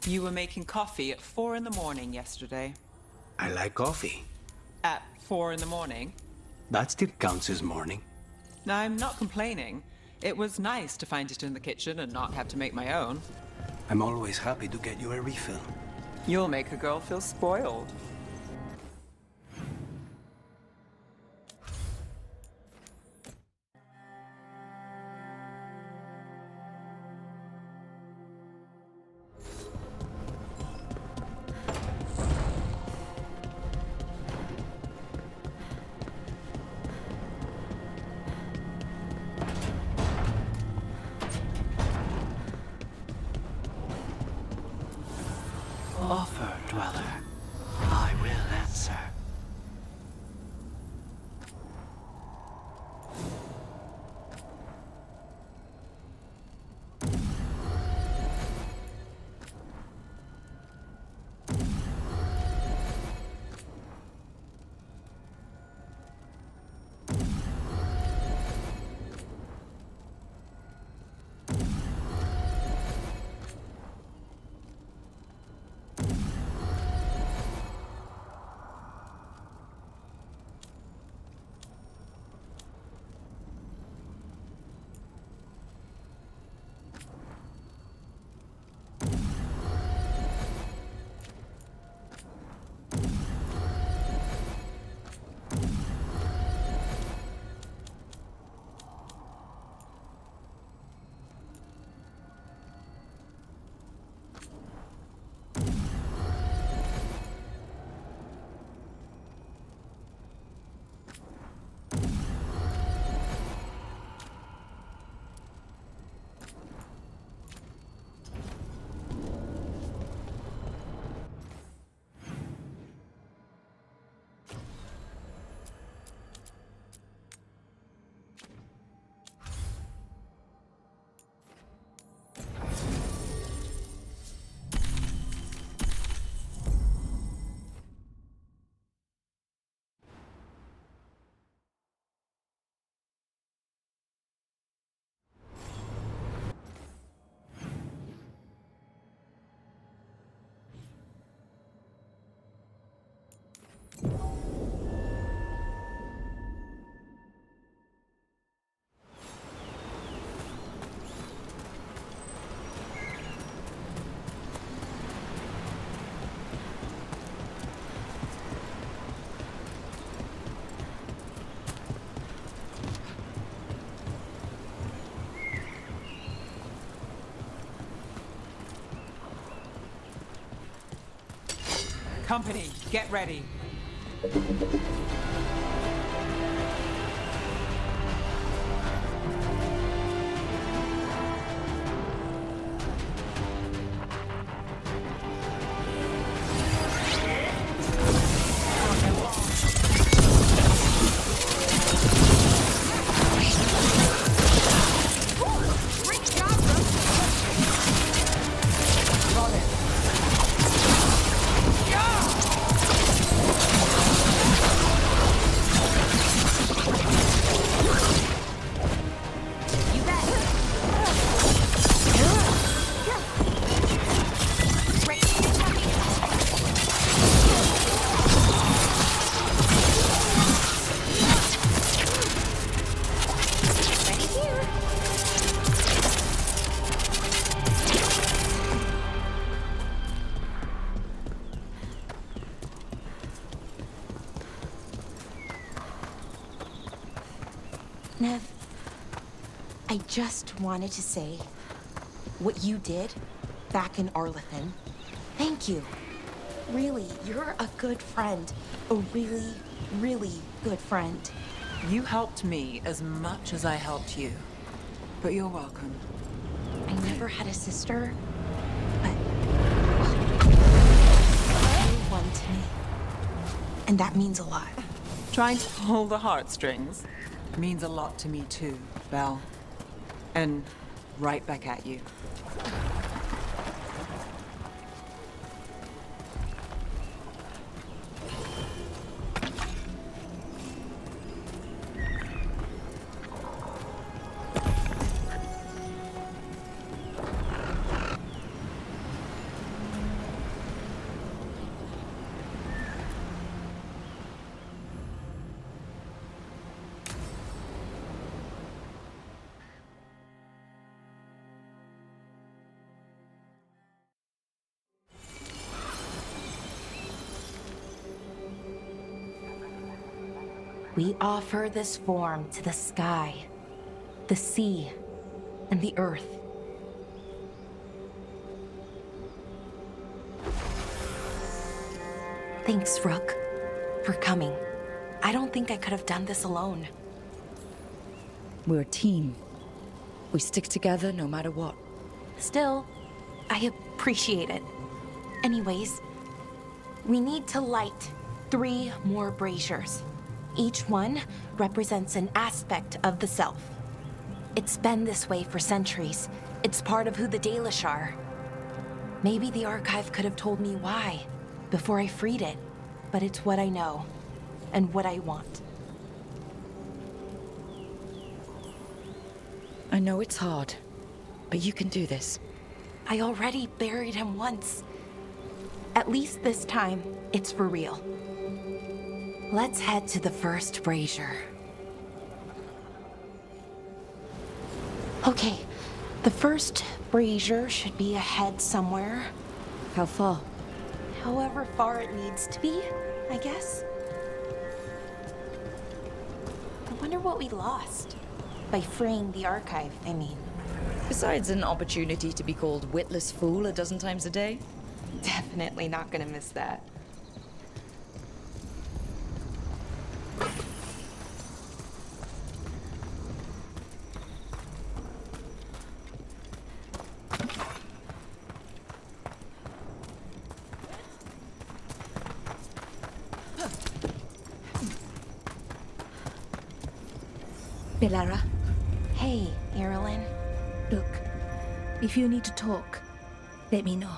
You were making coffee at 4 in the morning yesterday. I like coffee. At 4 in the morning? That still counts as morning. I'm not complaining. It was nice to find it in the kitchen and not have to make my own. I'm always happy to get you a refill. You'll make a girl feel spoiled. Offer, dweller. I will answer. Company, get ready. Nev, I just wanted to say what you did back in Arlethan. Thank you. Really, you're a good friend. A really, really good friend. You helped me as much as I helped you. But you're welcome. I never had a sister, but you're one to me. And that means a lot. Trying to pull the heartstrings means a lot to me too, Belle. And right back at you. We offer this form to the sky, the sea, and the earth. Thanks, Rook, for coming. I don't think I could have done this alone. We're a team. We stick together no matter what. Still, I appreciate it. Anyways, we need to light 3 more braziers. Each one represents an aspect of the self. It's been this way for centuries. It's part of who the Dalish are. Maybe the archive could have told me why before I freed it, but it's what I know and what I want. I know it's hard, but you can do this. I already buried him once. At least this time, it's for real. Let's head to the first brazier. Okay, the first brazier should be ahead somewhere. How far? However far it needs to be, I guess. I wonder what we lost. By freeing the archive, I mean. Besides an opportunity to be called witless fool a dozen times a day? Definitely not gonna miss that. Belara, Hey, Irilyn. look, if you need to talk, let me know.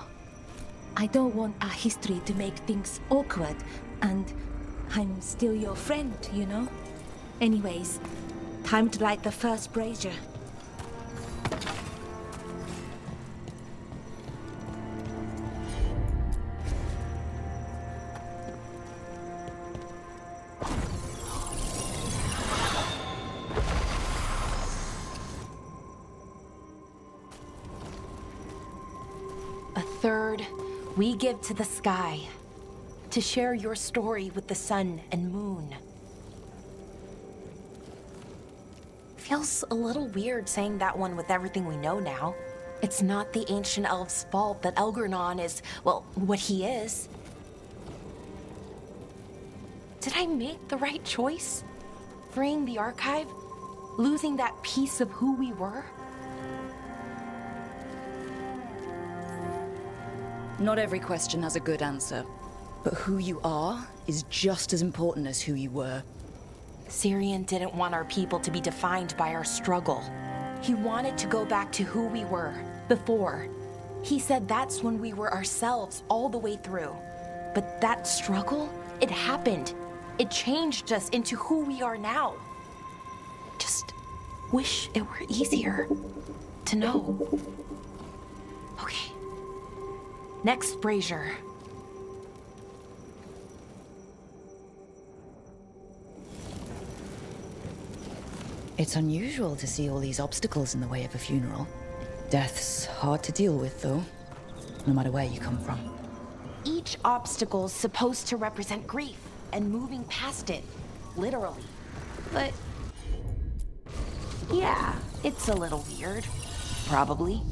I don't want our history to make things awkward, and I'm still your friend, you know? Anyways, time to light the first brazier. A third, we give to the sky, to share your story with the sun and moon. Feels a little weird saying that one with everything we know now. It's not the ancient elf's fault that Elgernon is, well, what he is. Did I make the right choice? Freeing the archive? Losing that piece of who we were? Not every question has a good answer, but who you are is just as important as who you were. Syrian didn't want our people to be defined by our struggle. He wanted to go back to who we were before. He said that's when we were ourselves all the way through. But that struggle, it happened. It changed us into who we are now. Just wish it were easier to know. Okay. Next brazier. It's unusual to see all these obstacles in the way of a funeral. Death's hard to deal with, though, no matter where you come from. Each obstacle's supposed to represent grief and moving past it, literally. But yeah, it's a little weird. Probably.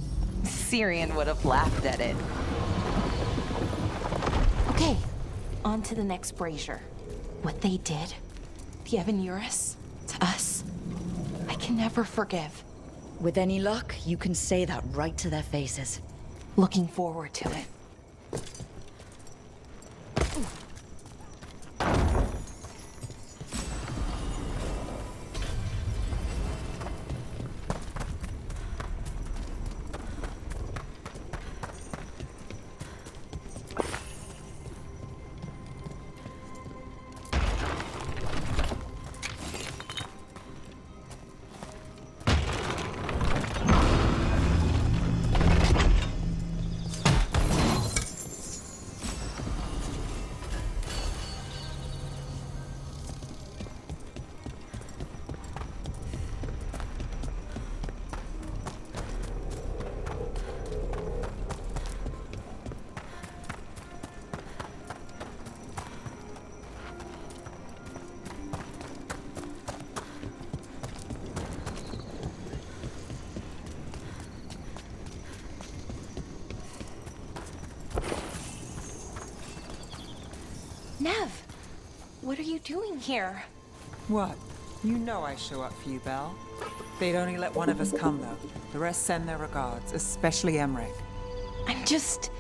Syrian would have laughed at it. Okay, on to the next brazier. What they did, the Evanuris, to us, I can never forgive. With any luck, you can say that right to their faces. Looking forward to it. Nev, what are you doing here? What? You know I show up for you, Belle. They'd only let one of us come, though. The rest send their regards, especially Emmerich. I'm just...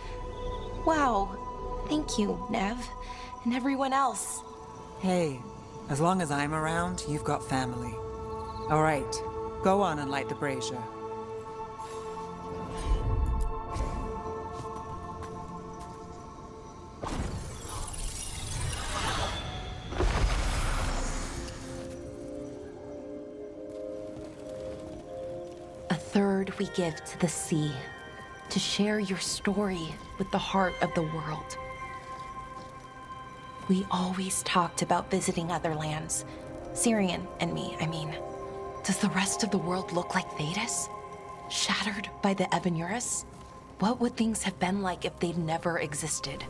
Wow. Thank you, Nev. And everyone else. Hey, as long as I'm around, you've got family. All right, go on and light the brazier. A third we give to the sea, to share your story with the heart of the world. We always talked about visiting other lands. Syrian and me, I mean. Does the rest of the world look like Thedas? Shattered by the Evanurus? What would things have been like if they'd never existed?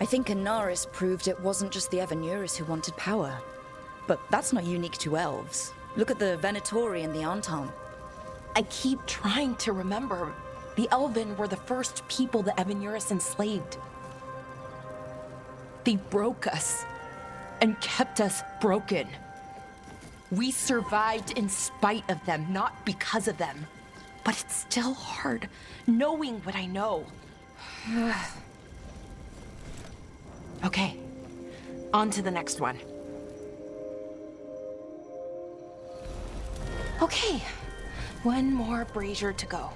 I think Inaris proved it wasn't just the Evanurus who wanted power. But that's not unique to elves. Look at the Venatori and the Anton. I keep trying to remember. The Elven were the first people the Evanurus enslaved. They broke us and kept us broken. We survived in spite of them, not because of them. But it's still hard, knowing what I know. Okay, on to the next one. Okay, one more brazier to go.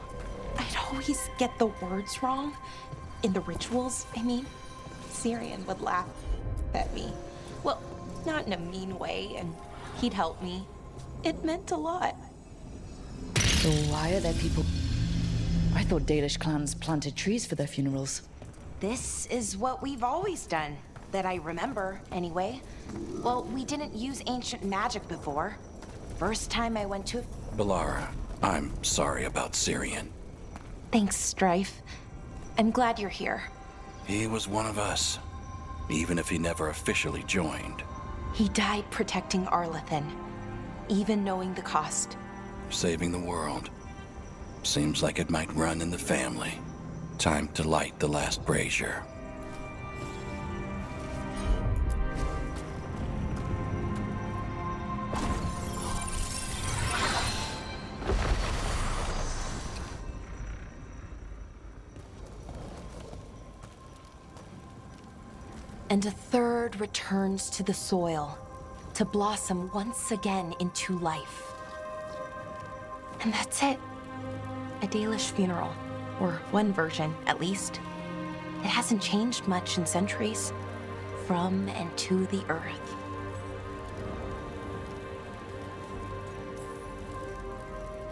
I'd always get the words wrong. In the rituals, I mean. Syrian would laugh at me. Well, not in a mean way, and he'd help me. It meant a lot. So why are there people... I thought Dalish clans planted trees for their funerals. This is what we've always done, that I remember, anyway. Well, we didn't use ancient magic before. First time I went to... Balara, I'm sorry about Syrian. Thanks, Strife. I'm glad you're here. He was one of us, even if he never officially joined. He died protecting Arlathan, even knowing the cost. Saving the world. Seems like it might run in the family. Time to light the last brazier. And a third returns to the soil, to blossom once again into life. And that's it. A Dalish funeral, or one version, at least. It hasn't changed much in centuries, from and to the earth.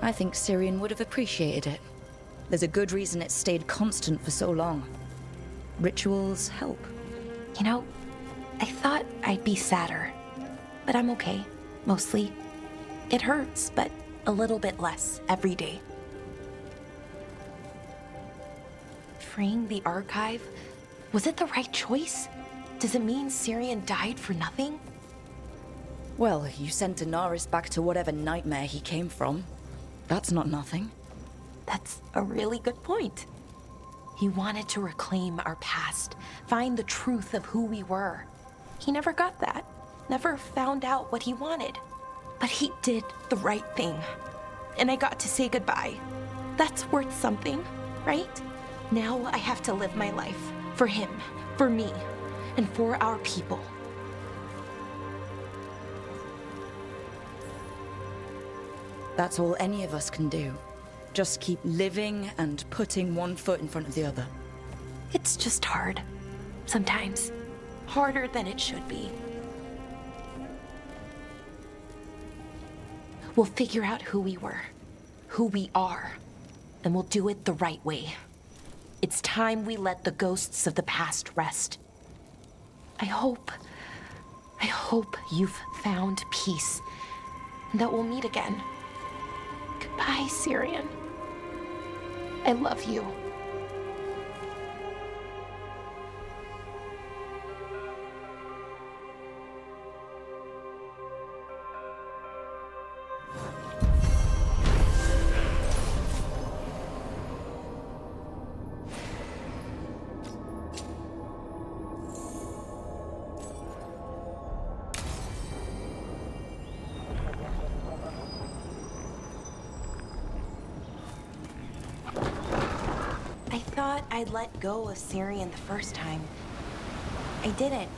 I think Syrian would have appreciated it. There's a good reason it stayed constant for so long. Rituals help. You know, I thought I'd be sadder, but I'm okay, mostly. It hurts, but a little bit less every day. Freeing the archive, was it the right choice? Does it mean Syrian died for nothing? Well, you sent Inaris back to whatever nightmare he came from. That's not nothing. That's a really good point. He wanted to reclaim our past, find the truth of who we were. He never got that, never found out what he wanted. But he did the right thing. And I got to say goodbye. That's worth something, right? Now I have to live my life for him, for me, and for our people. That's all any of us can do. Just keep living and putting one foot in front of the other. It's just hard. Sometimes. Harder than it should be. We'll figure out who we were, who we are, and we'll do it the right way. It's time we let the ghosts of the past rest. I hope you've found peace, and that we'll meet again. Goodbye, Syrian. I love you. I thought I'd let go of Syrian the first time. I didn't.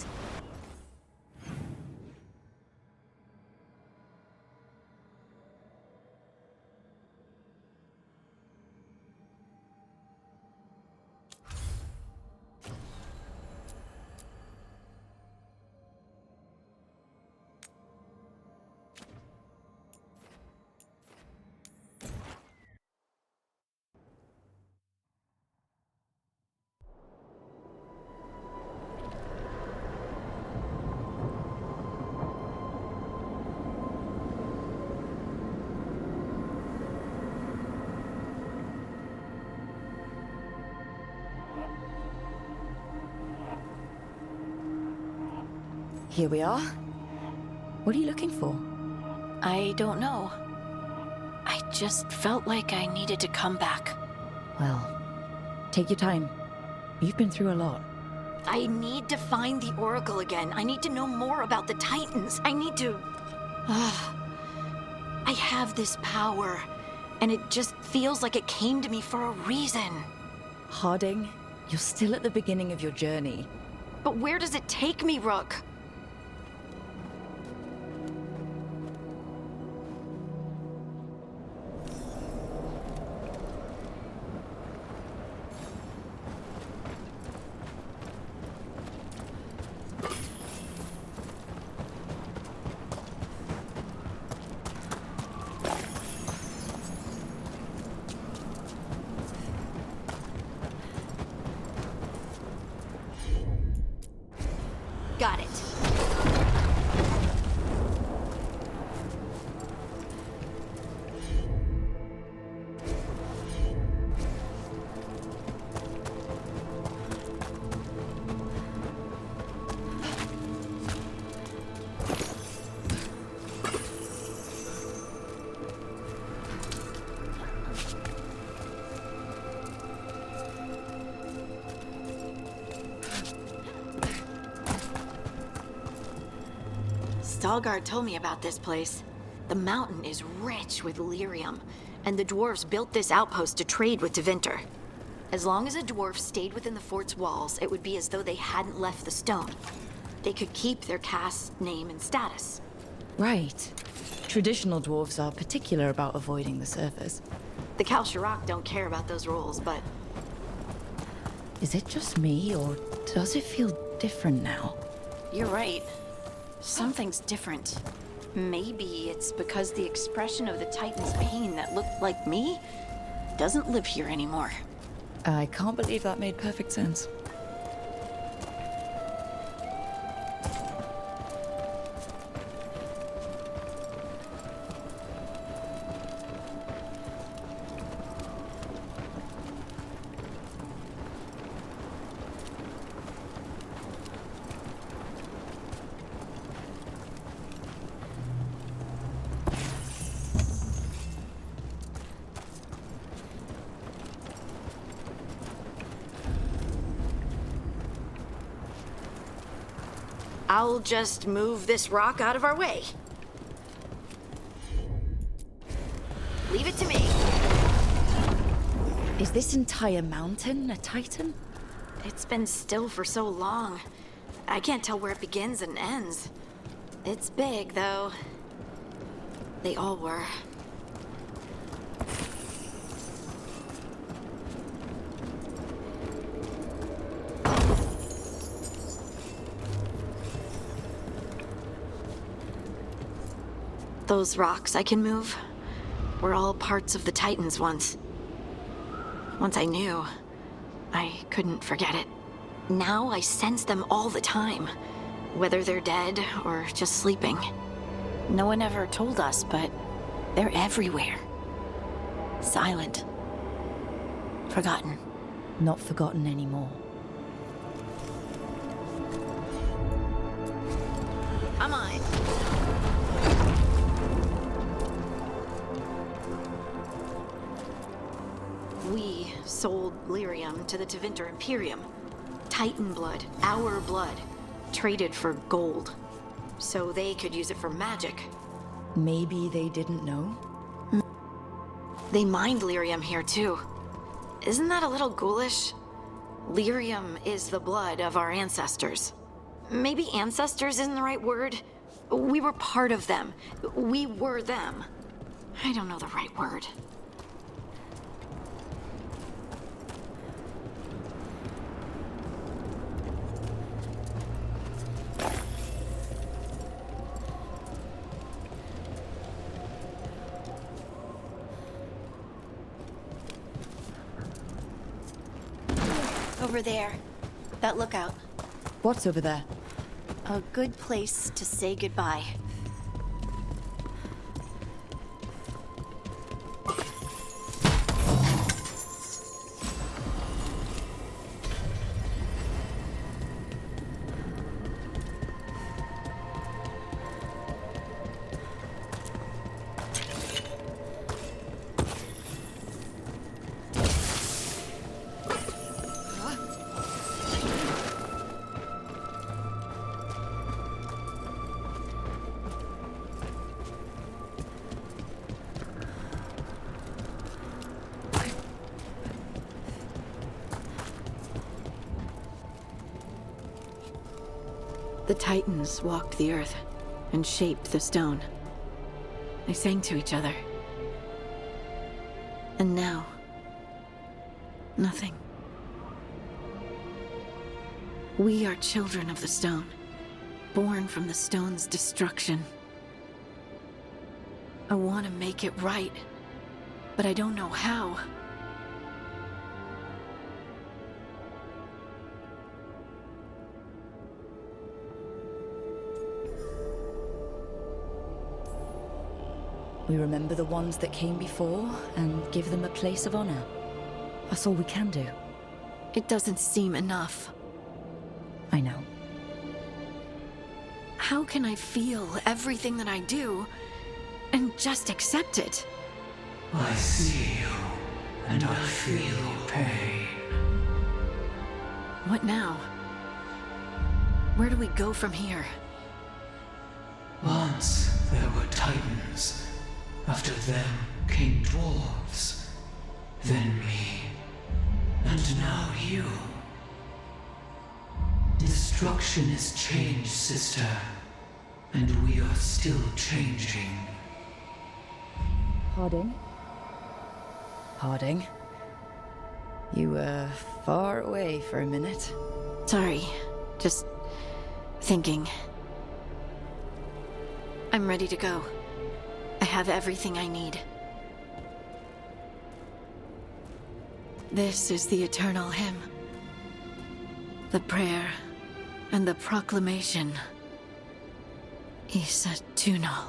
Here we are. What are you looking for? I don't know. I just felt like I needed to come back. Well, take your time. You've been through a lot. I need to find the Oracle again. I need to know more about the Titans. I need to... I have this power, and it just feels like it came to me for a reason. Harding, you're still at the beginning of your journey. But where does it take me, Rook? Got it. Stalgard told me about this place. The mountain is rich with lyrium, and the dwarves built this outpost to trade with Tevinter. As long as a dwarf stayed within the fort's walls, it would be as though they hadn't left the stone. They could keep their caste name and status. Right. Traditional dwarves are particular about avoiding the surface. The Kalsharak don't care about those rules, but Is it just me, or does it feel different now? you're right. Something's different. Maybe it's because the expression of the Titan's pain that looked like me doesn't live here anymore. I can't believe that made perfect sense. I'll just move this rock out of our way. Leave it to me. Is this entire mountain a Titan? It's been still for so long. I can't tell where it begins and ends. It's big, though. They all were. Those rocks I can move were all parts of the Titans once. Once I knew, I couldn't forget it. Now I sense them all the time, whether they're dead or just sleeping. No one ever told us, but they're everywhere. Silent. Forgotten. Not forgotten anymore. I'm on. We sold lyrium to the Tevinter Imperium. Titan blood, our blood, traded for gold. So they could use it for magic. Maybe they didn't know? They mined lyrium here too. Isn't that a little ghoulish? Lyrium is the blood of our ancestors. Maybe ancestors isn't the right word. We were part of them. We were them. I don't know the right word. Over there. That lookout. What's over there? A good place to say goodbye. The Titans walked the earth and shaped the stone. They sang to each other. And now, nothing. We are children of the stone, born from the stone's destruction. I want to make it right, but I don't know how. We remember the ones that came before and give them a place of honor. That's all we can do. It doesn't seem enough. I know. How can I feel everything that I do and just accept it? I see you, and I feel your pain. What now? Where do we go from here? Once there were titans. After them came dwarves. Then me. And now you. Destruction is change, sister. And we are still changing. Harding? Harding? You were far away for a minute. Sorry, just thinking. I'm ready to go. I have everything I need. This is the eternal hymn. The prayer and the proclamation. Isa Tunal.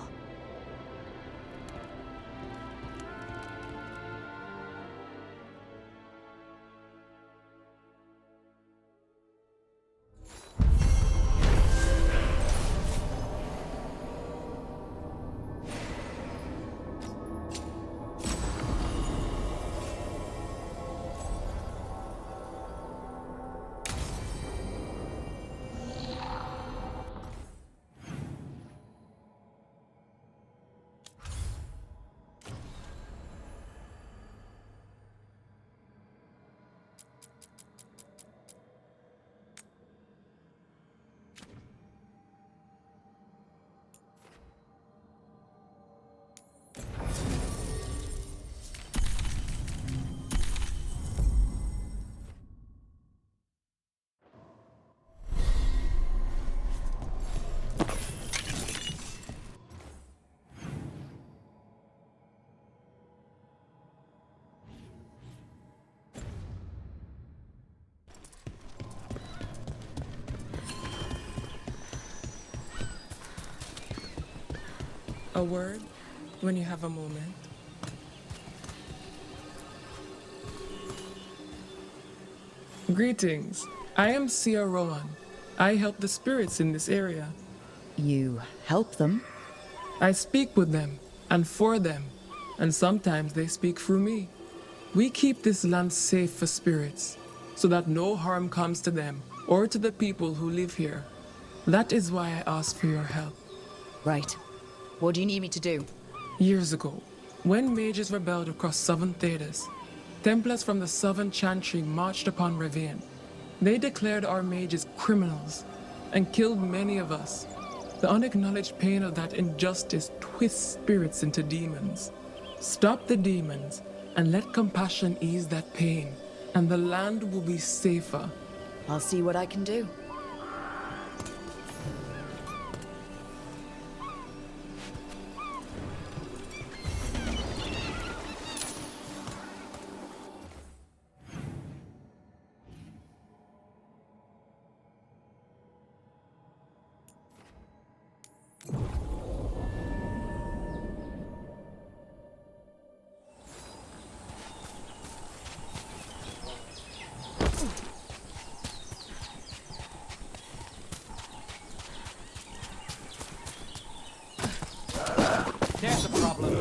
A word when you have a moment. Greetings. I am Sia Rowan. I help the spirits in this area. You help them? I speak with them and for them, and sometimes they speak through me. We keep this land safe for spirits, so that no harm comes to them or to the people who live here. That is why I ask for your help. Right. What do you need me to do? Years ago, when mages rebelled across southern Thedas, Templars from the Southern Chantry marched upon Ravine. They declared our mages criminals and killed many of us. The unacknowledged pain of that injustice twists spirits into demons. Stop the demons and let compassion ease that pain, and the land will be safer. I'll see what I can do. There's a problem.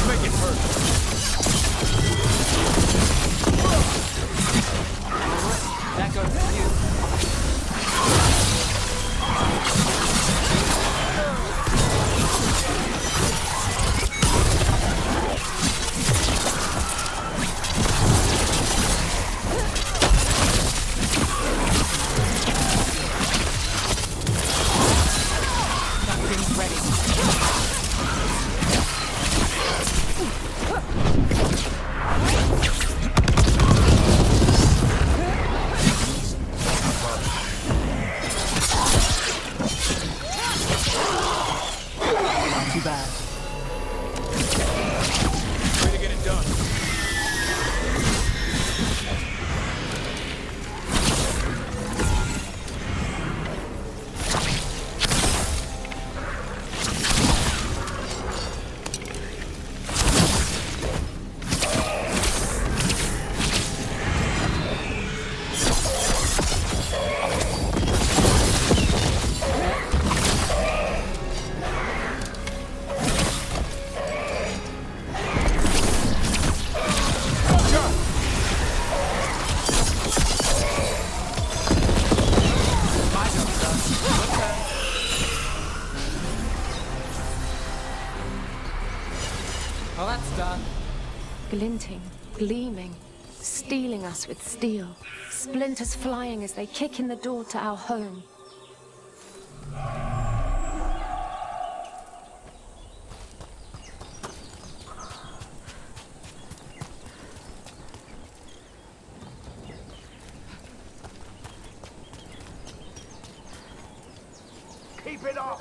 Make it hurt. That goes to you. Too bad. Way to get it done. Well, that's done. Glinting, gleaming, stealing us with steel. Splinters flying as they kick in the door to our home. Keep it up!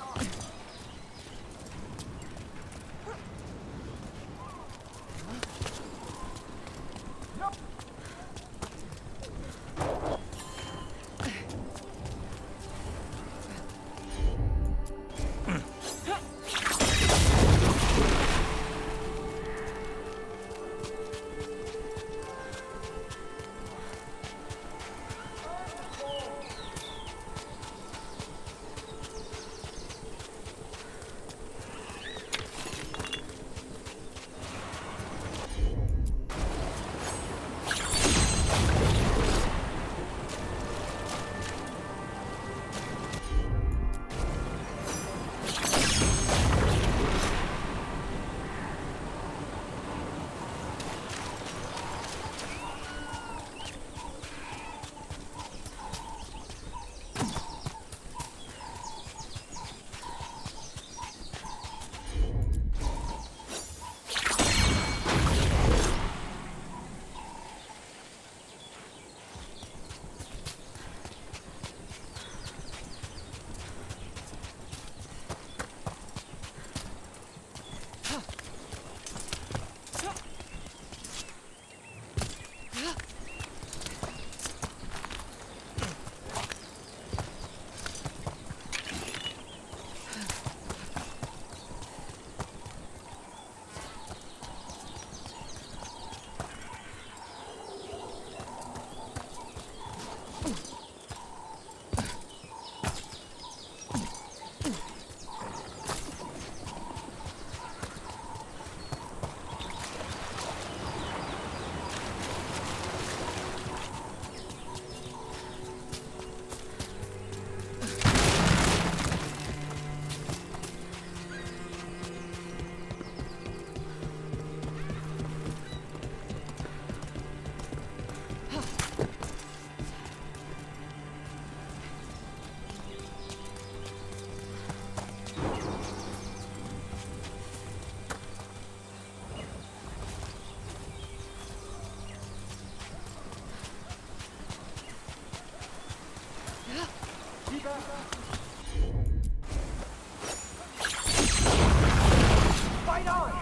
Fight on!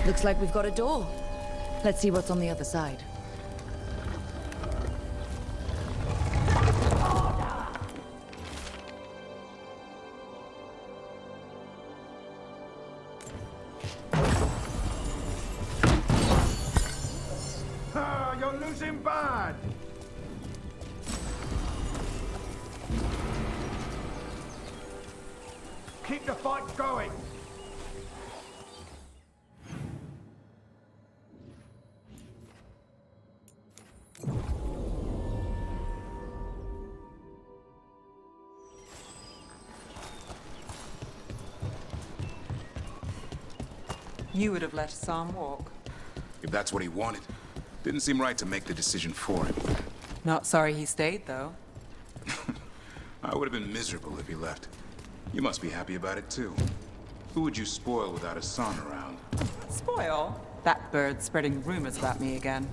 Looks like we've got a door. Let's see what's on the other side. Ah, you're losing bad! Keep the fight going! You would have let Sam walk. If that's what he wanted. Didn't seem right to make the decision for him. Not sorry he stayed, though. I would have been miserable if he left. You must be happy about it, too. Who would you spoil without a son around? Spoil? That bird's spreading rumors about me again.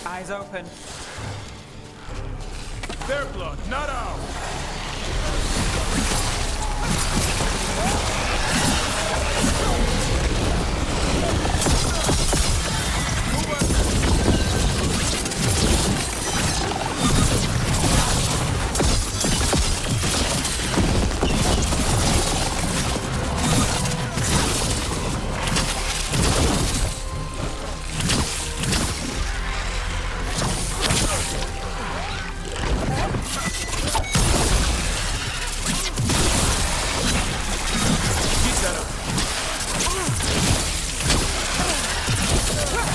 Eyes open. Their blood, not ours!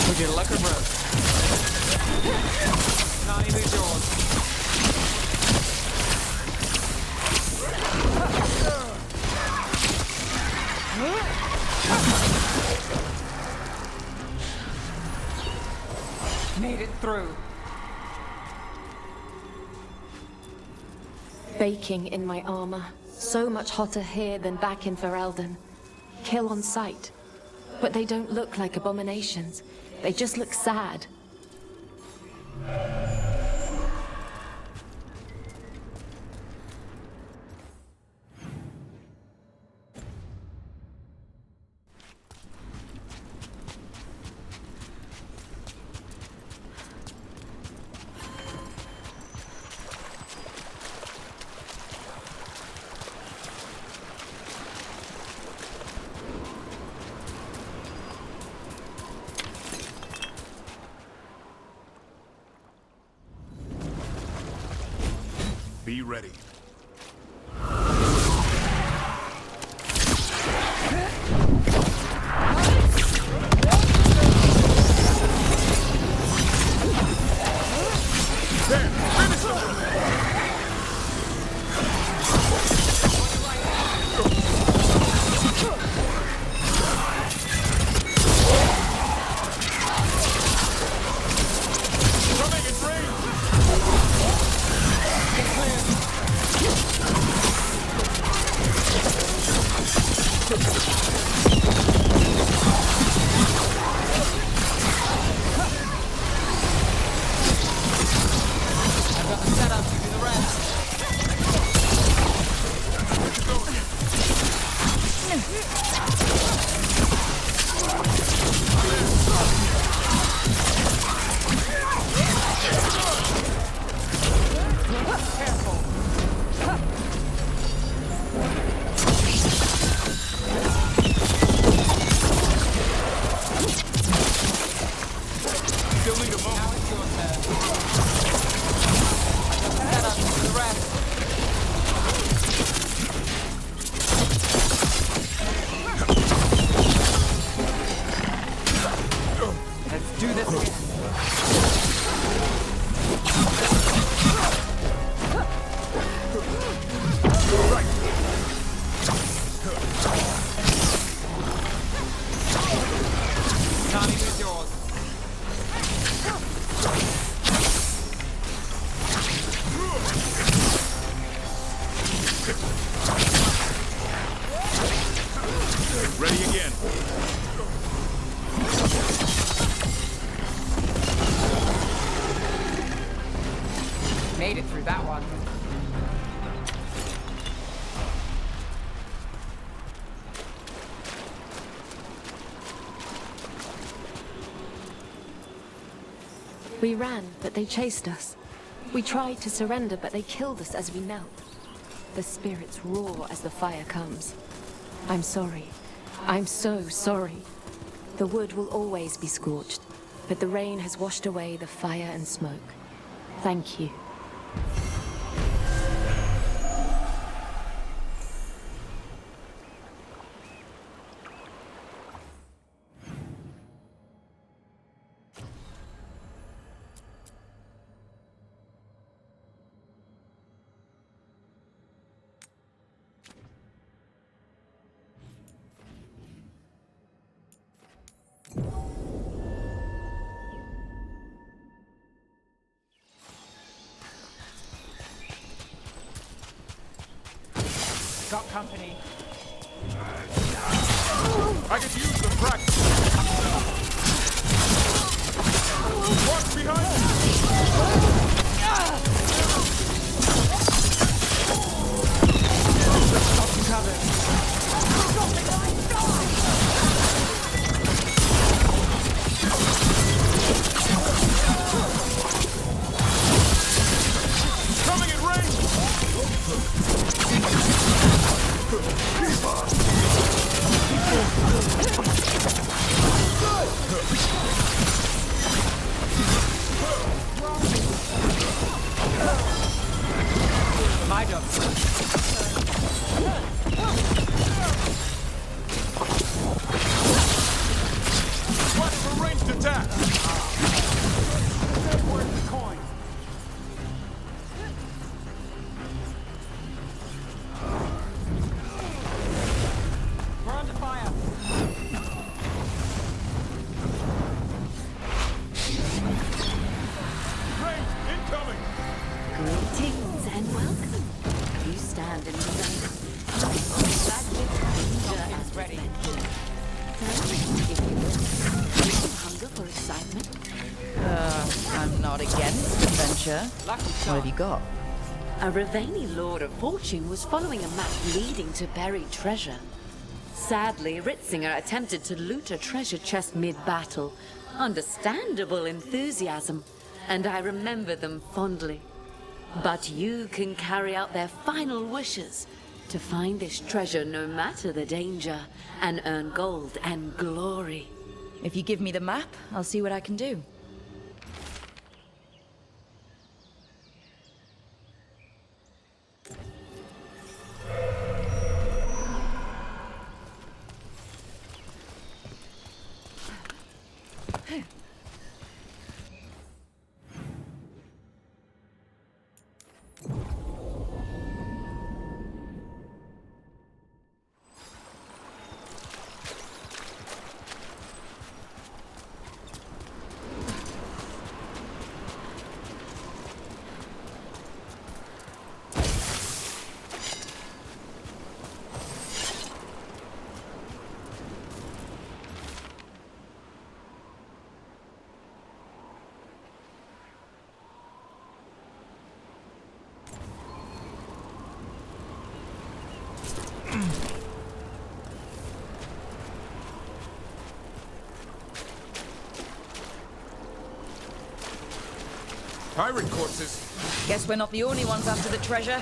Would you luck or broke? Connie, who's yours? Made it through. Baking in my armor. So much hotter here than back in Ferelden. Kill on sight. But they don't look like abominations. They just look sad. Be ready. I've got the setup to do the rest. Still need a moment. Now it's your turn. Set up for the rest. Let's do this again. Timing is yours. Ready again. Made it through that one. We ran, but they chased us. We tried to surrender, but they killed us as we knelt. The spirits roar as the fire comes. I'm sorry. I'm so sorry. The wood will always be scorched, but the rain has washed away the fire and smoke. Thank you. Got company. I could use some practice. Watch behind coming in range. My job. Watch for ranged attack. Worth the coin. We're under fire. Range incoming. Greetings and welcome. You stand in the rain. Is ready. If you will, hunger for excitement. I'm not against adventure. Lucky What shot. have you got? A Ravani Lord of Fortune was following a map leading to buried treasure. Sadly, Ritzinger attempted to loot a treasure chest mid-battle. Understandable enthusiasm, and I remember them fondly. But you can carry out their final wishes to find this treasure no matter the danger, and earn gold and glory. If you give me the map, I'll see what I can do. Pirate corpses. Guess we're not the only ones after the treasure.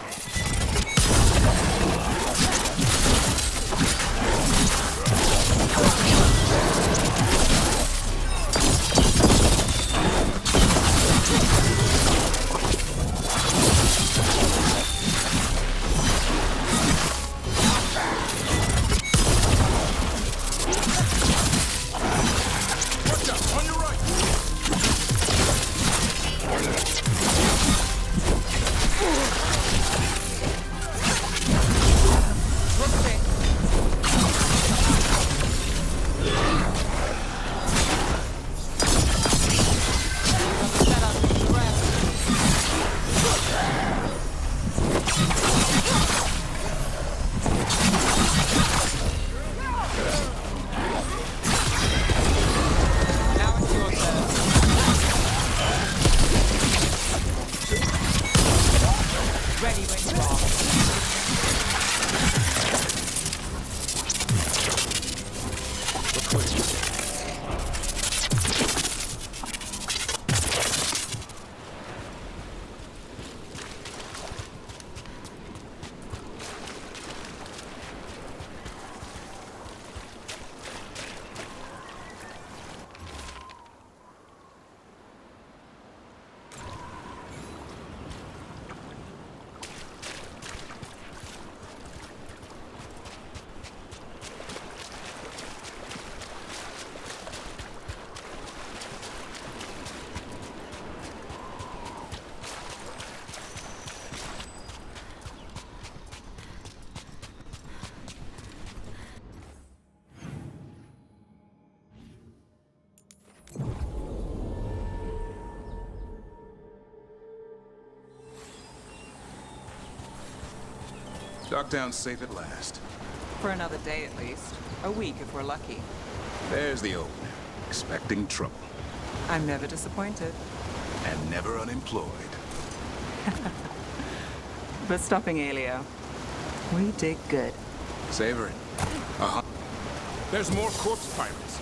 Watch out, on your right. Now it's your turn. Ready when you are. Docktown's safe at last. For another day at least. A week if we're lucky. There's the old, expecting trouble. I'm never disappointed. And never unemployed. But stopping Elio. We did good. Savor it. There's more corpse pirates.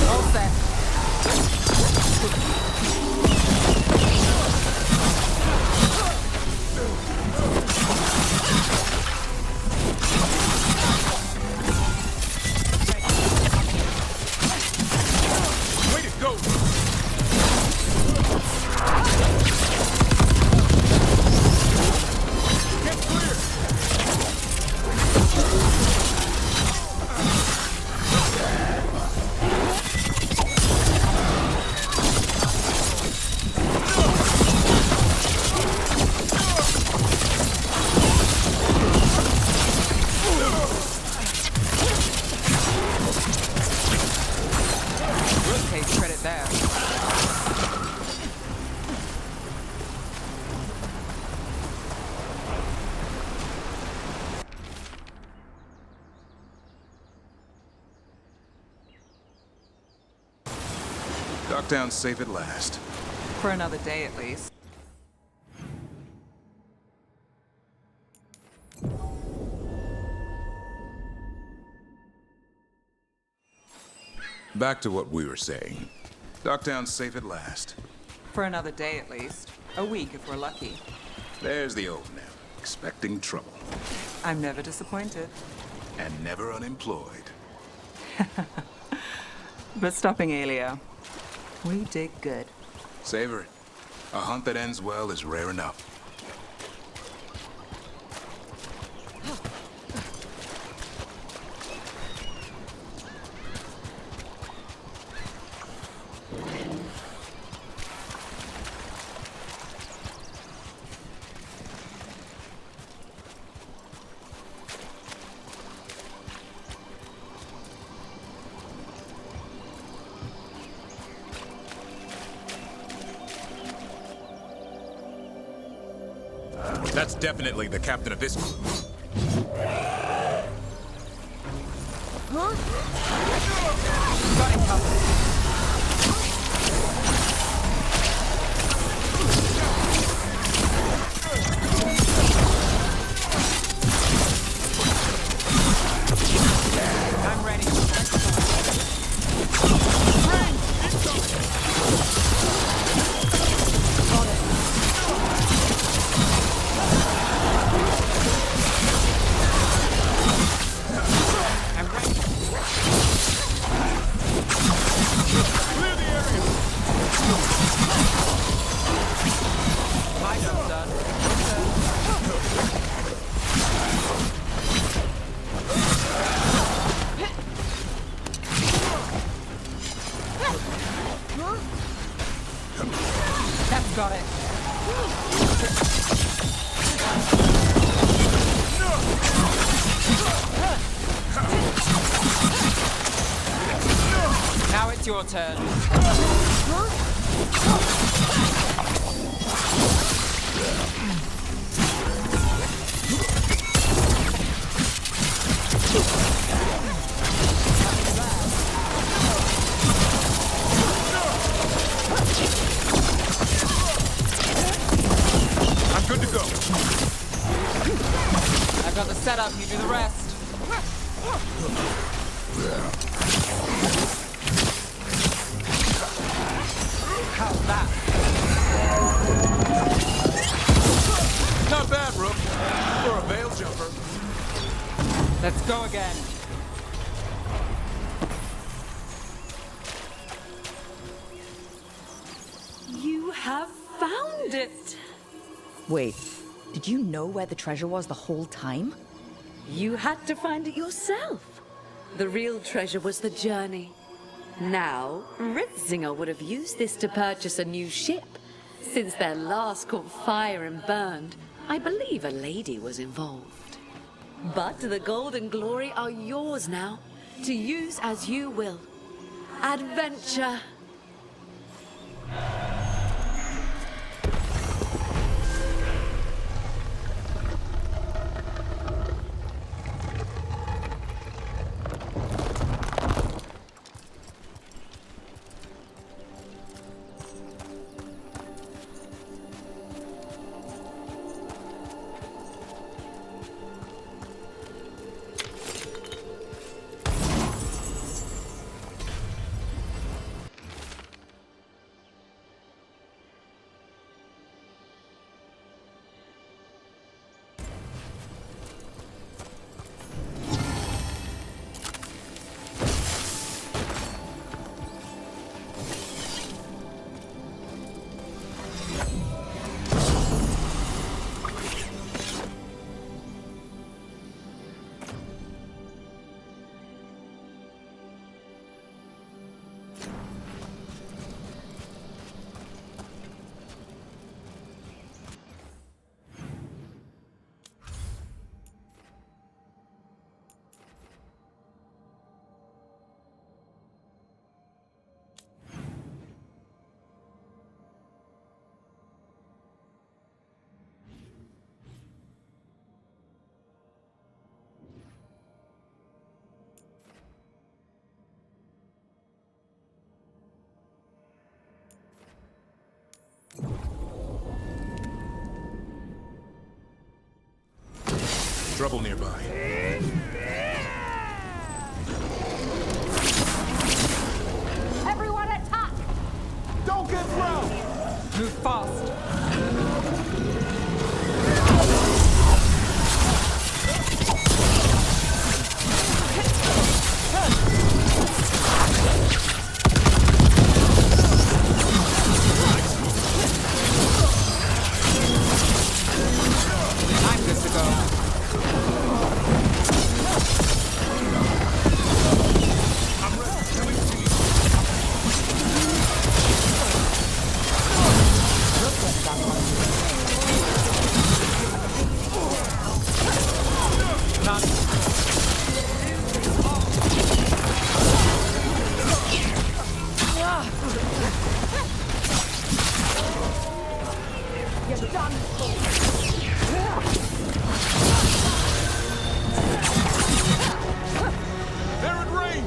All set. Way to go! Get clear! We'll take credit there. Docktown's safe at last. For another day at least. Back to what we were saying. Docktown's safe at last. For another day at least. A week if we're lucky. There's the old now, expecting trouble. I'm never disappointed. And never unemployed. But stopping Elio. We did good. Savor it. A hunt that ends well is rare enough. That's definitely the captain of this group. Got it covered. I'm ready. Now it's your turn. I'm good to go. I've got the setup, you do the rest. How's that? Not bad, Rook. For a veil jumper. Let's go again. You have found it. Wait, did you know where the treasure was the whole time? You had to find it yourself. The real treasure was the journey. Now, Ritzinger would have used this to purchase a new ship. Since their last caught fire and burned, I believe a lady was involved. But the gold and glory are yours now, to use as you will. Adventure! Trouble nearby. Everyone attack! Don't get thrown! Move fast. I'm good to go. They're in range!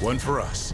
One for us.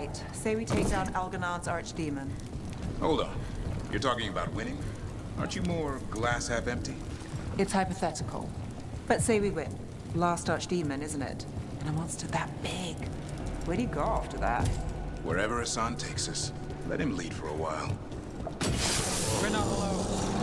right. Say we take down Algenard's archdemon. Hold on. You're talking about winning? Aren't you more glass half empty? It's hypothetical. But say we win. Last archdemon, isn't it? And a monster that big. Where do you go after that? Wherever Hassan takes us, let him lead for a while. We're not alone.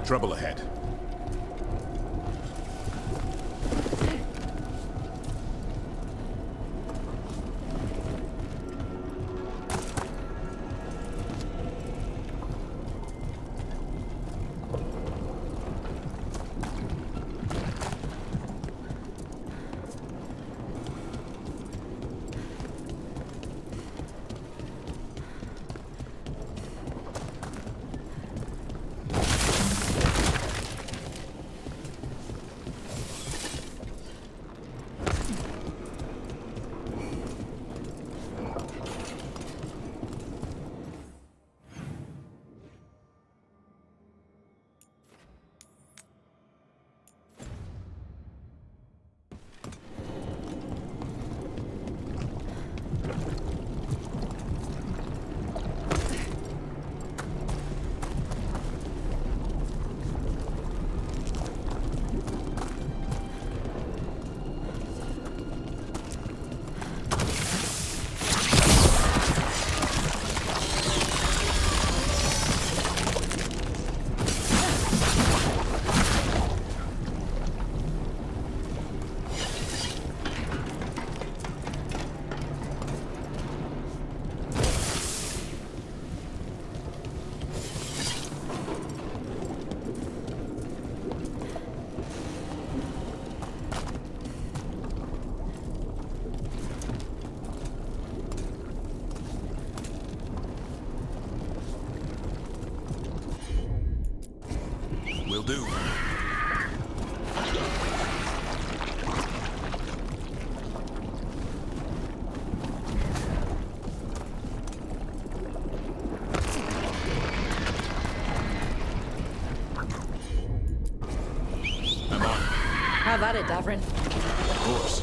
Trouble ahead. Will do. I'm on. Have at it, Davrin. Of course.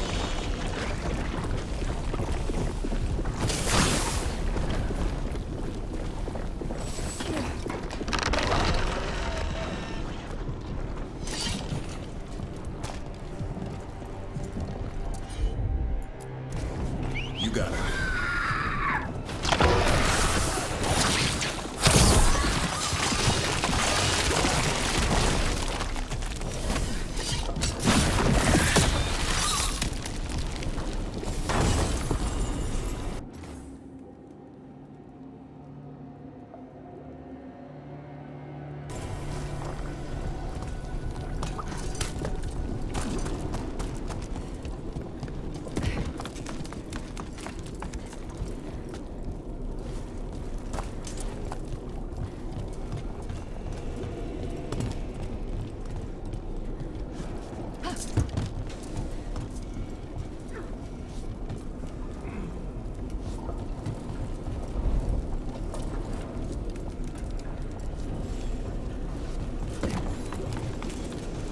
You got it.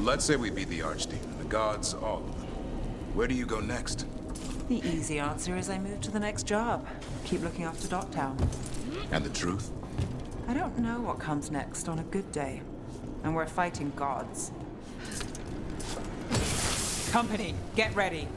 Let's say we beat the Archdemon, the gods, all of them. Where do you go next? The easy answer is I move to the next job. Keep looking after Docktown. And the truth? I don't know what comes next on a good day. And we're fighting gods. Company, get ready.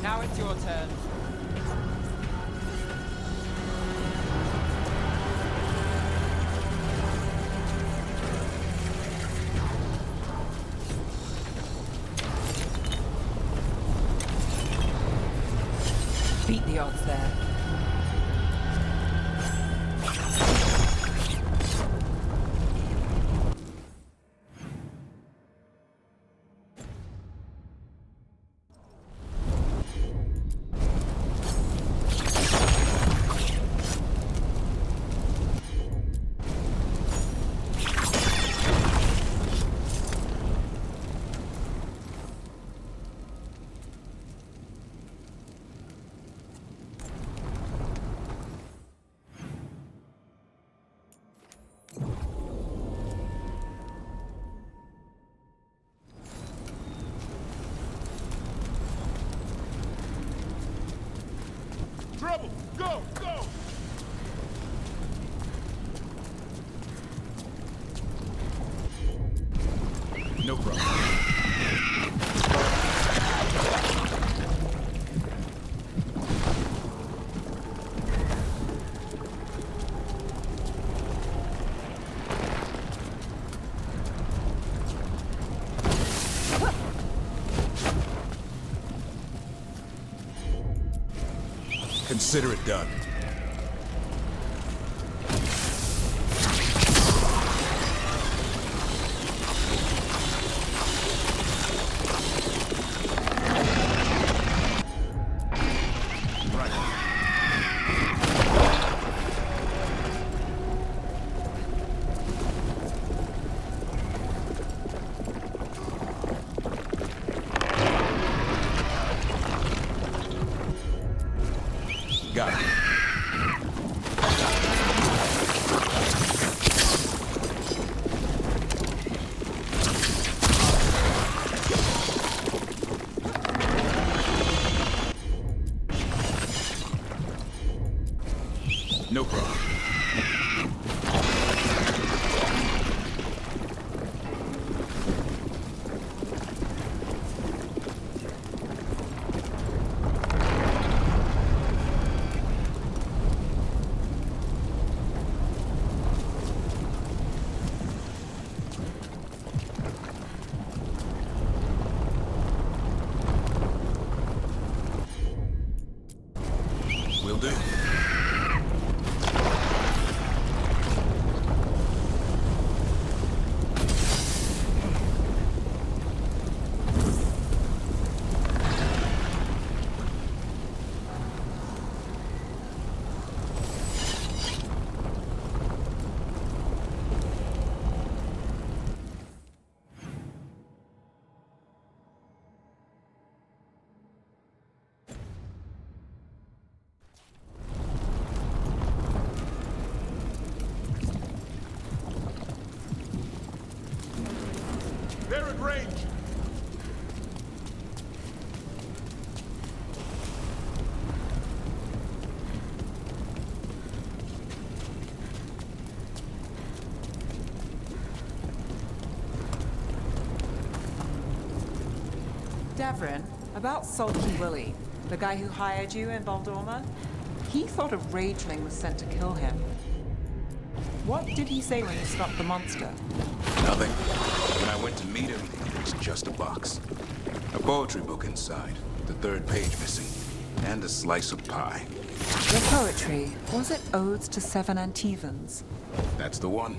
Now it's your turn. Beat the odds there. Trouble! Go! Go! No problem. Consider it done. Got it. No problem. Will do. They're at range. Davrin, about Sulky Willie, the guy who hired you in Baldorma, he thought a rageling was sent to kill him. What did he say when you stopped the monster? Nothing. When I went to meet him, it was just a box. A poetry book inside, the third page missing, and a slice of pie. The poetry, was it Odes to Seven Antivans? That's the one.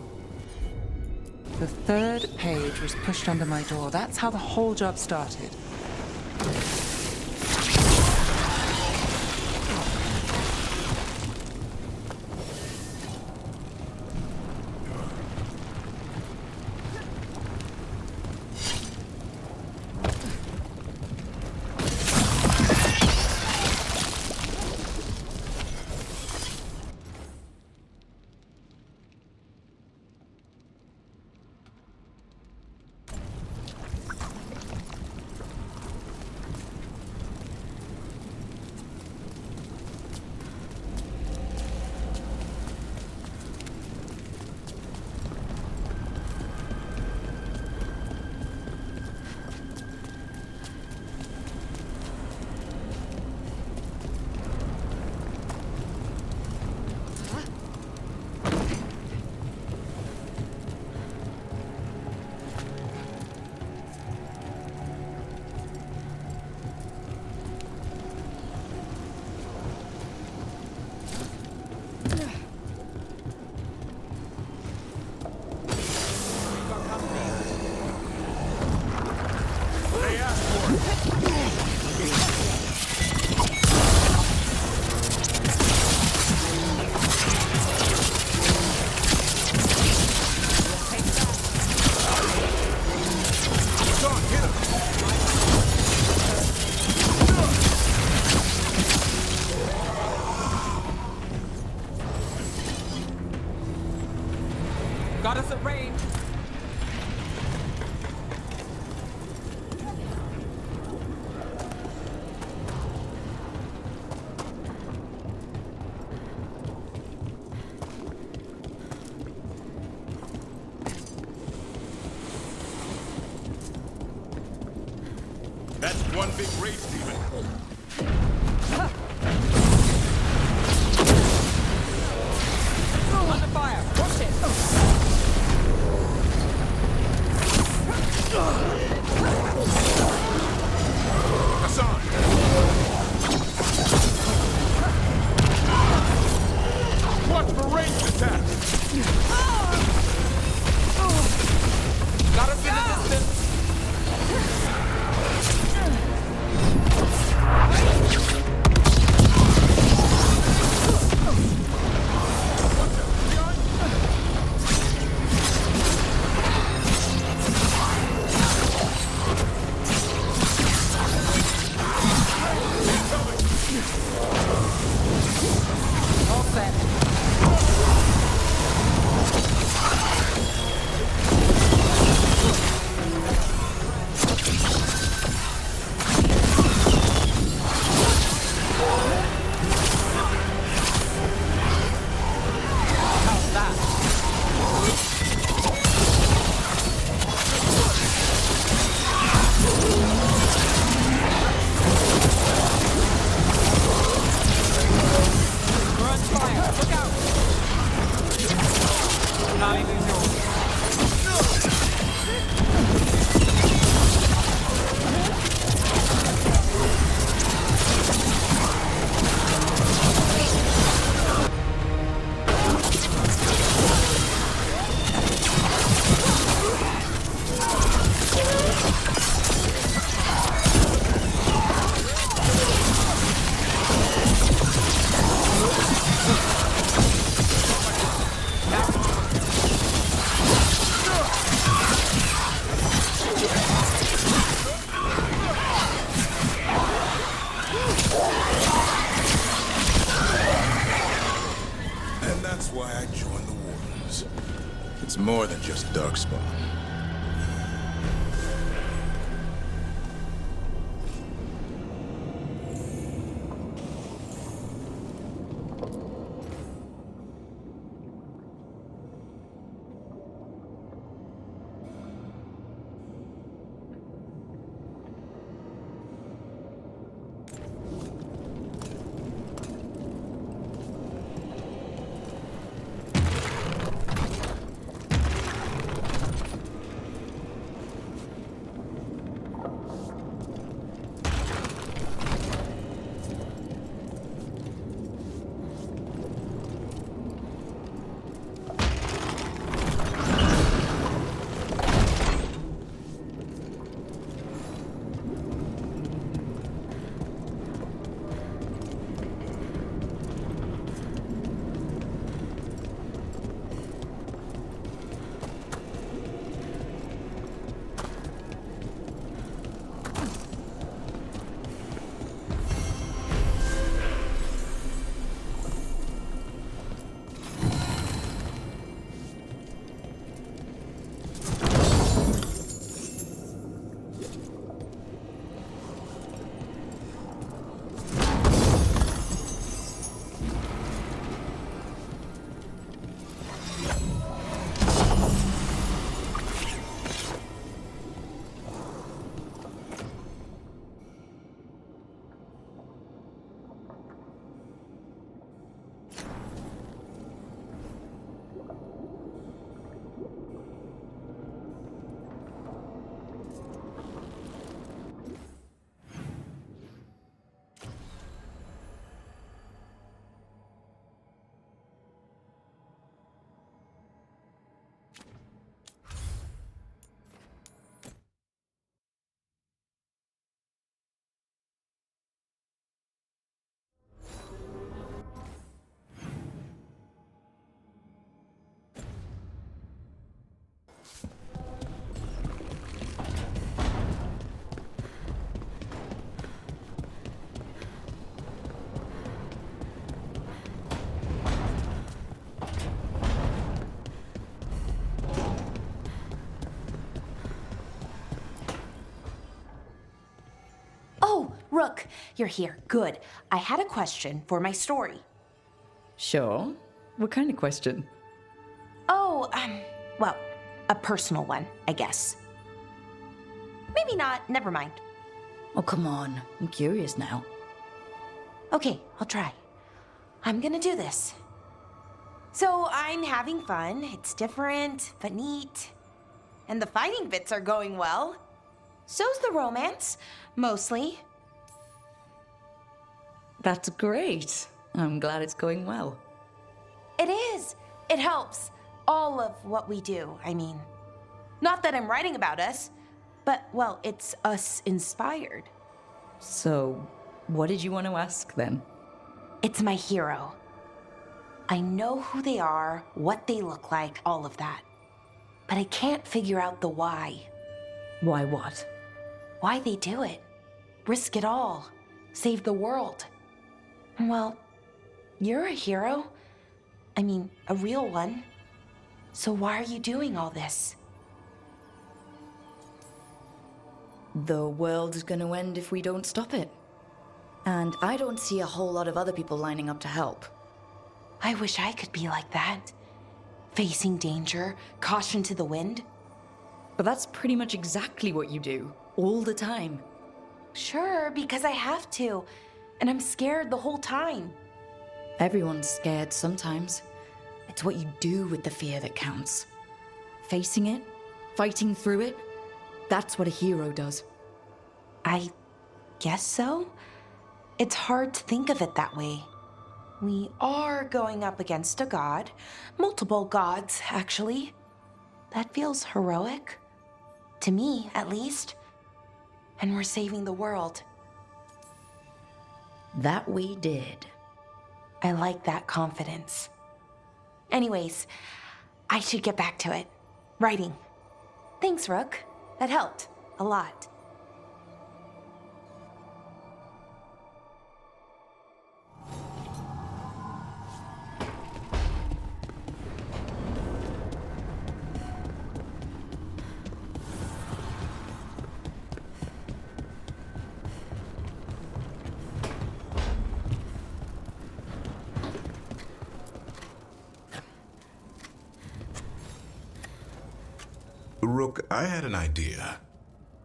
The third page was pushed under my door. That's how the whole job started. Got us at range. That's one big race demon. Under fire. Push it. Hassan! Watch for ranged attack. Got us in the distance. Not even yours. And that's why I joined the Wardens. It's more than just Darkspawn. Rook, you're here. Good. I had a question for my story. Sure. What kind of question? Oh, well, a personal one, I guess. Maybe not. Never mind. Oh, come on. I'm curious now. Okay, I'll try. I'm gonna do this. So I'm having fun. It's different, but neat. And the fighting bits are going well. So's the romance, mostly. That's great. I'm glad it's going well. It is. It helps. All of what we do, I mean. Not that I'm writing about us, but, well, it's us inspired. So, what did you want to ask then? It's my hero. I know who they are, what they look like, all of that. But I can't figure out the why. Why what? Why they do it. Risk it all. Save the world. Well, you're a hero. I mean, a real one. So why are you doing all this? The world's gonna end if we don't stop it. And I don't see a whole lot of other people lining up to help. I wish I could be like that. Facing danger, caution to the wind. But that's pretty much exactly what you do, all the time. Sure, because I have to. And I'm scared the whole time. Everyone's scared sometimes. It's what you do with the fear that counts. Facing it, fighting through it, that's what a hero does. I guess so. It's hard to think of it that way. We are going up against a god. Multiple gods, actually. That feels heroic. To me, at least. And we're saving the world. That we did. I like that confidence. Anyways, I should get back to it. Writing. Thanks, Rook. That helped. A lot. Rook, I had an idea.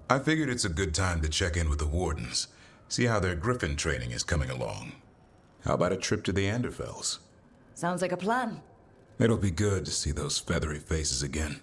I figured it's a good time to check in with the Wardens, see how their Griffin training is coming along. How about a trip to the Anderfells? Sounds like a plan. It'll be good to see those feathery faces again.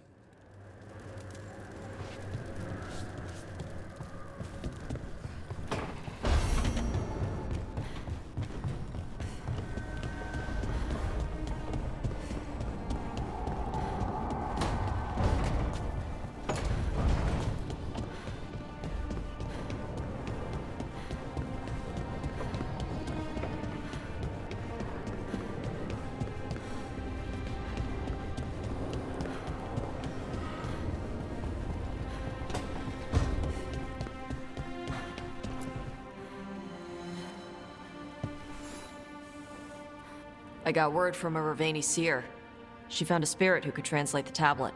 I got word from a Ravani seer. She found a spirit who could translate the tablet.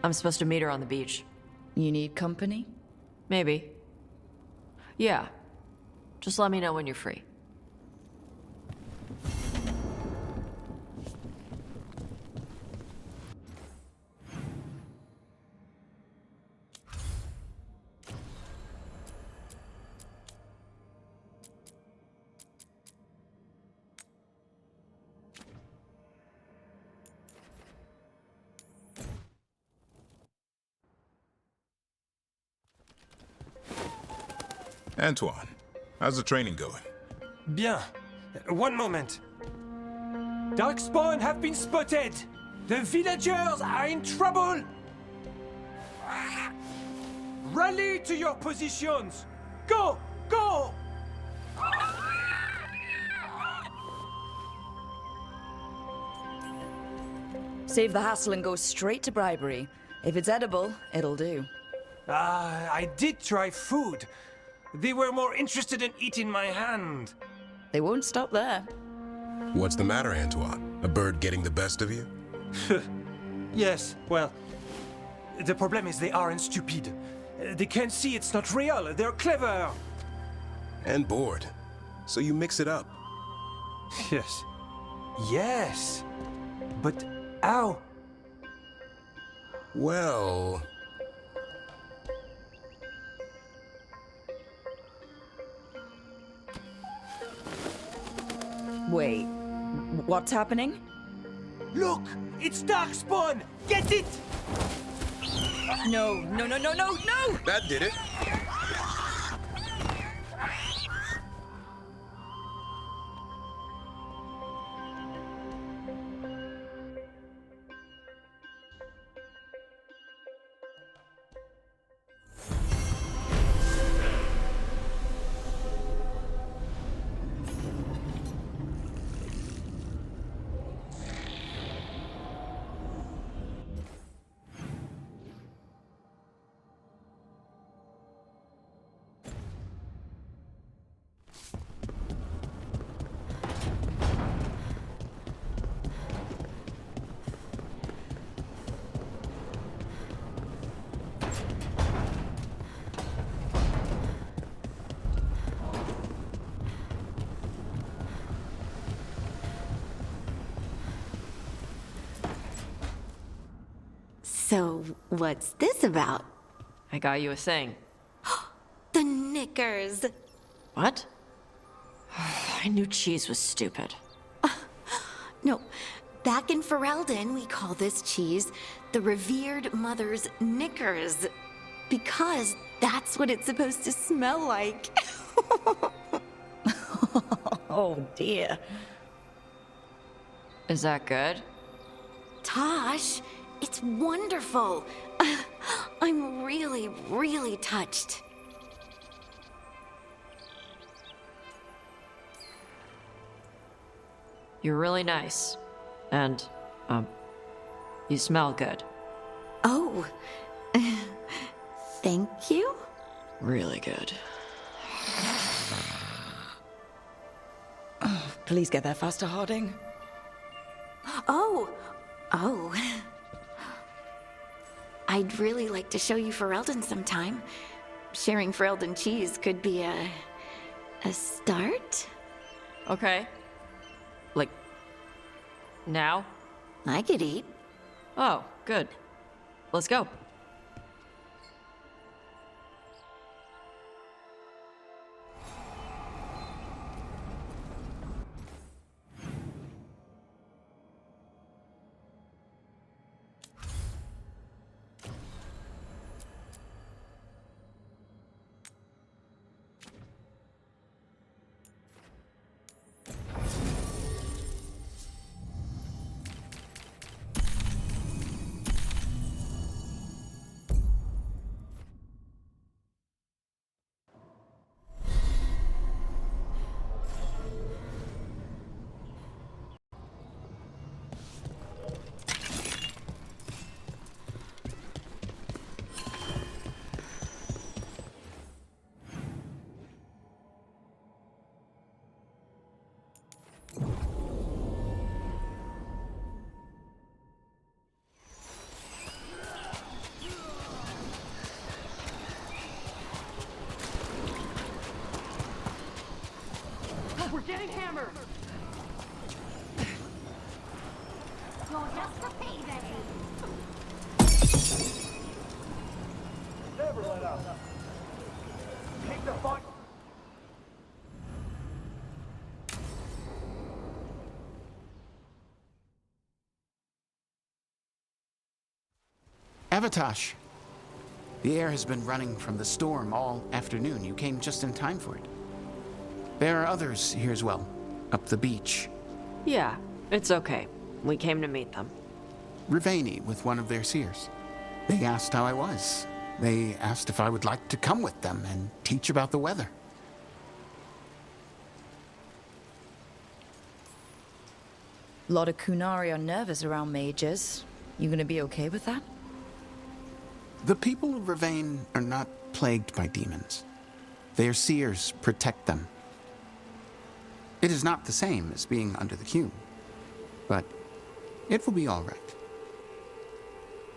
I'm supposed to meet her on the beach. You need company? Maybe. Yeah. Just let me know when you're free. Antoine, how's the training going? Bien. One moment. Darkspawn have been spotted. The villagers are in trouble. Rally to your positions. Go! Go! Save the hassle and go straight to bribery. If it's edible, it'll do. I did try food. They were more interested in eating my hand. They won't stop there. What's the matter, Antoine? A bird getting the best of you? Yes, well, the problem is they aren't stupid. They can't see it's not real. They're clever. And bored. So you mix it up. Yes. Yes. But how? Well... Wait, what's happening? Look! It's Darkspawn! Get it! No, no, no, no, no, no! That did it. So, what's this about? I got you a thing. The knickers! What? I knew cheese was stupid. No, Back in Ferelden, we call this cheese the revered mother's knickers. Because that's what it's supposed to smell like. Oh dear. Is that good? Tosh, it's wonderful. I'm really, really touched. You're really nice. And, you smell good. Oh, thank you? Really good. Please get there faster, Harding. Oh. I'd really like to show you Ferelden sometime. Sharing Ferelden cheese could be a start? Okay. Like, now? I could eat. Oh, good. Let's go. We're getting hammered! You're just a payday! Never let up. Keep the fight. Avatosh! The air has been running from the storm all afternoon. You came just in time for it. There are others here as well, up the beach. Yeah, it's okay. We came to meet them. Riveni with one of their seers. They asked how I was. They asked if I would like to come with them and teach about the weather. A lot of Kunari are nervous around mages. You gonna be okay with that? The people of Rivane are not plagued by demons. Their seers protect them. It is not the same as being under the Hume, but it will be all right.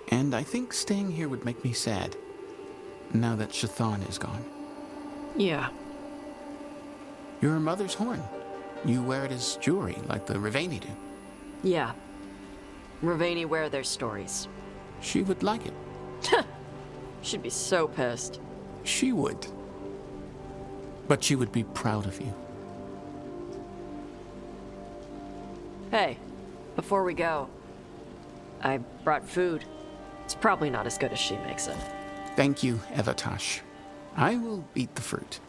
And I think staying here would make me sad, now that Shathan is gone. Yeah. Your mother's horn. You wear it as jewelry, like the Riveni do. Yeah. Riveni wear their stories. She would like it. She'd be so pissed. She would. But she would be proud of you. Hey, before we go, I brought food. It's probably not as good as she makes it. Thank you, Avatosh. I will eat the fruit.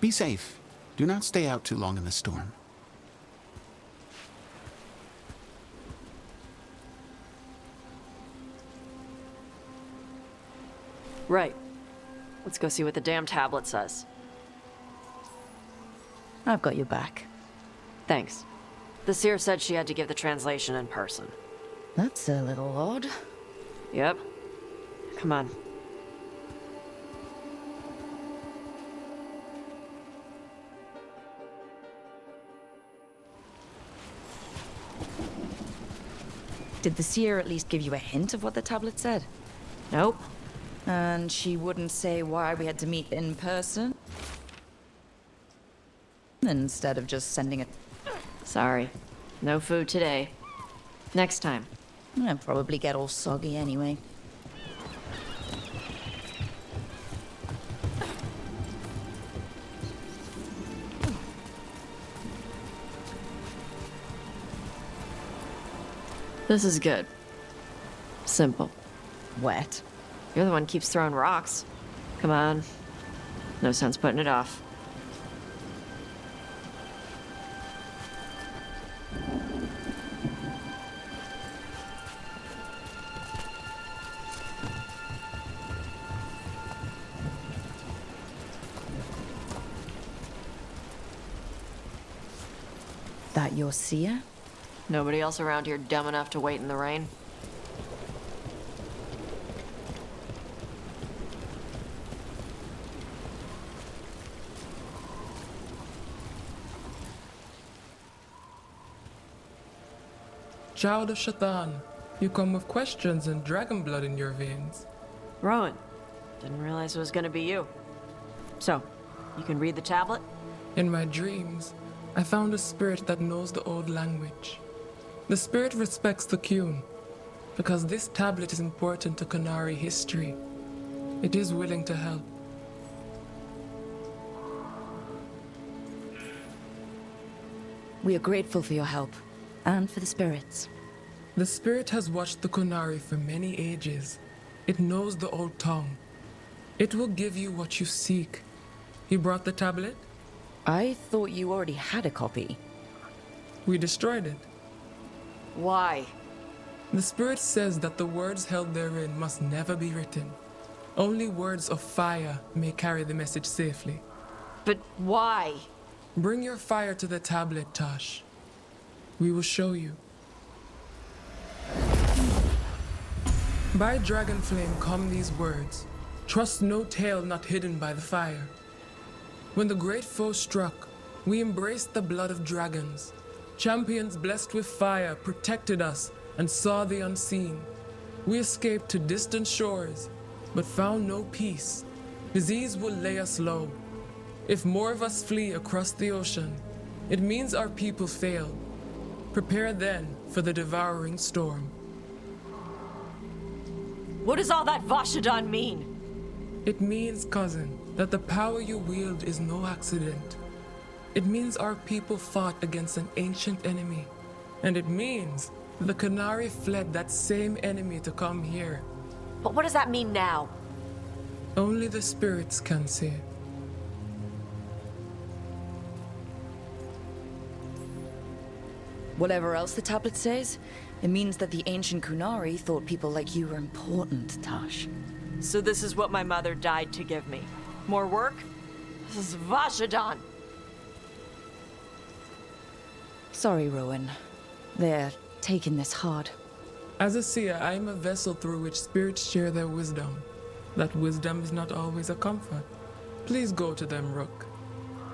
Be safe. Do not stay out too long in the storm. Right. Let's go see what the damn tablet says. I've got your back. Thanks. The seer said she had to give the translation in person. That's a little odd. Yep. Come on. Did the seer at least give you a hint of what the tablet said? Nope. And she wouldn't say why we had to meet in person? Instead of just sending it. Sorry. No food today. Next time. I'll probably get all soggy anyway. This is good. Simple. Wet. You're the one who keeps throwing rocks. Come on. No sense putting it off. That your seer? Nobody else around here dumb enough to wait in the rain? Child of Shaitan, you come with questions and dragon blood in your veins. Rowan, didn't realize it was gonna be you. So, you can read the tablet? In my dreams, I found a spirit that knows the old language. The spirit respects the Qun, because this tablet is important to Qunari history. It is willing to help. We are grateful for your help, and for the spirits. The spirit has watched the Qunari for many ages. It knows the old tongue. It will give you what you seek. You brought the tablet? I thought you already had a copy. We destroyed it. Why? The spirit says that the words held therein must never be written. Only words of fire may carry the message safely. But why? Bring your fire to the tablet, Tosh. We will show you. By dragon flame come these words. Trust no tale not hidden by the fire. When the great foe struck, we embraced the blood of dragons. Champions blessed with fire protected us and saw the unseen. We escaped to distant shores, but found no peace. Disease will lay us low. If more of us flee across the ocean, it means our people failed. Prepare then for the devouring storm. What does all that Vashadan mean? It means, cousin, that the power you wield is no accident. It means our people fought against an ancient enemy. And it means the Qunari fled that same enemy to come here. But what does that mean now? Only the spirits can say. Whatever else the tablet says, it means that the ancient Qunari thought people like you were important, Tosh. So this is what my mother died to give me. More work? This is Vashadan. Sorry, Rowan. They're taking this hard. As a seer, I am a vessel through which spirits share their wisdom. That wisdom is not always a comfort. Please go to them, Rook.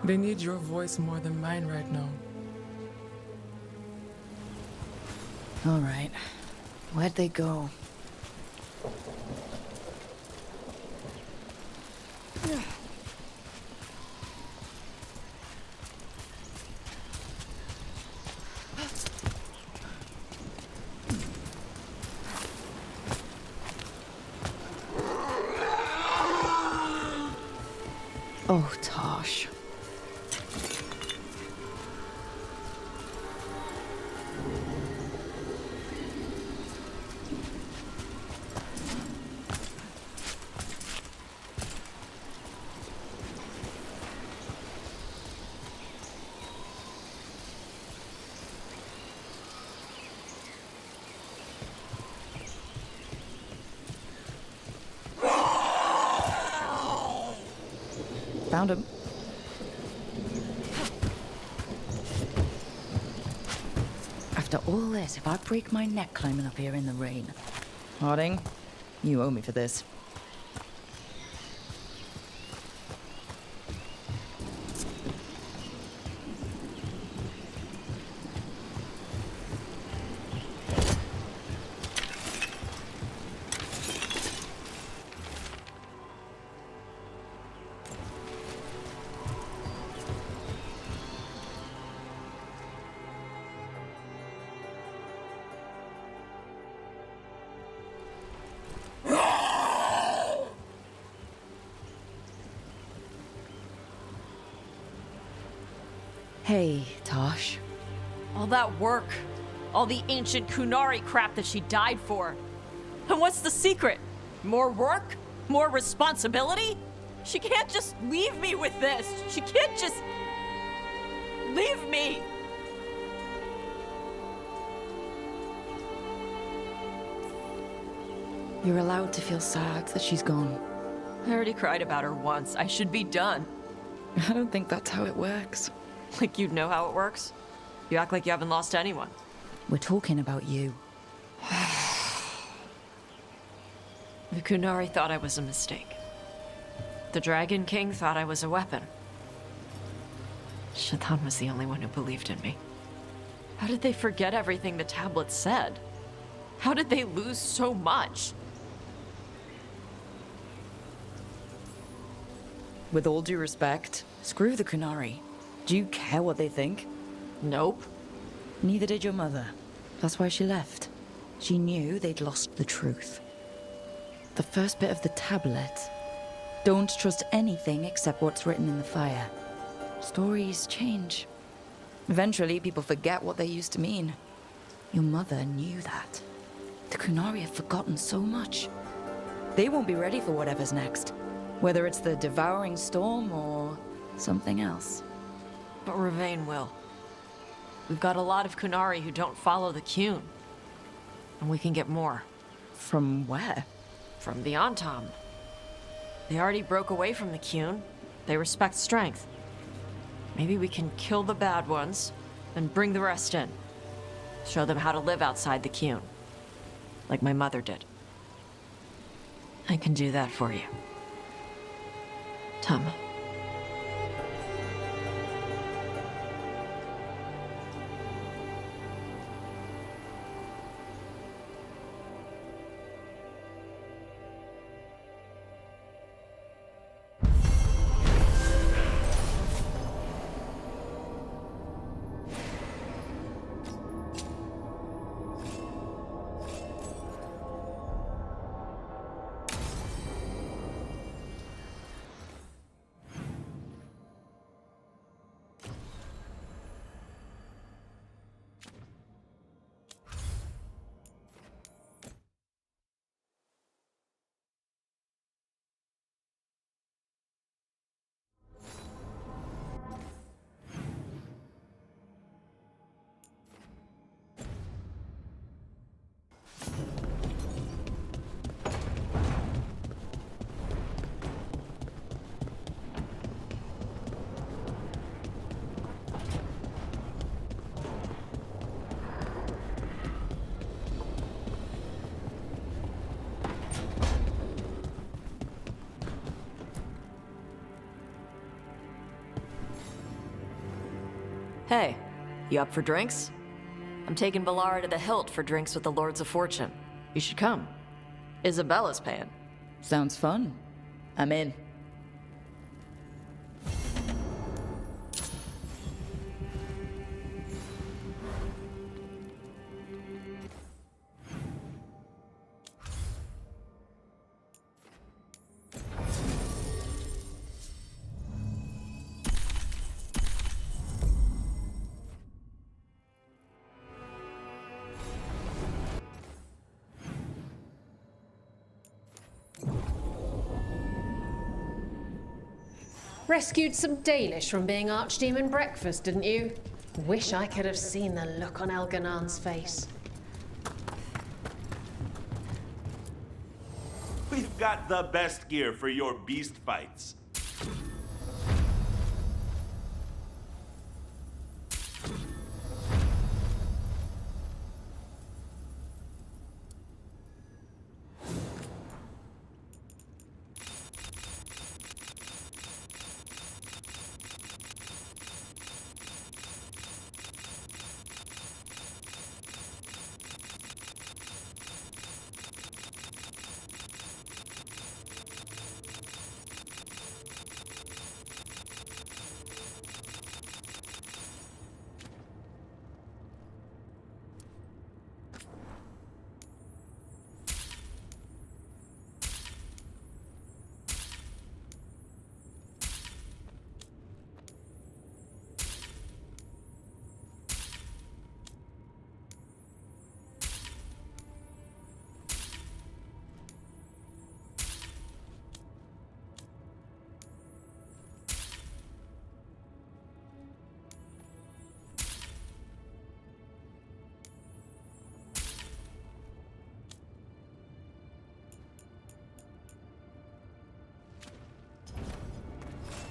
They need your voice more than mine right now. All right. Where'd they go? Oh, Tosh. Found him. After all this, if I break my neck climbing up here in the rain. Harding, you owe me for this. Hey, Tosh. All that work. All the ancient Kunari crap that she died for. And what's the secret? More work? More responsibility? She can't just leave me with this. She can't just leave me. You're allowed to feel sad that she's gone. I already cried about her once. I should be done. I don't think that's how it works. Like you'd know how it works? You act like you haven't lost anyone. We're talking about you. The Kunari thought I was a mistake. The Dragon King thought I was a weapon. Shaitan was the only one who believed in me. How did they forget everything the tablets said? How did they lose so much? With all due respect, screw the Kunari. Do you care what they think? Nope. Neither did your mother. That's why she left. She knew they'd lost the truth. The first bit of the tablet. Don't trust anything except what's written in the fire. Stories change. Eventually, people forget what they used to mean. Your mother knew that. The Kunari have forgotten so much. They won't be ready for whatever's next. Whether it's the devouring storm or something else. But Ravane will. We've got a lot of Kunari who don't follow the Qun. And we can get more. From where? From the Antam. They already broke away from the Qun. They respect strength. Maybe we can kill the bad ones, and bring the rest in. Show them how to live outside the Qun. Like my mother did. I can do that for you. Tama. Hey, you up for drinks? I'm taking Valara to the Hilt for drinks with the Lords of Fortune. You should come. Isabella's paying. Sounds fun. I'm in. Rescued some Dalish from being Archdemon breakfast, didn't you? Wish I could have seen the look on Elganan's face. We've got the best gear for your beast fights.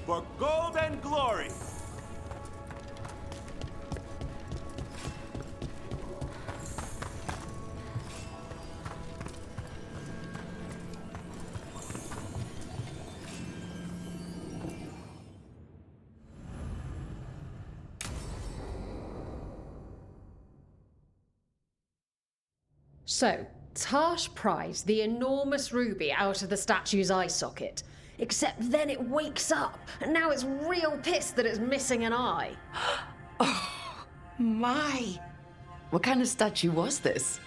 For gold and glory! So, Tash pries the enormous ruby out of the statue's eye socket. Except then it wakes up, and now it's real pissed that it's missing an eye. Oh, my. What kind of statue was this?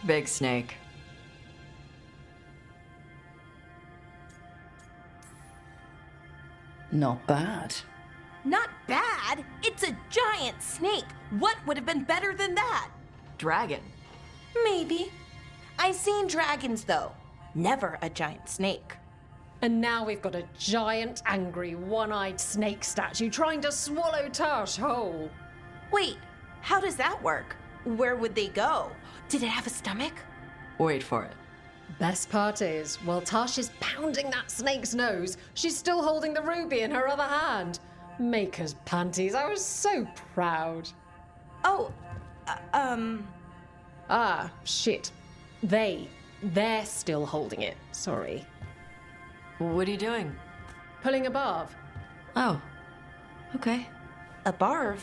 Big snake. Not bad. Not bad? It's a giant snake. What would have been better than that? Dragon. Maybe. I've seen dragons, though. Never a giant snake. And now we've got a giant, angry, one-eyed snake statue trying to swallow Tash whole. Wait, how does that work? Where would they go? Did it have a stomach? Wait for it. Best part is, while Tash is pounding that snake's nose, she's still holding the ruby in her other hand. Maker's panties, I was so proud. Oh, Ah, shit. They're still holding it, sorry. What are you doing? Pulling a barb. Oh, okay. A barb?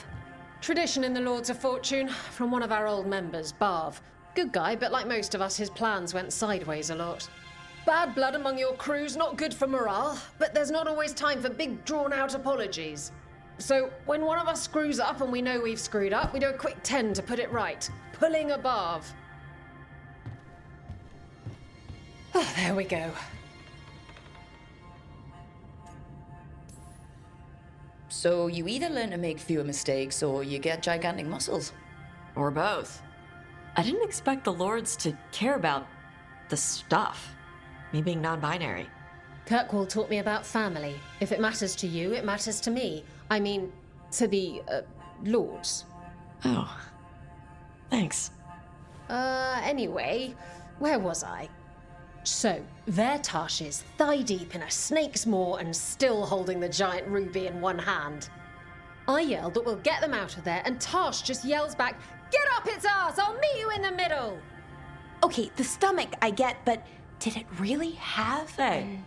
Tradition in the Lords of Fortune, from one of our old members, Barv. Good guy, but like most of us, his plans went sideways a lot. Bad blood among your crew's not good for morale, but there's not always time for big, drawn-out apologies. So, when one of us screws up and we know we've screwed up, we do a quick 10 to put it right. Pulling a Barv. Oh, there we go. So you either learn to make fewer mistakes or you get gigantic muscles. Or both. I didn't expect the Lords to care about the stuff. Me being non-binary. Kirkwall taught me about family. If it matters to you, it matters to me. I mean, to the, Lords. Oh. Thanks. Anyway, where was I? So, there Tash is, thigh-deep in a snake's maw and still holding the giant ruby in one hand. I yelled that we'll get them out of there, and Tash just yells back, "Get up its ass! I'll meet you in the middle!" Okay, the stomach I get, but did it really have Hey,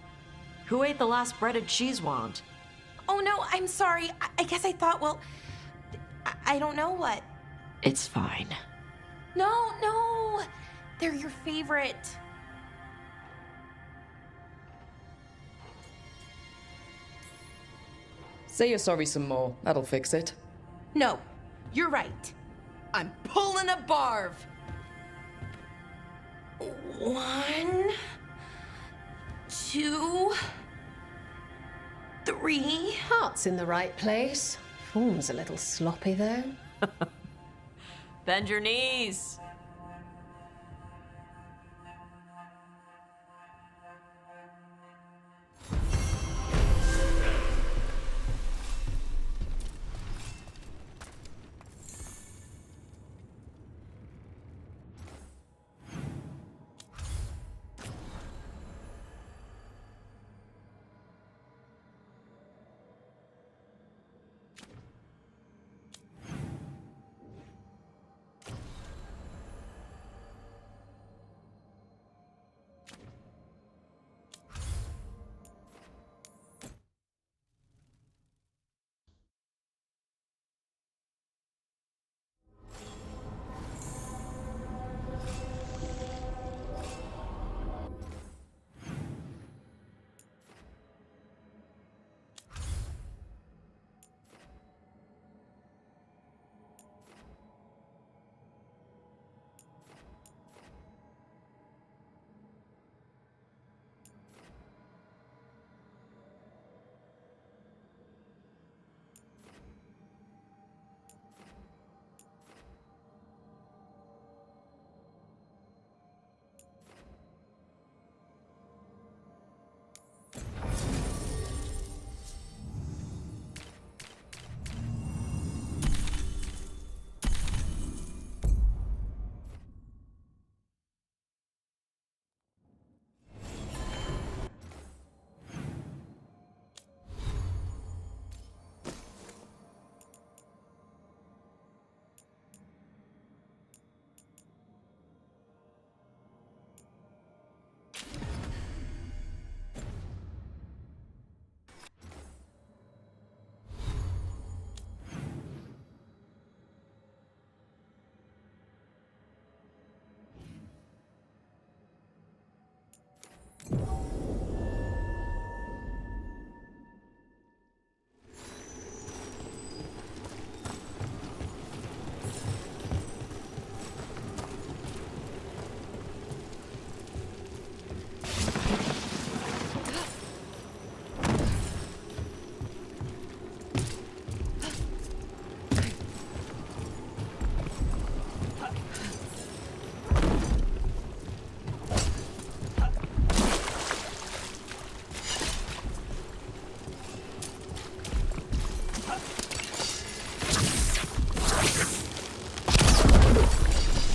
who ate the last breaded cheese wand? Oh no, I'm sorry. I guess I thought, well, I don't know what. It's fine. No, they're your favorite. Say you're sorry some more. That'll fix it. No, you're right. I'm pulling a barv. 1, 2, 3. Heart's in the right place. Form's a little sloppy, though. Bend your knees.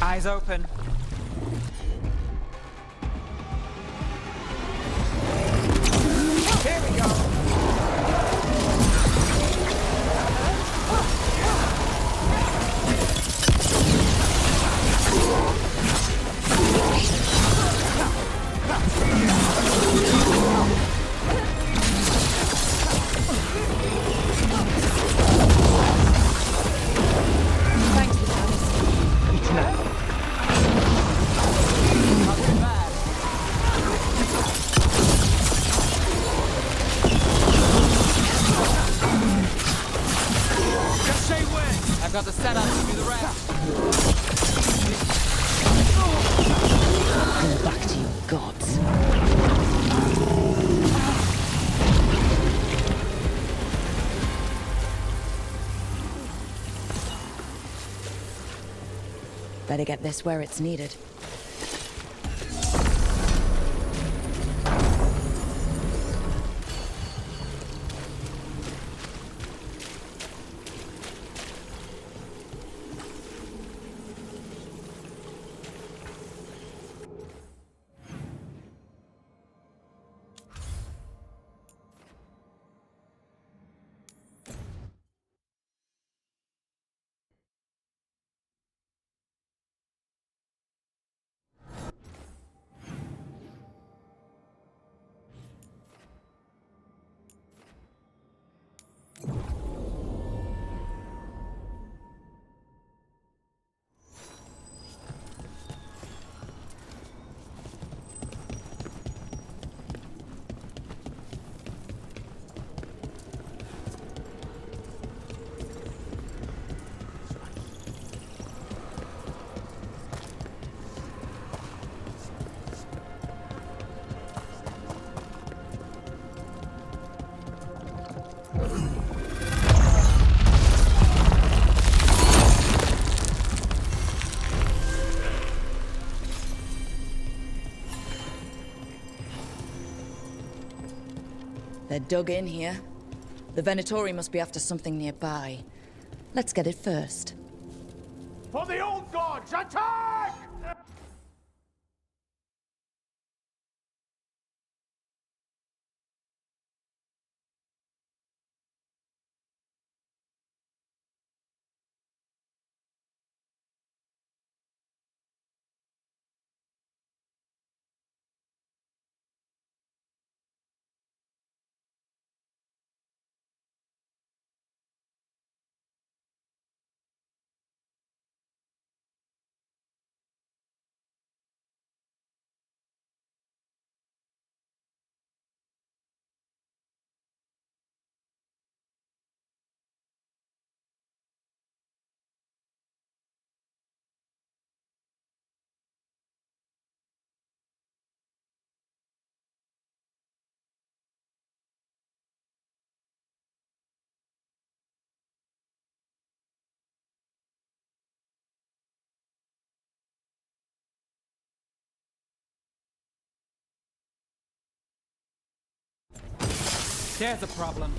Eyes open. Here we go. I've got the setup to do the rest. Go back to your gods. Better get this where it's needed. They're dug in here. The Venatori must be after something nearby. Let's get it first. For the old gods, attack! There's a problem.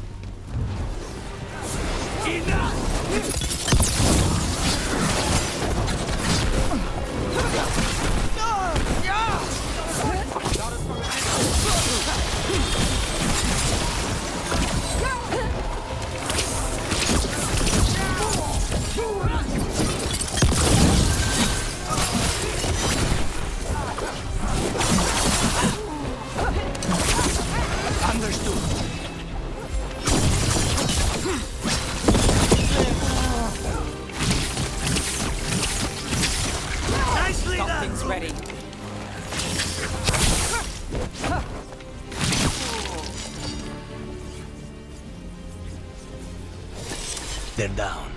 Something's ready. They're down.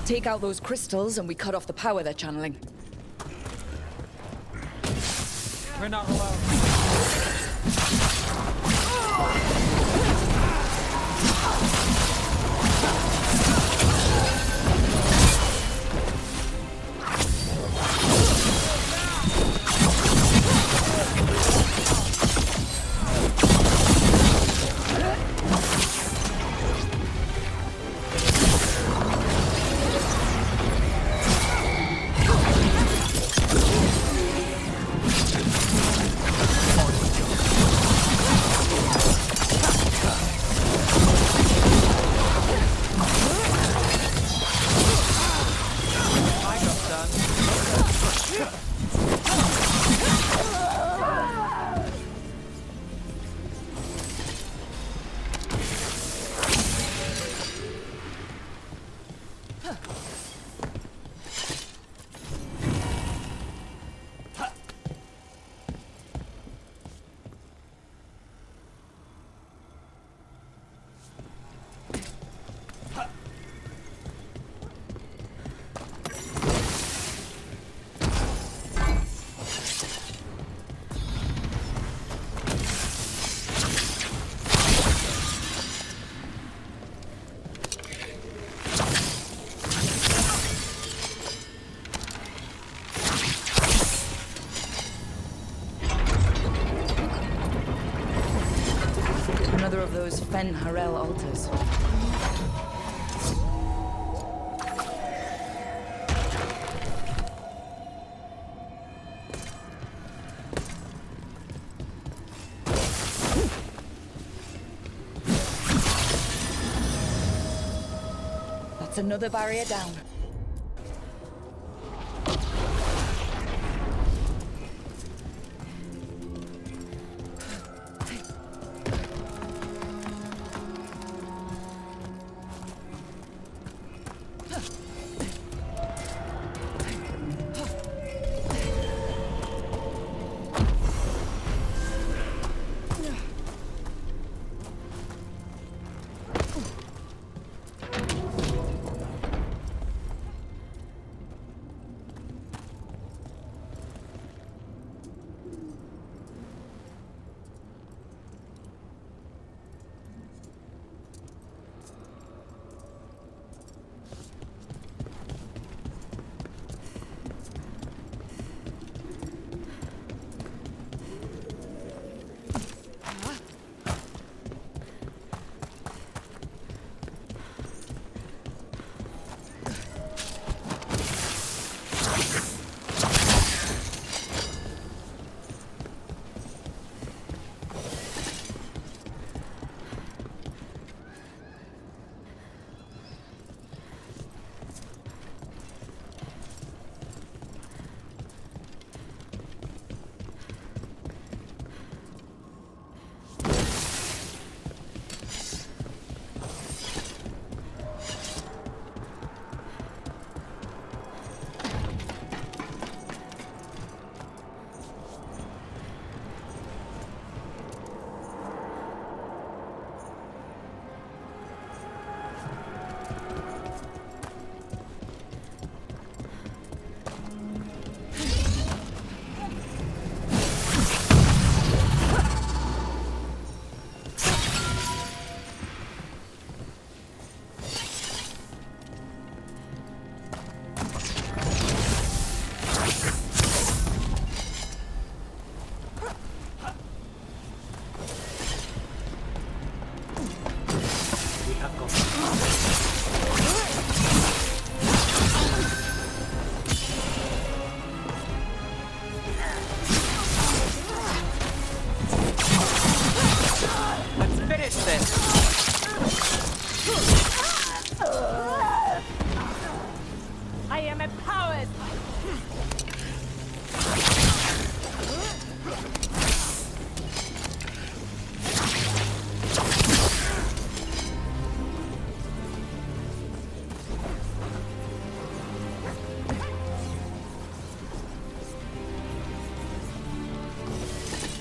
Take out those crystals and we cut off the power they're channeling. We're not alone. Another of those Fen Harel altars. That's another barrier down.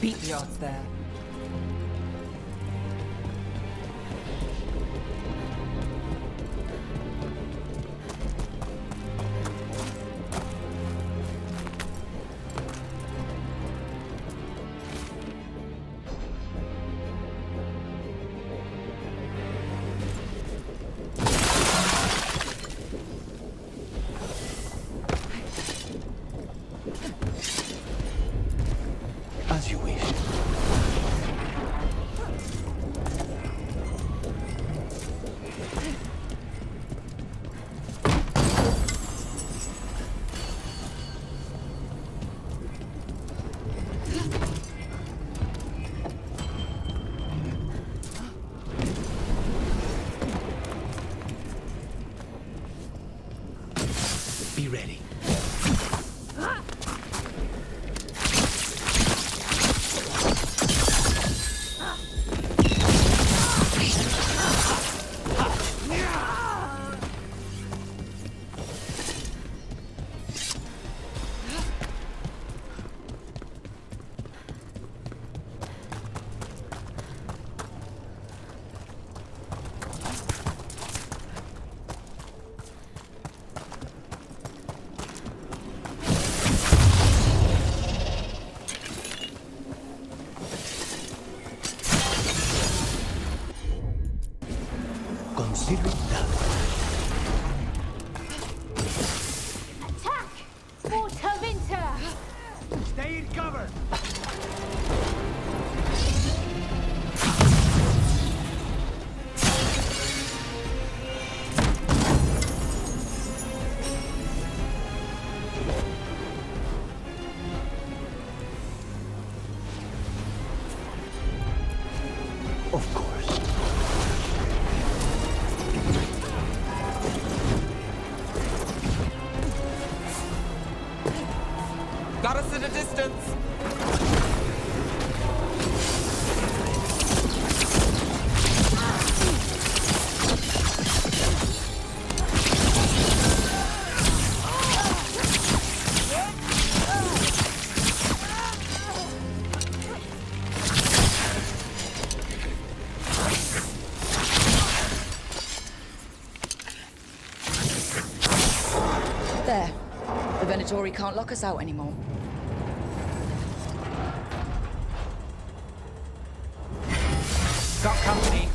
Beat the odds there. As you wish. Be ready. Attack! Water Winter! Stay in cover! Of course. Got us at a distance. There. The Venatori can't lock us out anymore. Got company.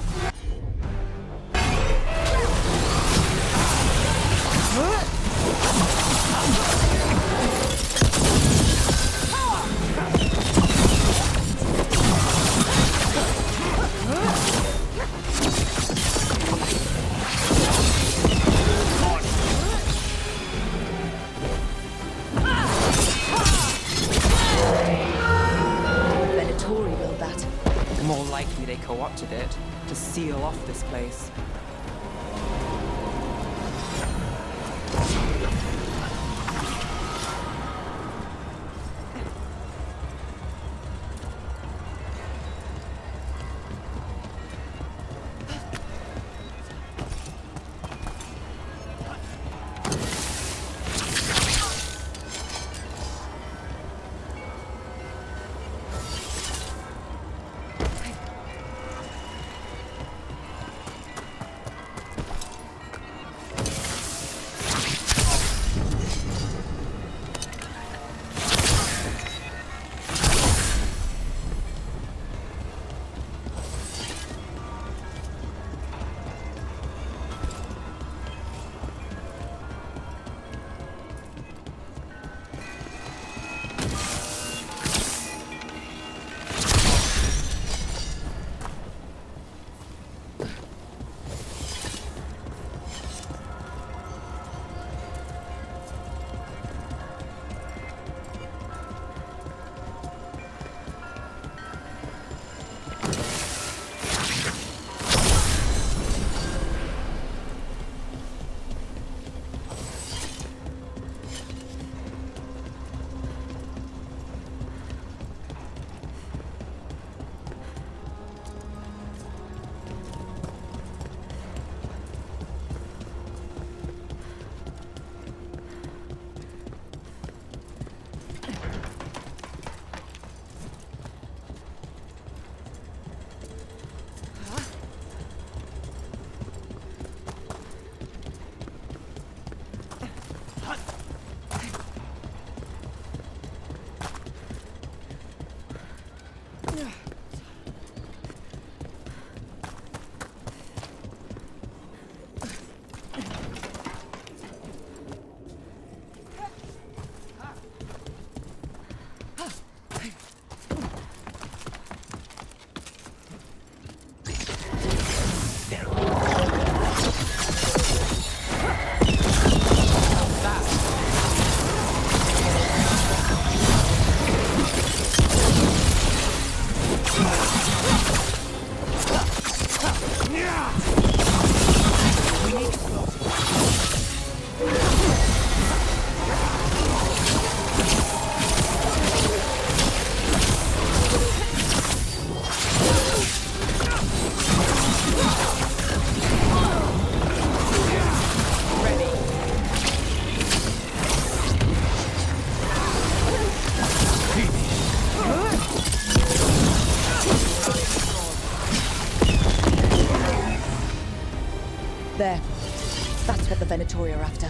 Venatori built that. More likely they co-opted it to seal off this place. There. That's what the Venatori are after.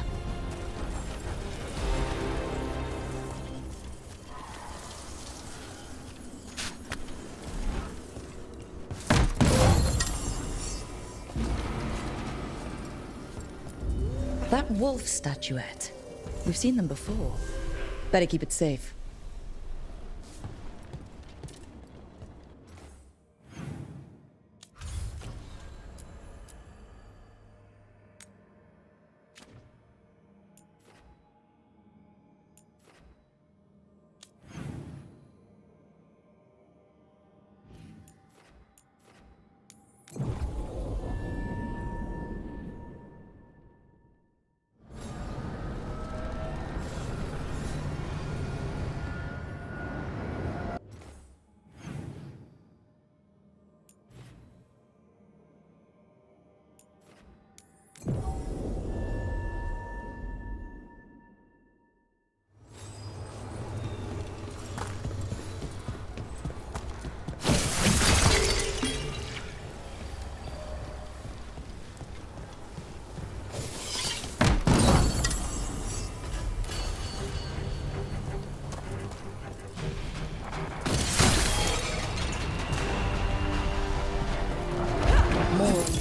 That wolf statuette. We've seen them before. Better keep it safe.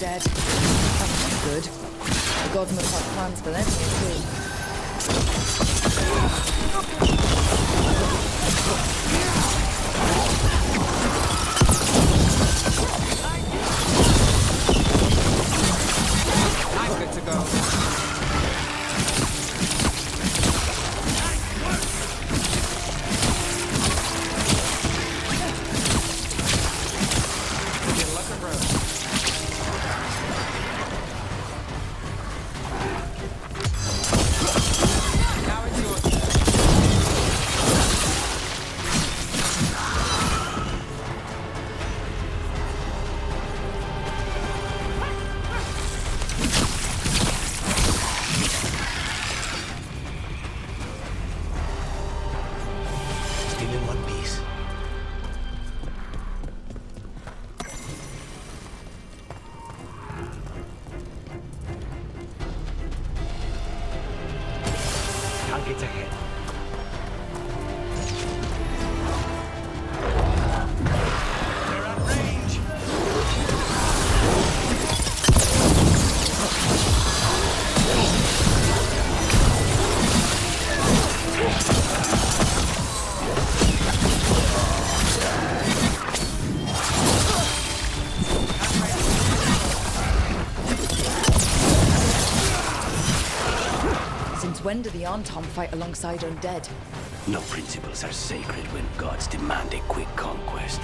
Dead. That's not good. The gods must have plans for them I'm good to go. Targets ahead. They're at range. When do the Antom fight alongside undead? No principles are sacred when gods demand a quick conquest.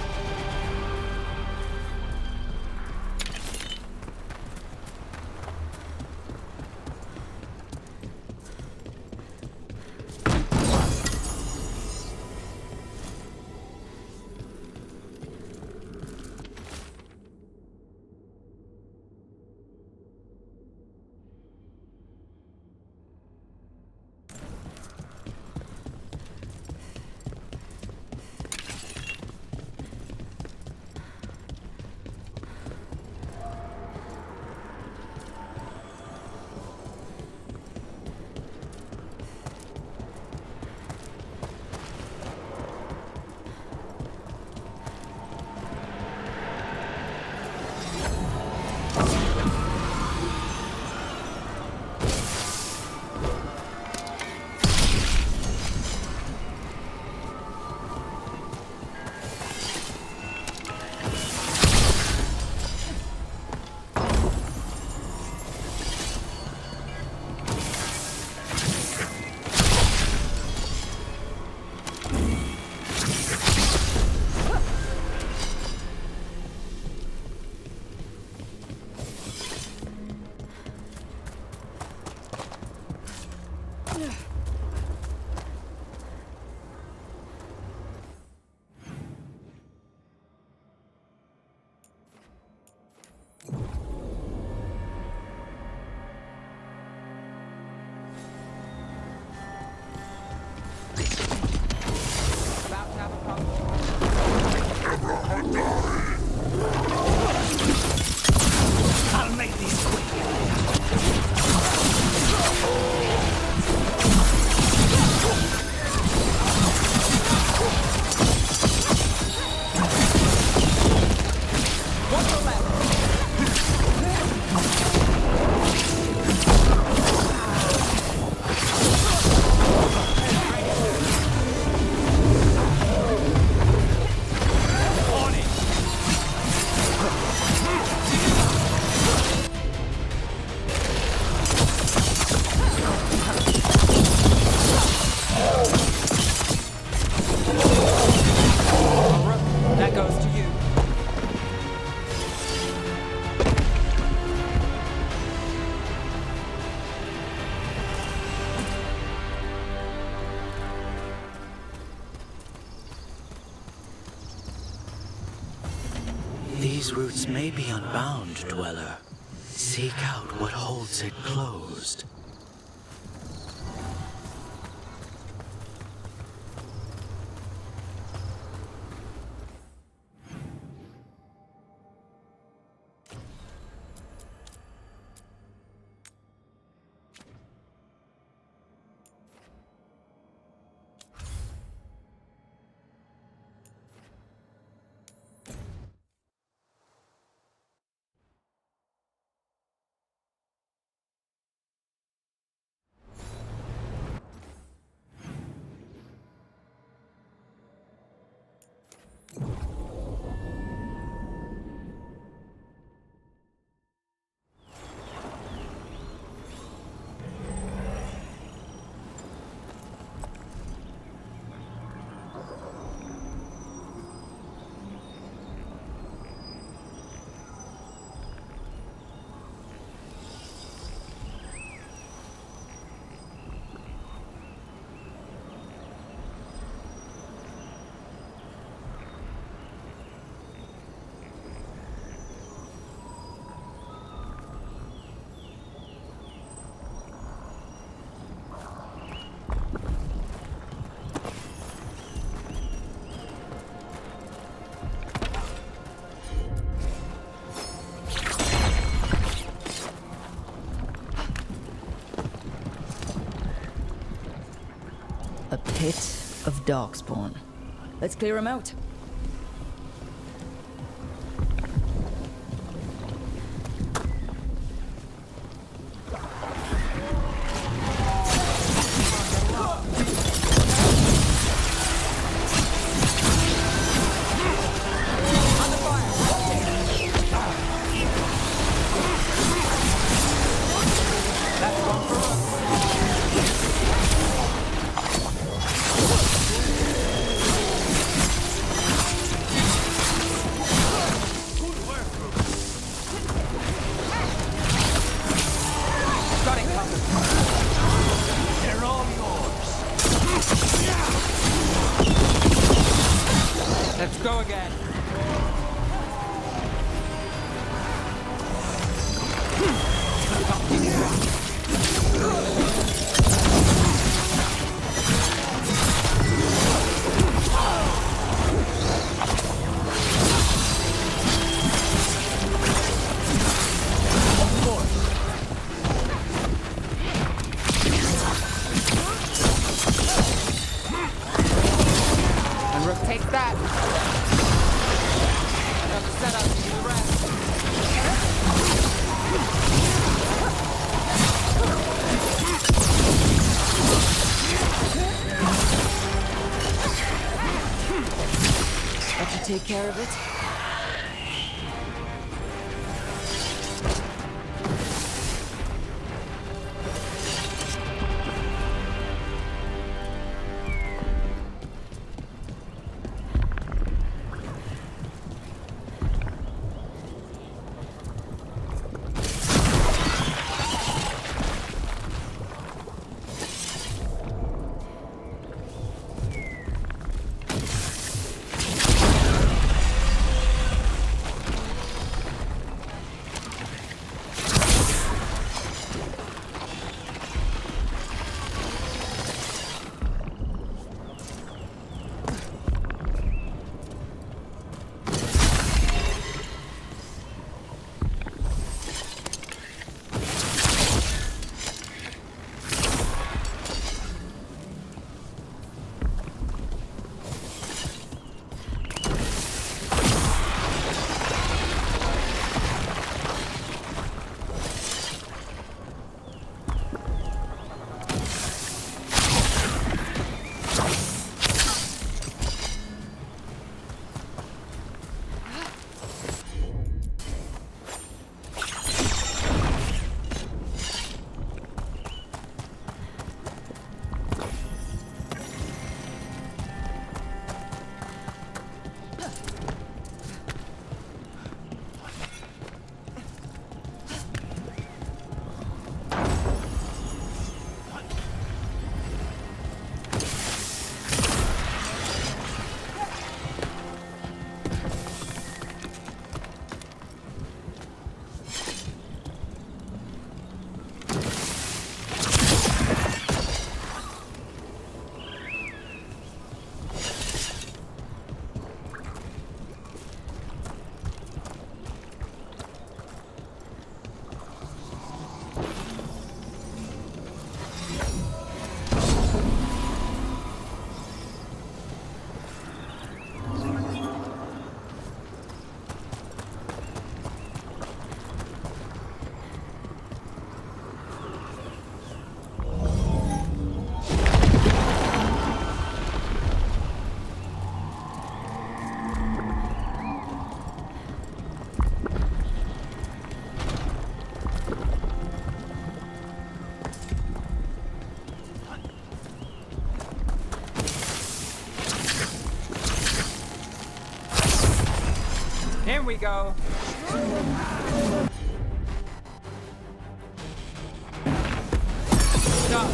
I'll make these quick. These roots may be unbound, Dweller. Seek out what holds it closed. A pit of darkspawn. Let's clear him out. They're all yours. Let's go again. And Rook takes that. Another setup to do the rest. That should take care of it. Here we go. Stop.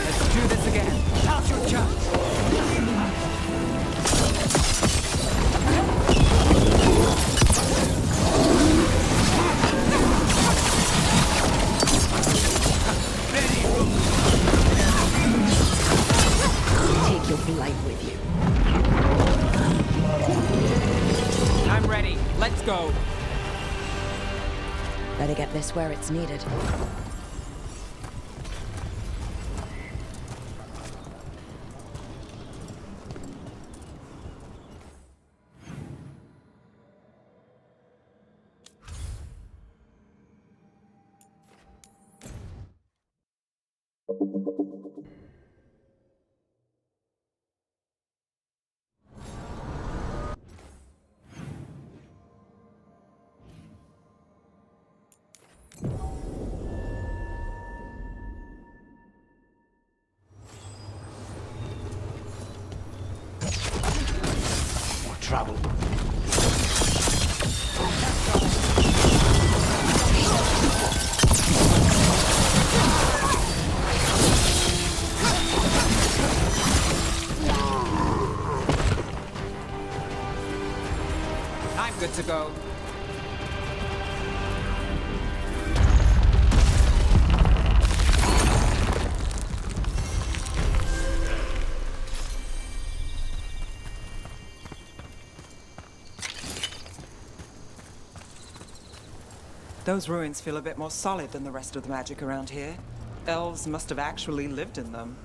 Let's do this again. Out your chance. Take your blight with you. I'm ready. Let's go. Better get this where it's needed. More trouble. I'm good to go. Those ruins feel a bit more solid than the rest of the magic around here. Elves must have actually lived in them.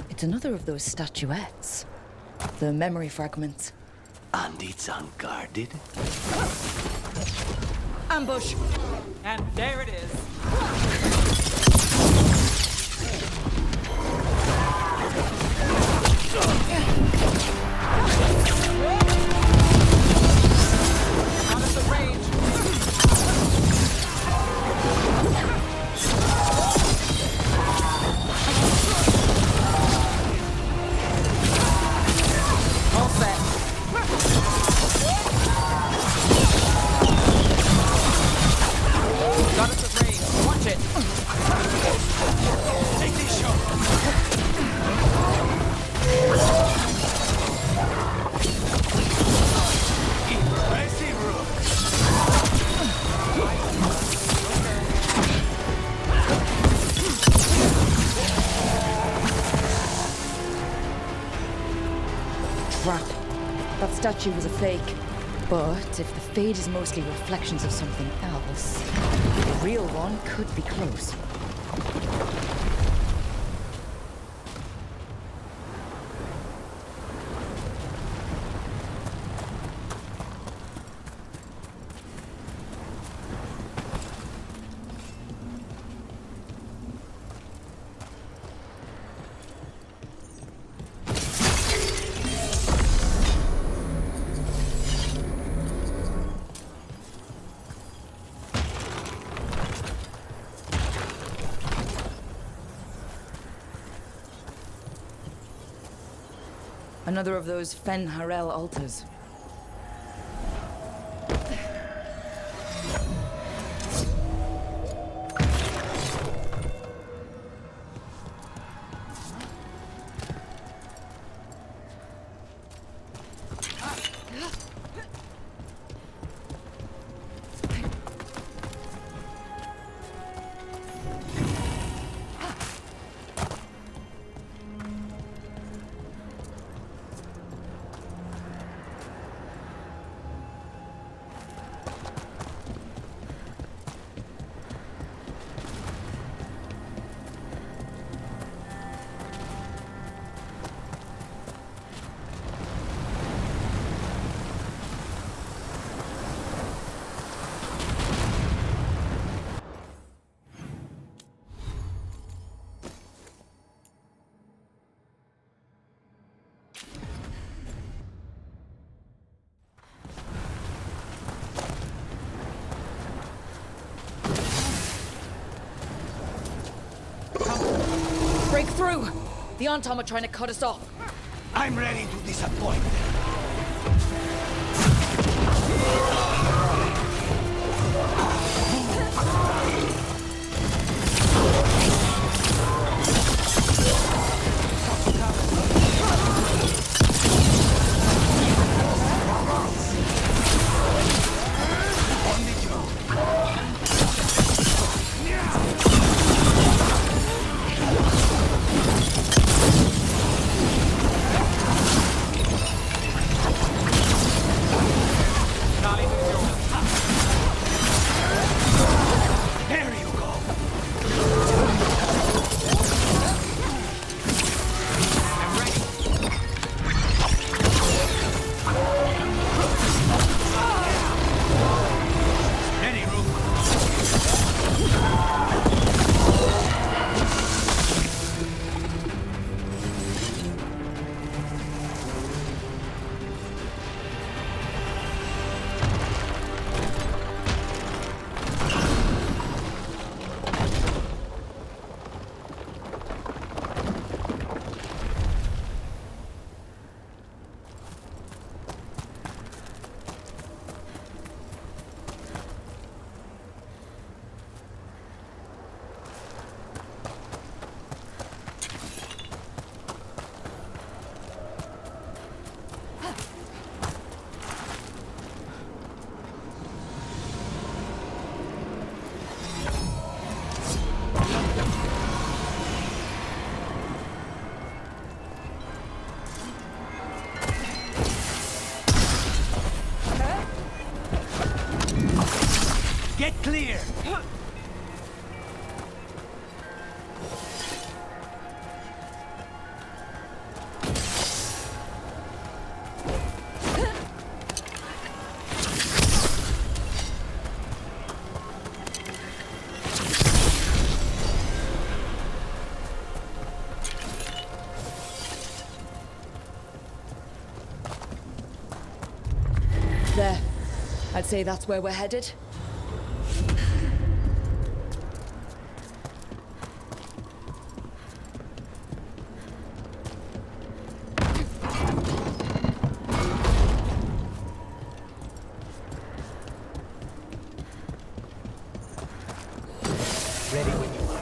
It's another of those statuettes. The memory fragments. And it's unguarded? Ambush! And there it is. Out of the range. All set. Got us at range. Watch it. Take this shot. Impressive, Rook. Crap. That statue was a fake. But if the fade is mostly reflections of something else, the real one could be close. Another of those Fen Harel altars. Break through! The Antom are trying to cut us off. I'm ready to disappoint them. Get clear! There. I'd say that's where we're headed. Ready when you are.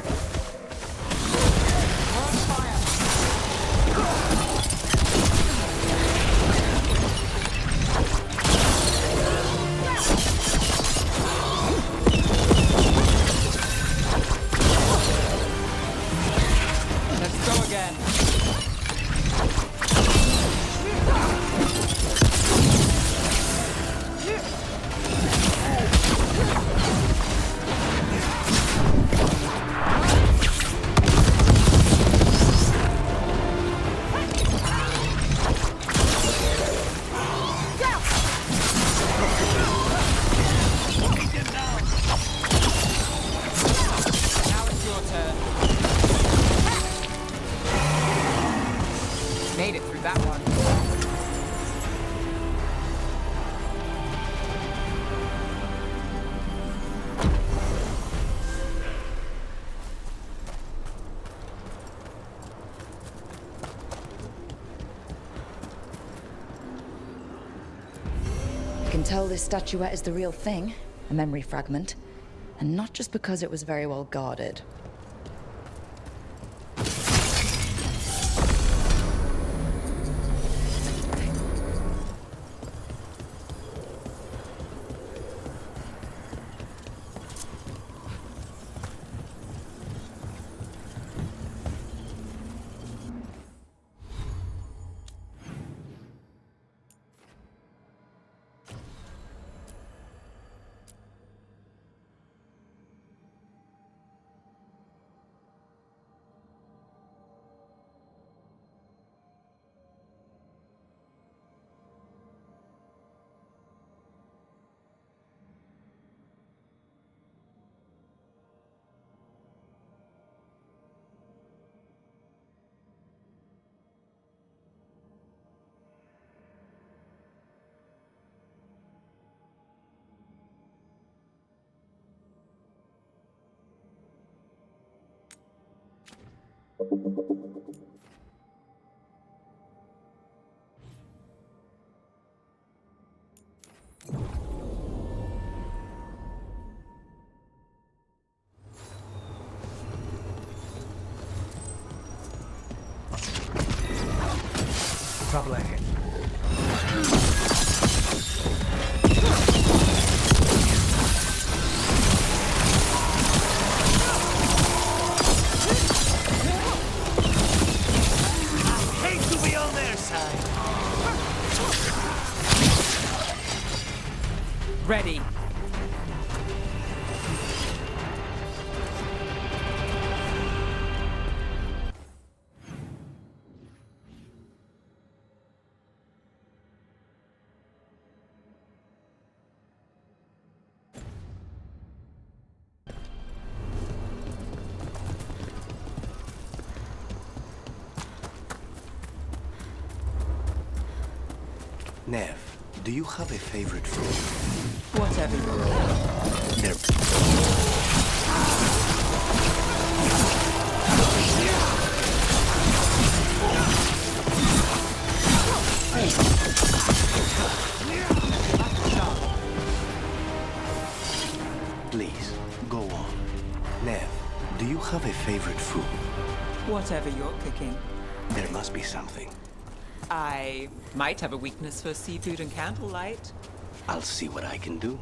tell this statuette is the real thing, a memory fragment, and not just because it was very well guarded. Trouble ahead. Ready. Nev, do you have a favorite fruit? Whatever you There. Please, go on. Nev, do you have a favorite food? Whatever you're cooking. There must be something. I might have a weakness for seafood and candlelight. I'll see what I can do.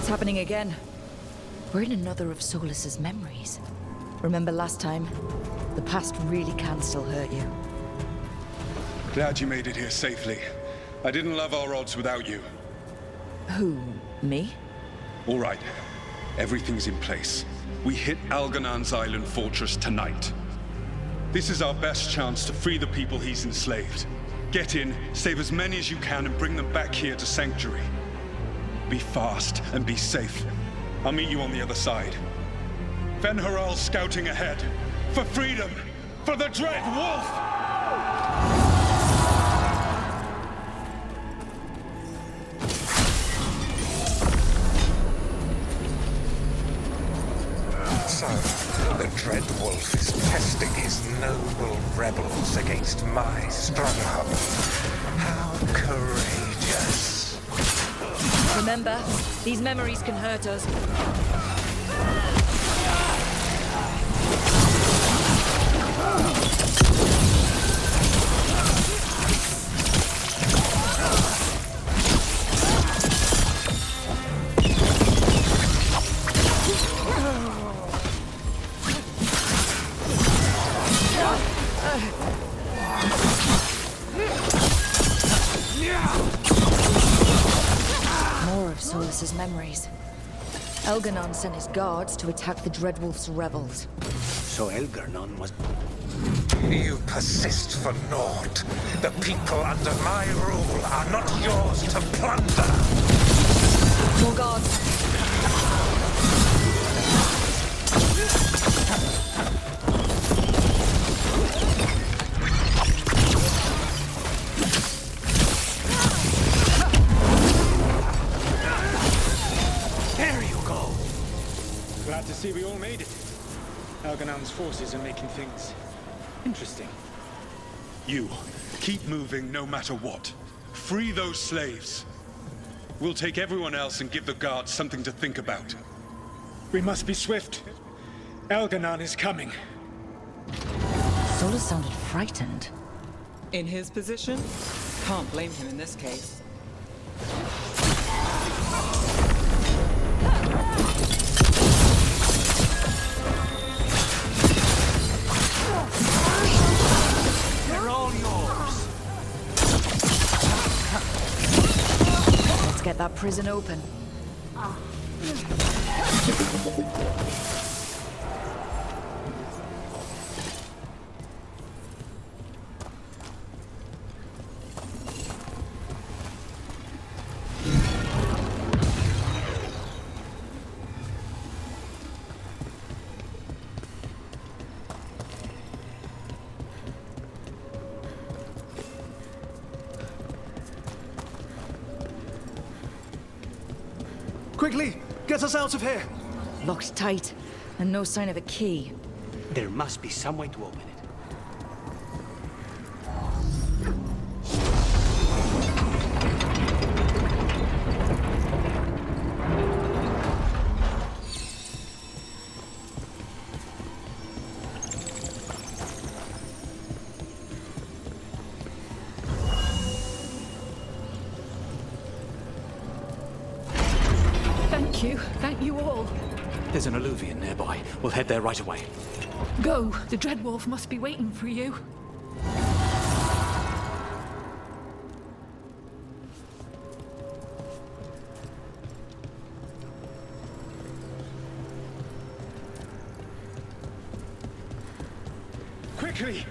It's happening again. We're in another of Solus's memories. Remember last time? The past really can still hurt you. Glad you made it here safely. I didn't love our odds without you. Who? Me? All right. Everything's in place. We hit Algernon's island fortress tonight. This is our best chance to free the people he's enslaved. Get in, save as many as you can, and bring them back here to Sanctuary. Be fast and be safe. I'll meet you on the other side. Fen Haral's scouting ahead. For freedom! For the Dread Wolf! So, the Dread Wolf is testing his noble rebels against my stronghold. How courageous. Remember, these memories can hurt us. More of Solus's memories. Elganon sent his guards to attack the Dreadwolf's rebels. So Elganon was... You persist for naught. The people under my rule are not yours to plunder. More guards. There you go. Glad to see we all made it. Elganon's forces are making things interesting. You, keep moving no matter what. Free those slaves. We'll take everyone else and give the guards something to think about. We must be swift. Elganon is coming. Solus sounded frightened. In his position, can't blame him in this case. They're all yours. Let's get that prison open. Quickly! Get us out of here! Locked tight, and no sign of a key. There must be some way to open it. Thank you all. There's an alluvion nearby. We'll head there right away. Go. The Dreadwolf must be waiting for you. Quickly!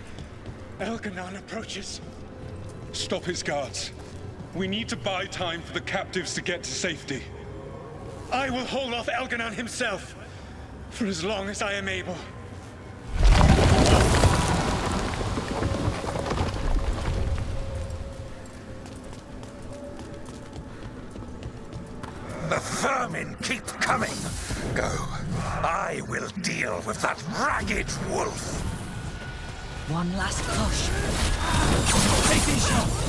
Elganon approaches. Stop his guards. We need to buy time for the captives to get to safety. I will hold off Elganon himself, for as long as I am able. The vermin keep coming. Go. I will deal with that ragged wolf. One last push. Take these shots!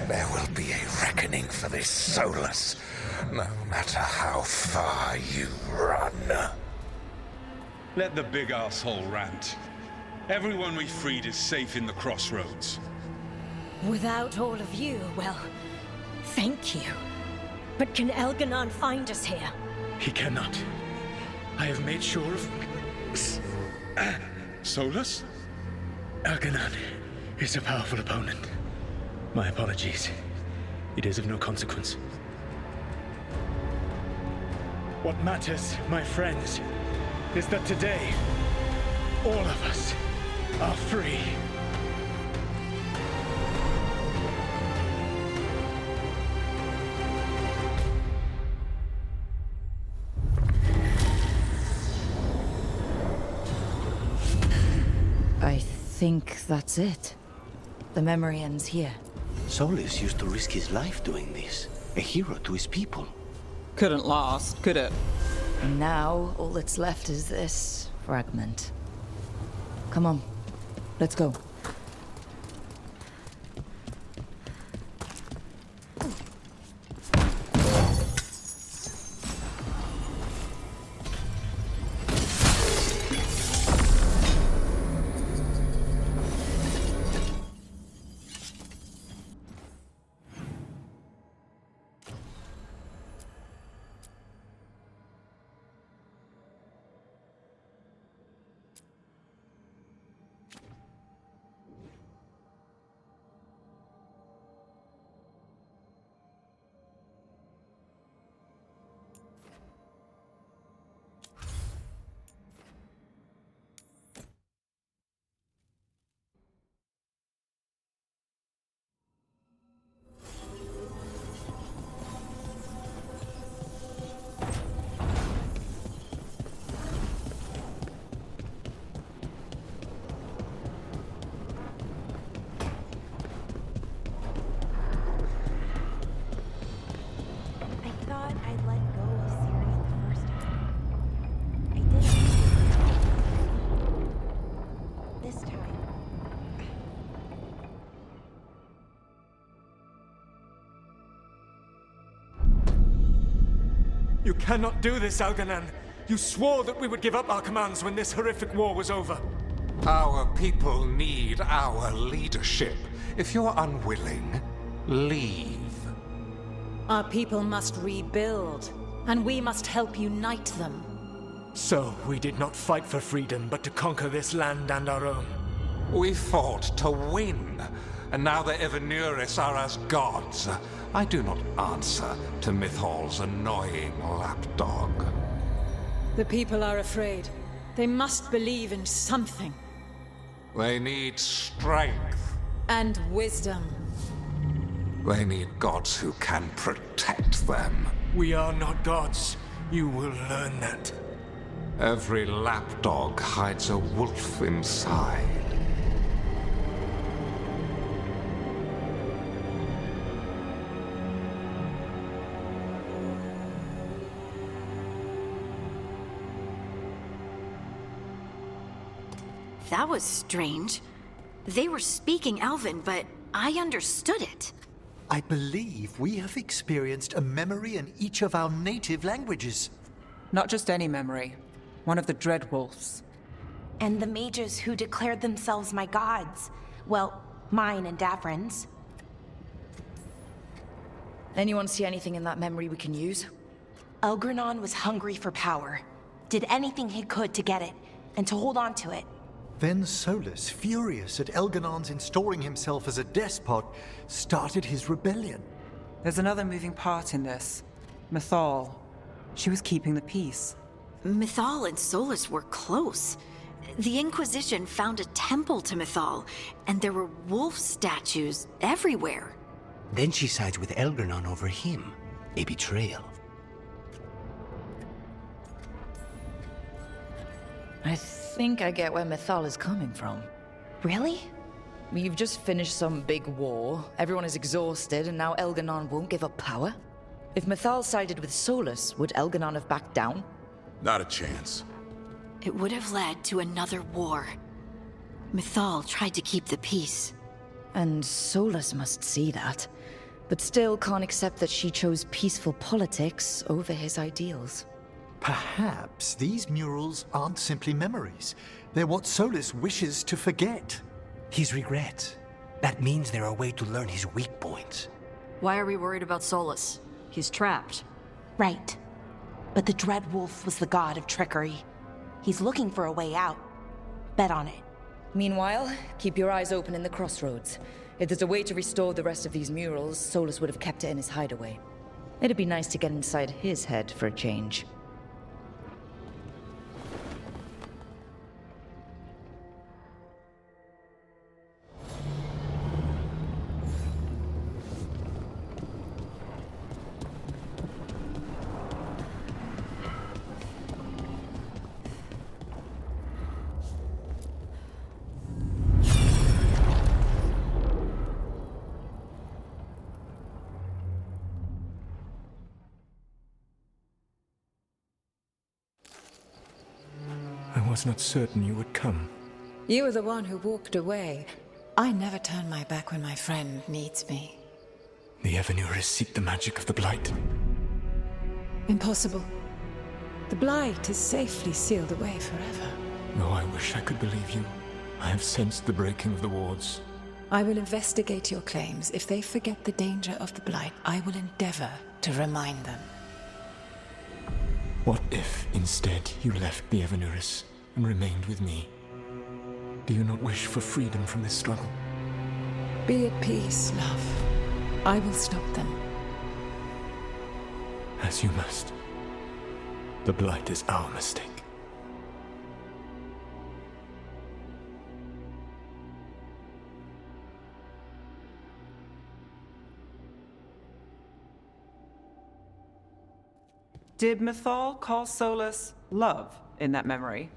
There will be a reckoning for this Solus, no matter how far you run. Let the big asshole rant. Everyone we freed is safe in the crossroads. Without all of you, well, thank you. But can Elganon find us here? He cannot. I have made sure of... Solus? Elganon is a powerful opponent. My apologies. It is of no consequence. What matters, my friends, is that today all of us are free. I think that's it. The memory ends here. Solus used to risk his life doing this. A hero to his people. Couldn't last, could it? And now, all that's left is this fragment. Come on, let's go. You cannot do this, Algernon. You swore that we would give up our commands when this horrific war was over. Our people need our leadership. If you're unwilling, leave. Our people must rebuild, and we must help unite them. So, we did not fight for freedom, but to conquer this land and our own. We fought to win, and now the Evanuris are as gods. I do not answer to Mythal's annoying lapdog. The people are afraid. They must believe in something. They need strength. And wisdom. They need gods who can protect them. We are not gods. You will learn that. Every lapdog hides a wolf inside. That was strange. They were speaking Elven, but I understood it. I believe we have experienced a memory in each of our native languages. Not just any memory. One of the Dreadwolves. And the mages who declared themselves my gods. Well, mine and Davrin's. Anyone see anything in that memory we can use? Elgranon was hungry for power. Did anything he could to get it, and to hold on to it. Then Solus, furious at Elganon's installing himself as a despot, started his rebellion. There's another moving part in this. Mythal. She was keeping the peace. Mythal and Solus were close. The Inquisition found a temple to Mythal, and there were wolf statues everywhere. Then she sides with Elgranon over him. A betrayal. I think I get where Mythal is coming from. Really? You've just finished some big war, everyone is exhausted, and now Elganon won't give up power? If Mythal sided with Solus, would Elganon have backed down? Not a chance. It would have led to another war. Mythal tried to keep the peace. And Solus must see that, but still can't accept that she chose peaceful politics over his ideals. Perhaps these murals aren't simply memories. They're what Solus wishes to forget. His regrets. That means they're a way to learn his weak points. Why are we worried about Solus? He's trapped. Right. But the Dreadwolf was the god of trickery. He's looking for a way out. Bet on it. Meanwhile, keep your eyes open in the crossroads. If there's a way to restore the rest of these murals, Solus would have kept it in his hideaway. It'd be nice to get inside his head for a change. was not certain you would come. You were the one who walked away. I never turn my back when my friend needs me. The Evanurus seek the magic of the Blight. Impossible. The Blight is safely sealed away forever. Oh, I wish I could believe you. I have sensed the breaking of the wards. I will investigate your claims. If they forget the danger of the Blight, I will endeavor to remind them. What if, instead, you left the Evanurus and remained with me? Do you not wish for freedom from this struggle? Be at peace, love. I will stop them. As you must. The Blight is our mistake. Did Mythal call Solus love in that memory?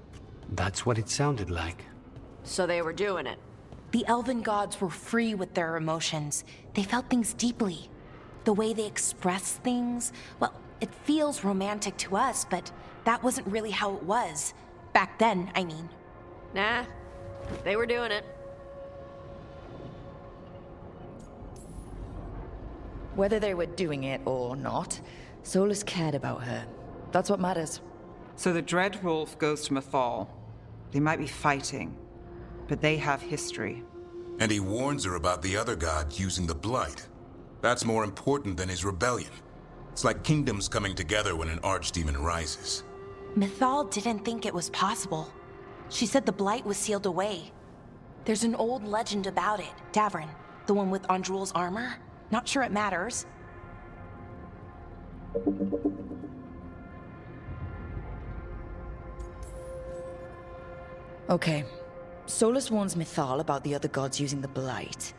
That's what it sounded like. So they were doing it. The elven gods were free with their emotions. They felt things deeply. The way they express things, well, it feels romantic to us, but that wasn't really how it was. Back then, I mean. Nah, they were doing it. Whether they were doing it or not, Solus cared about her. That's what matters. So the Dreadwolf goes to Mythal. They might be fighting, but they have history. And he warns her about the other gods using the Blight. That's more important than his rebellion. It's like kingdoms coming together when an archdemon rises. Mythal didn't think it was possible. She said the Blight was sealed away. There's an old legend about it. Davrin, the one with Andrul's armor. Not sure it matters. Okay. Solus warns Mythal about the other gods using the Blight.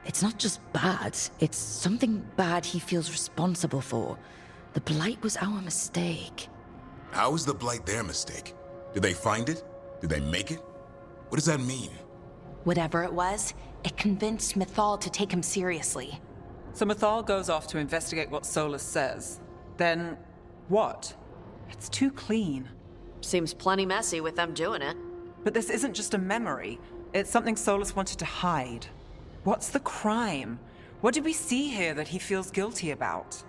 It's not just bad, it's something bad he feels responsible for. The Blight was our mistake. How is the Blight their mistake? Did they find it? Did they make it? What does that mean? Whatever it was, it convinced Mythal to take him seriously. So Mythal goes off to investigate what Solus says. Then, what? It's too clean. Seems plenty messy with them doing it. But this isn't just a memory. It's something Solus wanted to hide. What's the crime? What did we see here that he feels guilty about?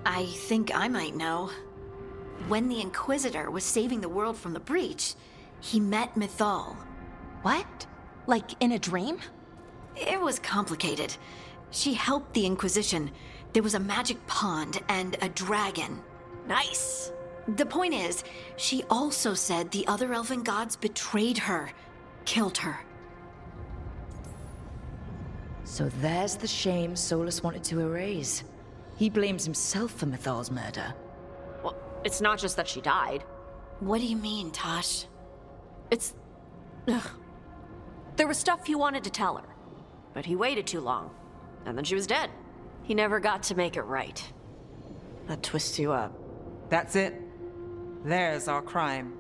I think I might know. When the Inquisitor was saving the world from the breach, he met Mythal. What? Like in a dream? It was complicated. She helped the Inquisition. There was a magic pond and a dragon. Nice. The point is, she also said the other elven gods betrayed her, killed her. So there's the shame Solus wanted to erase. He blames himself for Mythal's murder. Well, it's not just that she died. What do you mean, Tosh? It's... Ugh. There was stuff he wanted to tell her, but he waited too long, and then she was dead. He never got to make it right. That twists you up. That's it. There's our crime.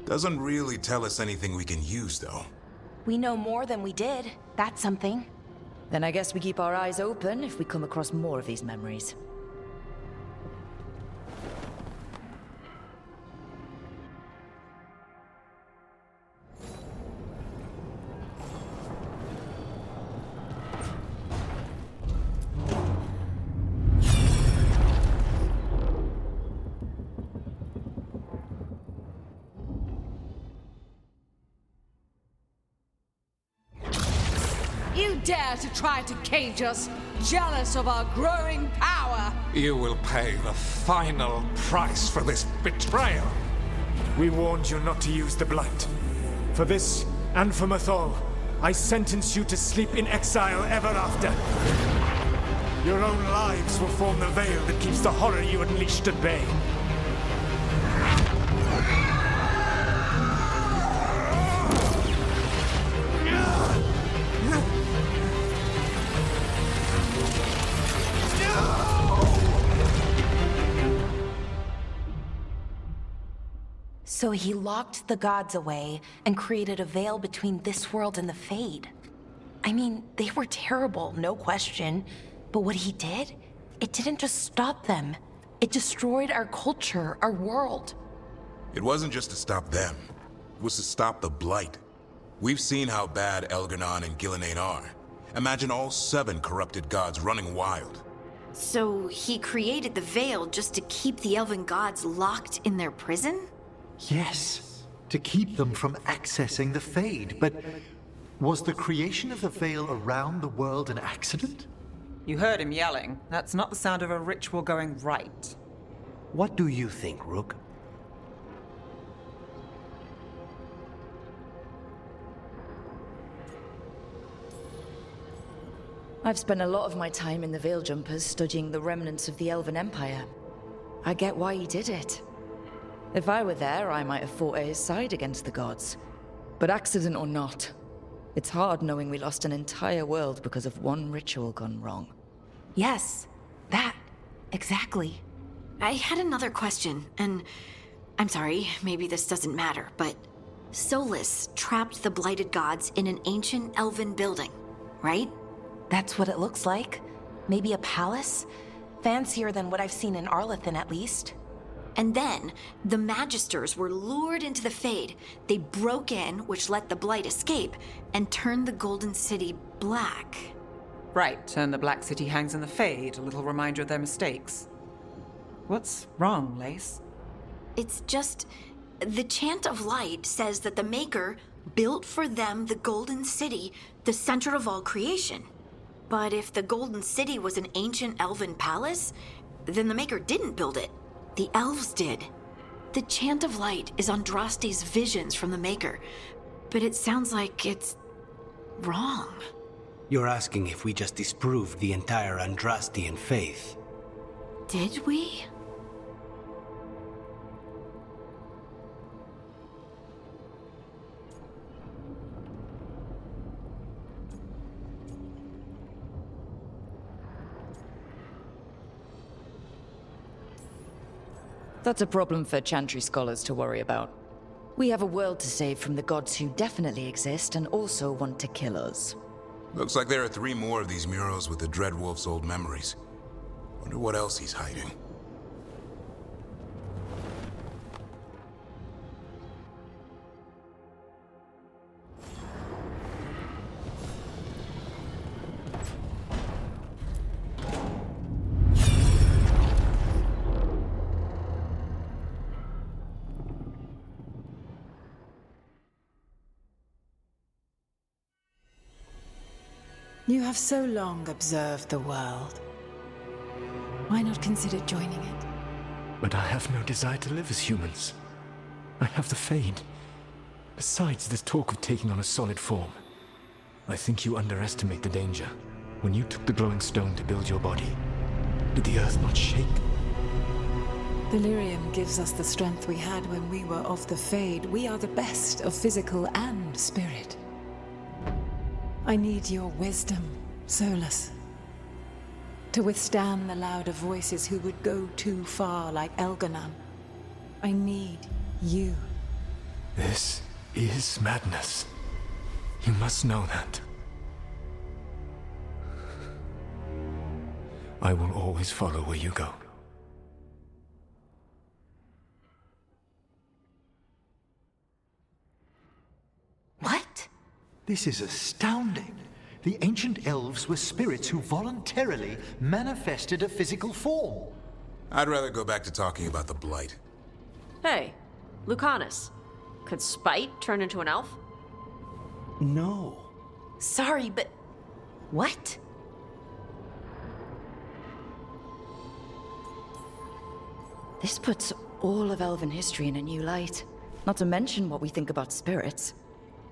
Doesn't really tell us anything we can use, though. We know more than we did. That's something. Then I guess we keep our eyes open if we come across more of these memories. You dare to try to cage us, jealous of our growing power! You will pay the final price for this betrayal. We warned you not to use the Blight. For this, and for Mythal, I sentence you to sleep in exile ever after. Your own lives will form the veil that keeps the horror you unleashed at bay. So he locked the gods away and created a veil between this world and the Fade. I mean, they were terrible, no question. But what he did, it didn't just stop them. It destroyed our culture, our world. It wasn't just to stop them. was to stop the Blight. We've seen how bad Elganon and Gillenane are. Imagine all 7 corrupted gods running wild. So he created the Veil just to keep the elven gods locked in their prison? Yes, to keep them from accessing the Fade. But was the creation of the Veil around the world an accident? You heard him yelling. That's not the sound of a ritual going right. What do you think, Rook? I've spent a lot of my time in the Veil Jumpers studying the remnants of the Elven Empire. I get why he did it. If I were there, I might have fought at his side against the gods. But accident or not, it's hard knowing we lost an entire world because of one ritual gone wrong. Yes, that. Exactly. I had another question, and I'm sorry, maybe this doesn't matter, but Solus trapped the blighted gods in an ancient elven building, right? That's what it looks like. Maybe a palace? Fancier than what I've seen in Arlethan, at least. And then, the Magisters were lured into the Fade. They broke in, which let the Blight escape, and turned the Golden City black. Right, and the Black City hangs in the Fade, a little reminder of their mistakes. What's wrong, Lace? It's just... the Chant of Light says that the Maker built for them the Golden City, the center of all creation. But if the Golden City was an ancient elven palace, then the Maker didn't build it. The elves did. The Chant of Light is Andraste's visions from the Maker, but it sounds like it's wrong. You're asking if we just disproved the entire Andrastian faith. Did we? That's a problem for Chantry scholars to worry about. We have a world to save from the gods who definitely exist and also want to kill us. Looks like there are 3 more of these murals with the Dreadwolf's old memories. Wonder what else he's hiding. You have so long observed the world. Why not consider joining it? But I have no desire to live as humans. I have the Fade. Besides, there's talk of taking on a solid form. I think you underestimate the danger. When you took the glowing stone to build your body, did the earth not shake? Delirium gives us the strength we had when we were of the Fade. We are the best of physical and spirit. I need your wisdom, Solus. To withstand the louder voices who would go too far like Elganon. I need you. This is madness. You must know that. I will always follow where you go. What? This is astounding. The ancient elves were spirits who voluntarily manifested a physical form. I'd rather go back to talking about the Blight. Hey, Lucanus. Could Spite turn into an elf? No. Sorry, but... what? This puts all of elven history in a new light. Not to mention what we think about spirits.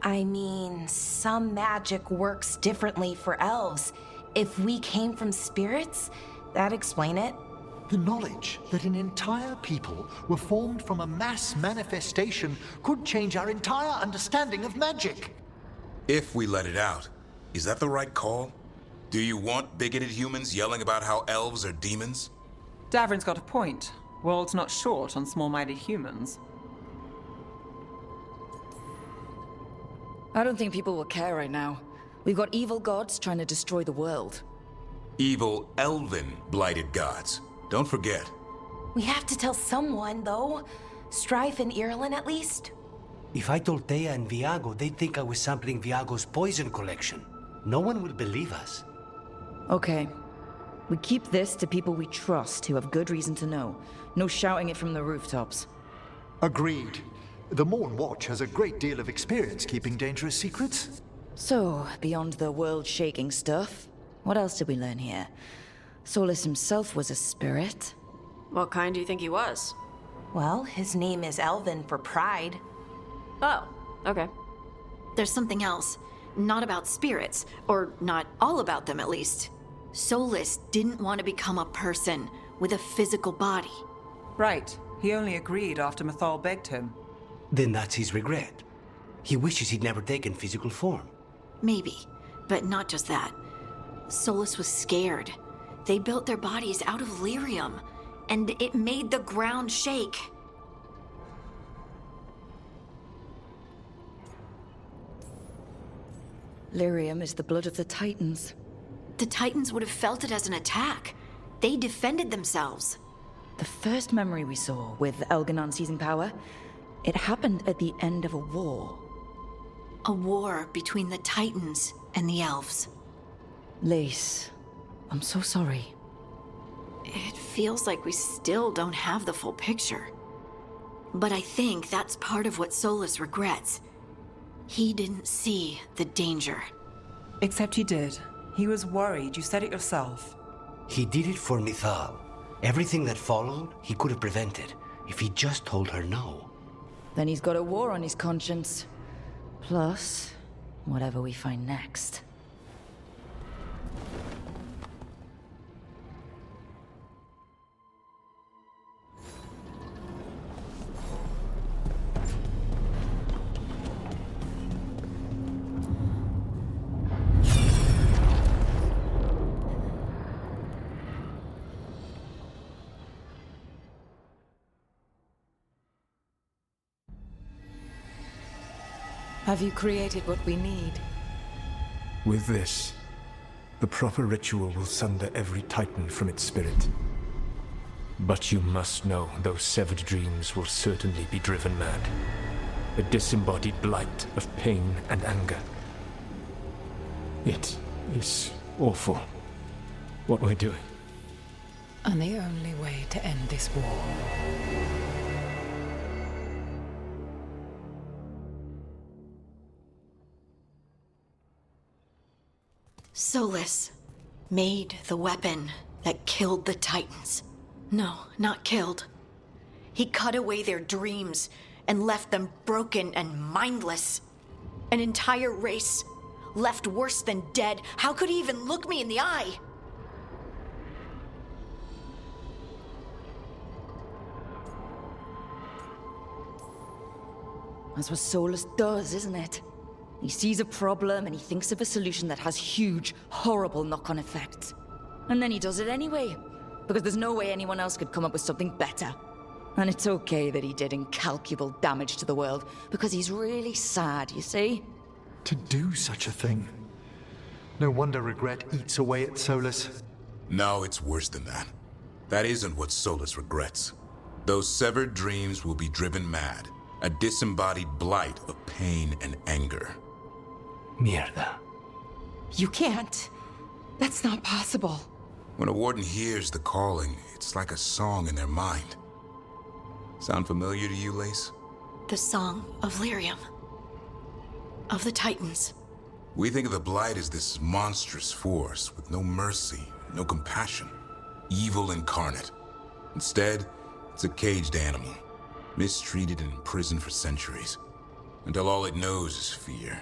I mean, some magic works differently for elves. If we came from spirits, that'd explain it. The knowledge that an entire people were formed from a mass manifestation could change our entire understanding of magic. If we let it out, is that the right call? Do you want bigoted humans yelling about how elves are demons? Davrin's got a point. World's not short on small-minded humans. I don't think people will care right now. We've got evil gods trying to destroy the world. Evil, elven, blighted gods. Don't forget. We have to tell someone, though. Strife and Irulan, at least. If I told Thea and Viago, they'd think I was sampling Viago's poison collection. No one will believe us. Okay. We keep this to people we trust who have good reason to know. No shouting it from the rooftops. Agreed. The Morn Watch has a great deal of experience keeping dangerous secrets. So, beyond the world-shaking stuff, what else did we learn here? Solus himself was a spirit. What kind do you think he was? Well, his name is Elven for pride. Oh, okay. There's something else. Not about spirits, or not all about them at least. Solus didn't want to become a person with a physical body. Right. He only agreed after Mythal begged him. Then that's his regret. He wishes he'd never taken physical form. Maybe, but not just that. Solus was scared. They built their bodies out of lyrium, and it made the ground shake. Lyrium is the blood of the Titans. The Titans would have felt it as an attack. They defended themselves. The first memory we saw with Elganon seizing power, it happened at the end of a war. A war between the Titans and the Elves. Lace, I'm so sorry. It feels like we still don't have the full picture. But I think that's part of what Solus regrets. He didn't see the danger. Except he did. He was worried. You said it yourself. He did it for Mythal. Everything that followed, he could have prevented if he just told her no. Then he's got a war on his conscience. Plus, whatever we find next. Have you created what we need? With this, the proper ritual will sunder every Titan from its spirit. But you must know those severed dreams will certainly be driven mad. A disembodied blight of pain and anger. It is awful what we're doing. And the only way to end this war. Solus made the weapon that killed the Titans. No, not killed. He cut away their dreams and left them broken and mindless. An entire race left worse than dead. How could he even look me in the eye? That's what Solus does, isn't it? He sees a problem and he thinks of a solution that has huge, horrible knock-on effects. And then he does it anyway, because there's no way anyone else could come up with something better. And it's okay that he did incalculable damage to the world, because he's really sad, you see? To do such a thing. No wonder regret eats away at Solus. No, it's worse than that. That isn't what Solus regrets. Those severed dreams will be driven mad. A disembodied blight of pain and anger. Mierda. You can't. That's not possible. When a warden hears the calling, it's like a song in their mind. Sound familiar to you, Lace? The song of Lyrium. Of the Titans. We think of the Blight as this monstrous force with no mercy, no compassion. Evil incarnate. Instead, it's a caged animal. Mistreated and imprisoned for centuries. Until all it knows is fear.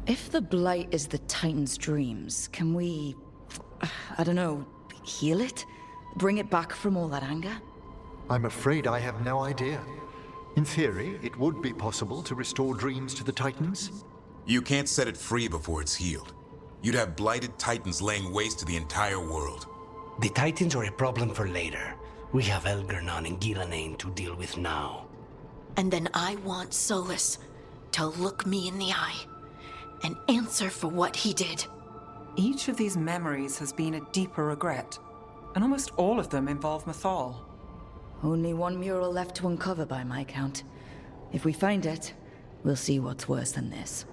If the Blight is the Titan's dreams, can we, I don't know, heal it? Bring it back from all that anger? I'm afraid I have no idea. In theory, it would be possible to restore dreams to the Titans. You can't set it free before it's healed. You'd have blighted Titans laying waste to the entire world. The Titans are a problem for later. We have Elgarnon and Ghilanane to deal with now. And then I want Solus to look me in the eye and answer for what he did. Each of these memories has been a deeper regret. and almost all of them involve Mythal. Only one mural left to uncover by my count. If we find it, we'll see what's worse than this.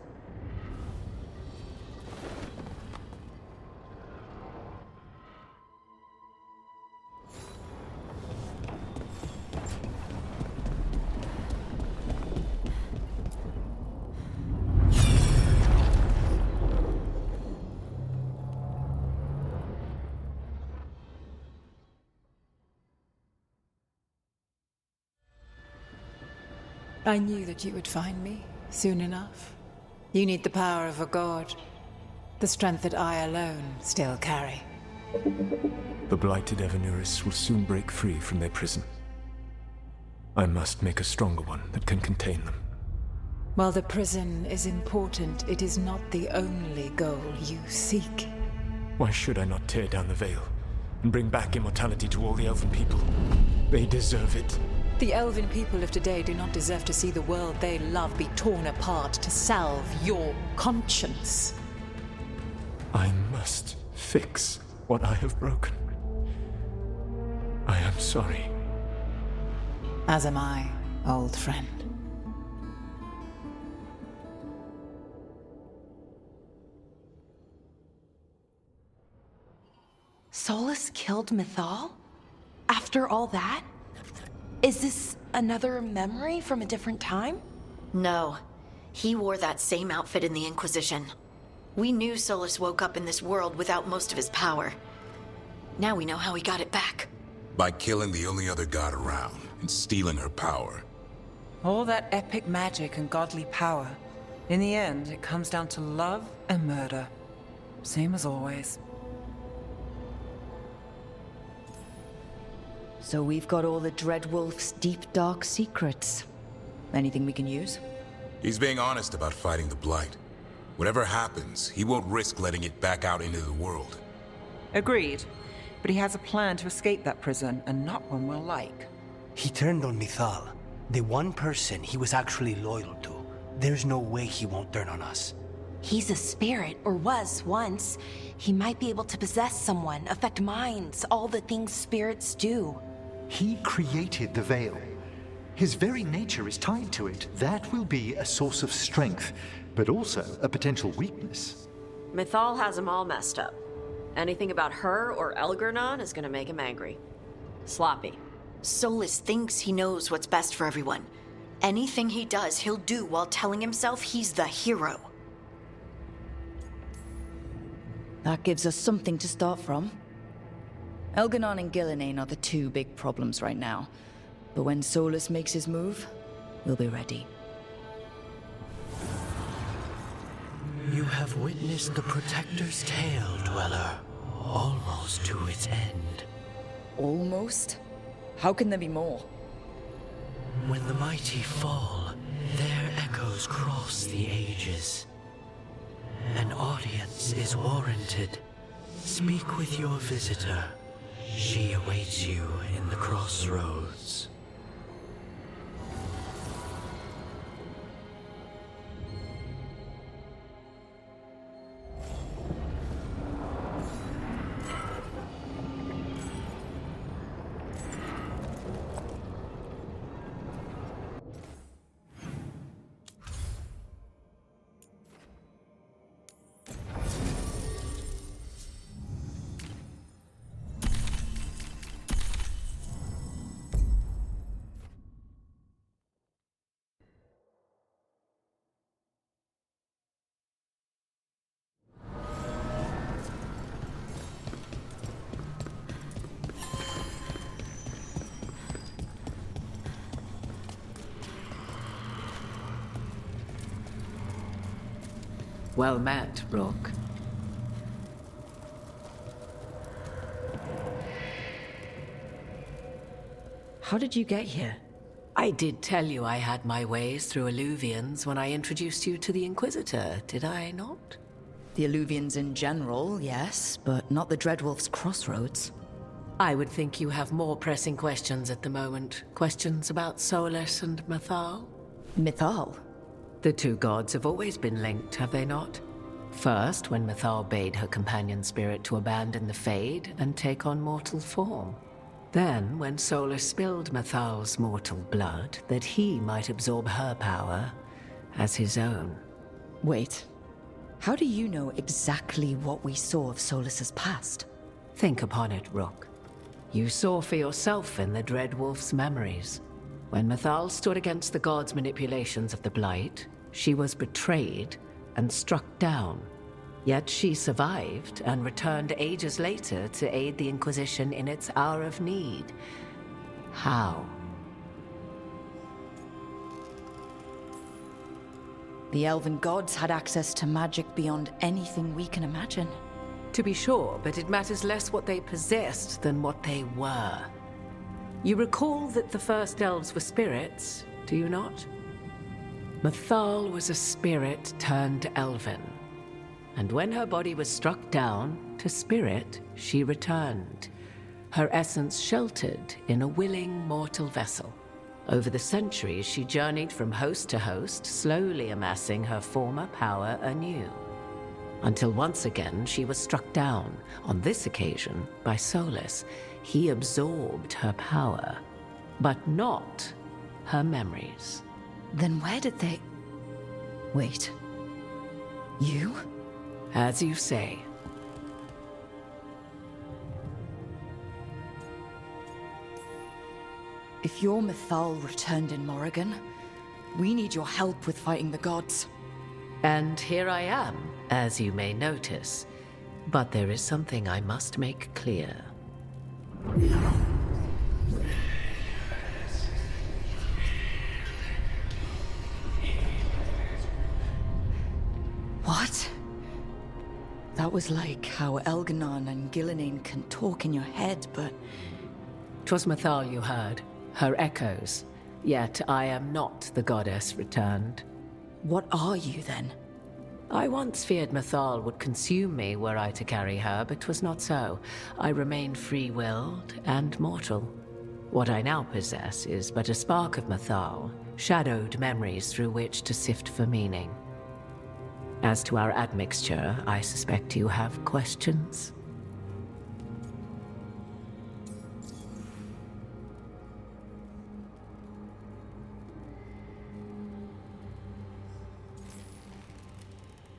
I knew that you would find me soon enough. You need the power of a god, the strength that I alone still carry. The blighted Evanuris will soon break free from their prison. I must make a stronger one that can contain them. While the prison is important, it is not the only goal you seek. Why should I not tear down the veil and bring back immortality to all the Elven people? They deserve it. The Elven people of today do not deserve to see the world they love be torn apart to salve your conscience. I must fix what I have broken. I am sorry. As am I, old friend. Solus killed Mythal? After all that? Is this another memory from a different time? No. He wore that same outfit in the Inquisition. We knew Solus woke up in this world without most of his power. Now we know how he got it back. By killing the only other god around and stealing her power. All that epic magic and godly power. In the end, it comes down to love and murder. Same as always. So we've got all the Dreadwolf's deep, dark secrets. Anything we can use? He's being honest about fighting the Blight. Whatever happens, he won't risk letting it back out into the world. Agreed. But he has a plan to escape that prison, and not one we'll like. He turned on Mythal, the one person he was actually loyal to. There's no way he won't turn on us. He's a spirit, or was once. He might be able to possess someone, affect minds, all the things spirits do. He created the veil. His very nature is tied to it. That will be a source of strength, but also a potential weakness. Mythal has him all messed up. Anything about her or Elgar'nan is gonna make him angry. Sloppy. Solus thinks he knows what's best for everyone. Anything he does, he'll do while telling himself he's the hero. That gives us something to start from. Elgar'nan and Gillenane are the two big problems right now. But when Solus makes his move, we'll be ready. You have witnessed the Protector's tale, Dweller, almost to its end. Almost? How can there be more? When the mighty fall, their echoes cross the ages. An audience is warranted. Speak with your visitor. She awaits you in the crossroads. Well met, Rook. How did you get here? I did tell you I had my ways through Illuvians when I introduced you to the Inquisitor, did I not? The Illuvians in general, yes, but not the Dreadwolf's crossroads. I would think you have more pressing questions at the moment. Questions about Solus and Mythal? Mythal? The two gods have always been linked, have they not? First, when Mythal bade her companion spirit to abandon the Fade and take on mortal form. Then, when Solus spilled Mythal's mortal blood, that he might absorb her power as his own. Wait. How do you know exactly what we saw of Solus's past? Think upon it, Rook. You saw for yourself in the Dread Wolf's memories. When Mythal stood against the gods' manipulations of the Blight, she was betrayed and struck down. Yet she survived and returned ages later to aid the Inquisition in its hour of need. How? The elven gods had access to magic beyond anything we can imagine. To be sure, but it matters less what they possessed than what they were. You recall that the first elves were spirits, do you not? Mythal was a spirit turned elven. And when her body was struck down, to spirit she returned. Her essence sheltered in a willing mortal vessel. Over the centuries, she journeyed from host to host, slowly amassing her former power anew. Until once again she was struck down, on this occasion by Solus. He absorbed her power, but not her memories. Then where did they... Wait. You? As you say. If your Mythal returned in Morrigan, we need your help with fighting the gods. And here I am, as you may notice. But there is something I must make clear. What? That was like how Elganon and Gillenane can talk in your head, but... 'Twas Mythal you heard, her echoes. Yet I am not the goddess returned. What are you, then? I once feared Mythal would consume me were I to carry her, but 'twas not so. I remain free-willed and mortal. What I now possess is but a spark of Mythal, shadowed memories through which to sift for meaning. As to our admixture, I suspect you have questions.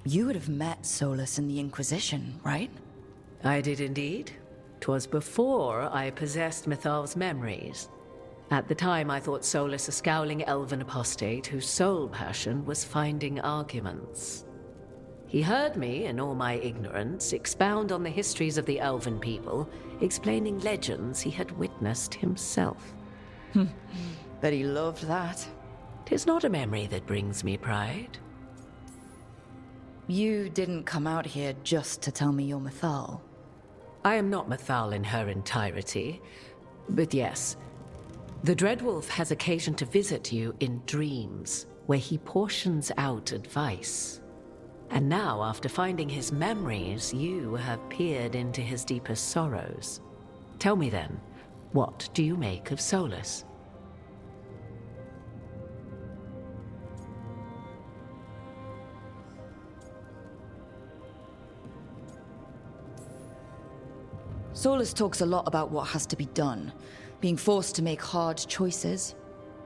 You would have met Solus in the Inquisition, right? I did indeed. 'Twas before I possessed Mythal's memories. At the time, I thought Solus a scowling elven apostate whose sole passion was finding arguments. He heard me, in all my ignorance, expound on the histories of the elven people, explaining legends he had witnessed himself. Bet he loved that. 'Tis not a memory that brings me pride. You didn't come out here just to tell me you're Mythal. I am not Mythal in her entirety, but yes. The Dreadwolf has occasion to visit you in dreams, where he portions out advice. And now, after finding his memories, you have peered into his deepest sorrows. Tell me then, what do you make of Solus? Solus talks a lot about what has to be done, being forced to make hard choices.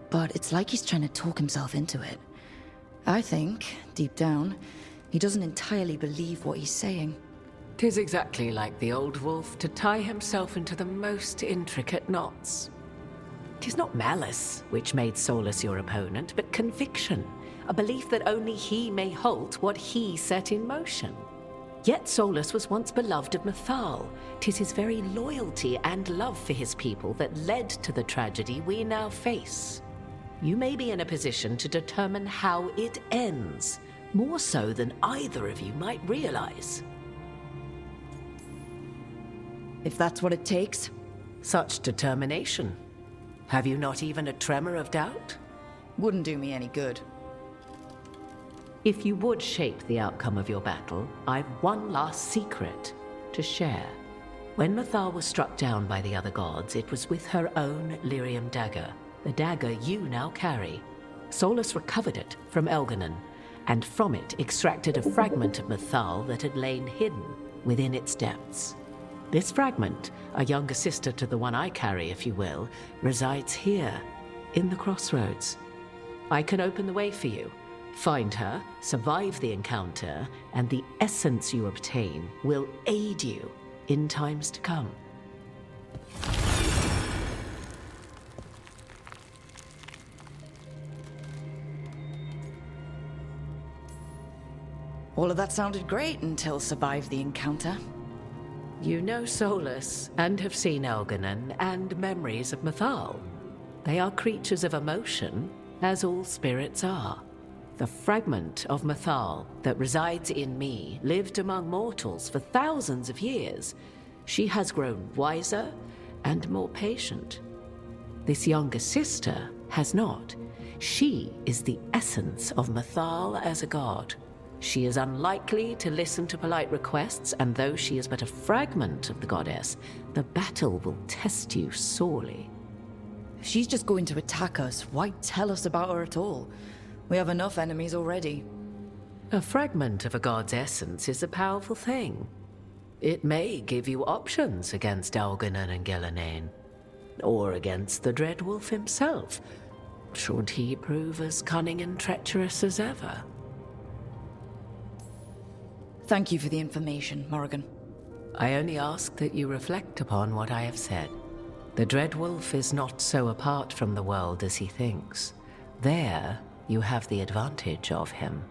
But it's like he's trying to talk himself into it. I think, deep down, he doesn't entirely believe what he's saying. 'Tis exactly like the old wolf to tie himself into the most intricate knots. 'Tis not malice which made Solus your opponent, but conviction, a belief that only he may halt what he set in motion. Yet Solus was once beloved of Mythal. 'Tis his very loyalty and love for his people that led to the tragedy we now face. You may be in a position to determine how it ends, more so than either of you might realize. If that's what it takes. Such determination. Have you not even a tremor of doubt? Wouldn't do me any good. If you would shape the outcome of your battle, I've one last secret to share. When Mythal was struck down by the other gods, it was with her own lyrium dagger, the dagger you now carry. Solus recovered it from Elganon, and from it extracted a fragment of Mythal that had lain hidden within its depths. This fragment, a younger sister to the one I carry, if you will, resides here, in the crossroads. I can open the way for you, find her, survive the encounter, and the essence you obtain will aid you in times to come. All of that sounded great until survive the encounter. You know Solus, and have seen Elganon, and memories of Mythal. They are creatures of emotion, as all spirits are. The fragment of Mythal that resides in me lived among mortals for thousands of years. She has grown wiser and more patient. This younger sister has not. She is the essence of Mythal as a god. She is unlikely to listen to polite requests, and though she is but a fragment of the goddess, the battle will test you sorely. If she's just going to attack us, why tell us about her at all? We have enough enemies already. A fragment of a god's essence is a powerful thing. It may give you options against Elganon and Gillenane, or against the Dread Wolf himself, should he prove as cunning and treacherous as ever. Thank you for the information, Morrigan. I only ask that you reflect upon what I have said. The Dread Wolf is not so apart from the world as he thinks. There, you have the advantage of him.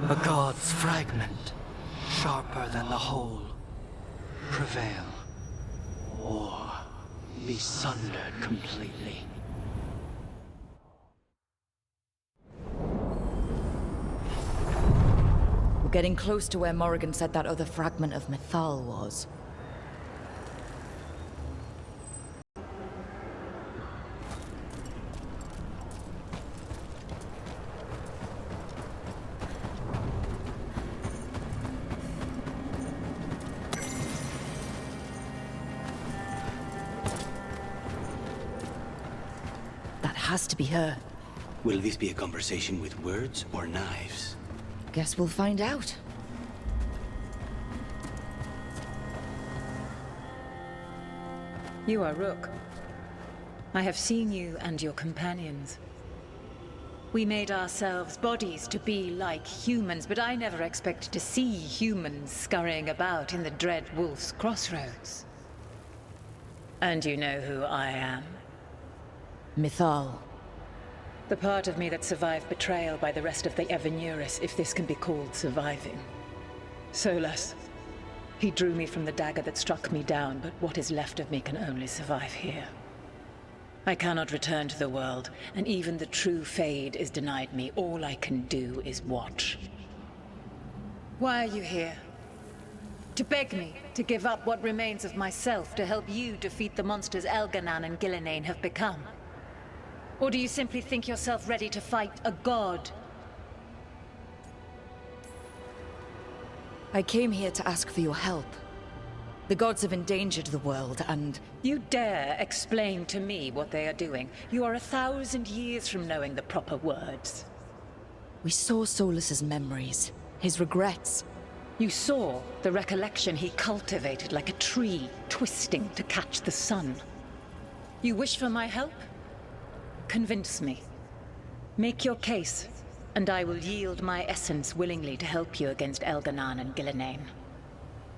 A god's fragment, sharper than the whole. Prevail, or be sundered completely. We're getting close to where Morrigan said that other fragment of Mythal was. Has to be her. Will this be a conversation with words or knives? Guess we'll find out. You are Rook. I have seen you and your companions. We made ourselves bodies to be like humans, but I never expected to see humans scurrying about in the Dread Wolf's crossroads. And you know who I am? Mythal. The part of me that survived betrayal by the rest of the Evanuris, if this can be called surviving. Solus. He drew me from the dagger that struck me down, but what is left of me can only survive here. I cannot return to the world, and even the true Fade is denied me. All I can do is watch. Why are you here? To beg me to give up what remains of myself to help you defeat the monsters Elganon and Gillenane have become? Or do you simply think yourself ready to fight a god? I came here to ask for your help. The gods have endangered the world, and... You dare explain to me what they are doing? You are 1,000 years from knowing the proper words. We saw Solus's memories, his regrets. You saw the recollection he cultivated like a tree, twisting to catch the sun. You wish for my help? Convince me. Make your case, and I will yield my essence willingly to help you against Elganon and Gillenane.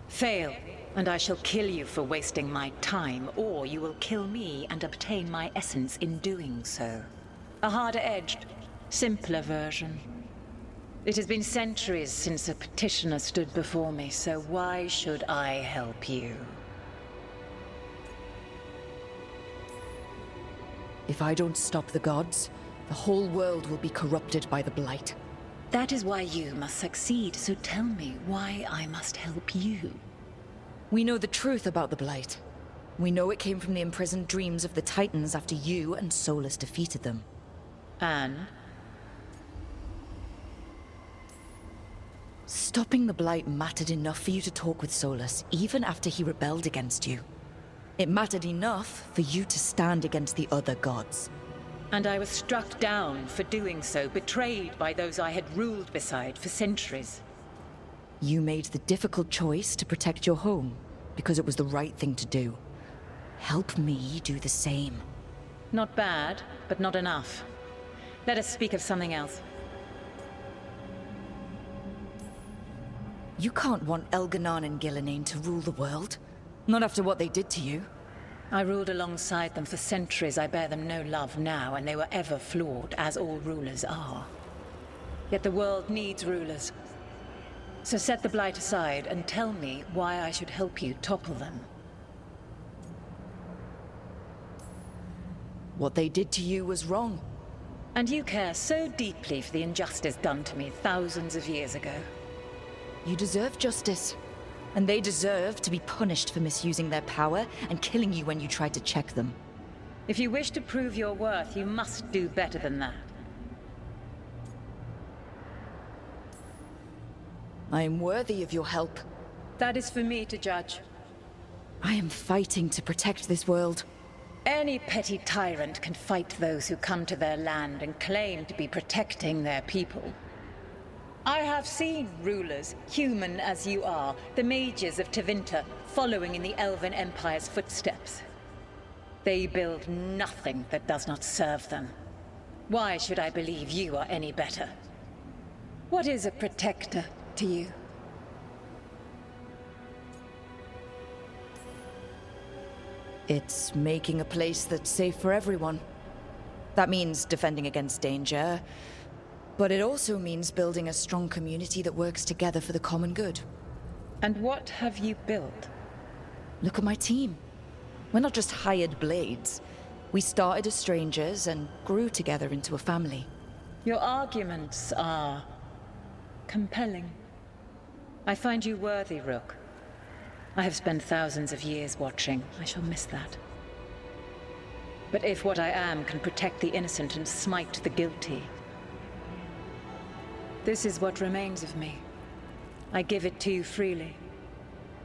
Fail, and I shall kill you for wasting my time, or you will kill me and obtain my essence in doing so. A harder-edged, simpler version. It has been centuries since a petitioner stood before me, so why should I help you? If I don't stop the gods, the whole world will be corrupted by the Blight. That is why you must succeed, so tell me why I must help you. We know the truth about the Blight. We know it came from the imprisoned dreams of the Titans after you and Solus defeated them. And? Stopping the Blight mattered enough for you to talk with Solus, even after he rebelled against you. It mattered enough for you to stand against the other gods. And I was struck down for doing so, betrayed by those I had ruled beside for centuries. You made the difficult choice to protect your home, because it was the right thing to do. Help me do the same. Not bad, but not enough. Let us speak of something else. You can't want Elganon and Gillenane to rule the world. Not after what they did to you. I ruled alongside them for centuries. I bear them no love now, and they were ever flawed, as all rulers are. Yet the world needs rulers. So set the Blight aside and tell me why I should help you topple them. What they did to you was wrong. And you care so deeply for the injustice done to me thousands of years ago. You deserve justice. And they deserve to be punished for misusing their power and killing you when you tried to check them. If you wish to prove your worth, you must do better than that. I am worthy of your help. That is for me to judge. I am fighting to protect this world. Any petty tyrant can fight those who come to their land and claim to be protecting their people. I have seen rulers, human as you are, the mages of Tevinter, following in the Elven Empire's footsteps. They build nothing that does not serve them. Why should I believe you are any better? What is a protector to you? It's making a place that's safe for everyone. That means defending against danger, but it also means building a strong community that works together for the common good. And what have you built? Look at my team. We're not just hired blades. We started as strangers and grew together into a family. Your arguments are compelling. I find you worthy, Rook. I have spent thousands of years watching. I shall miss that. But if what I am can protect the innocent and smite the guilty, this is what remains of me. I give it to you freely.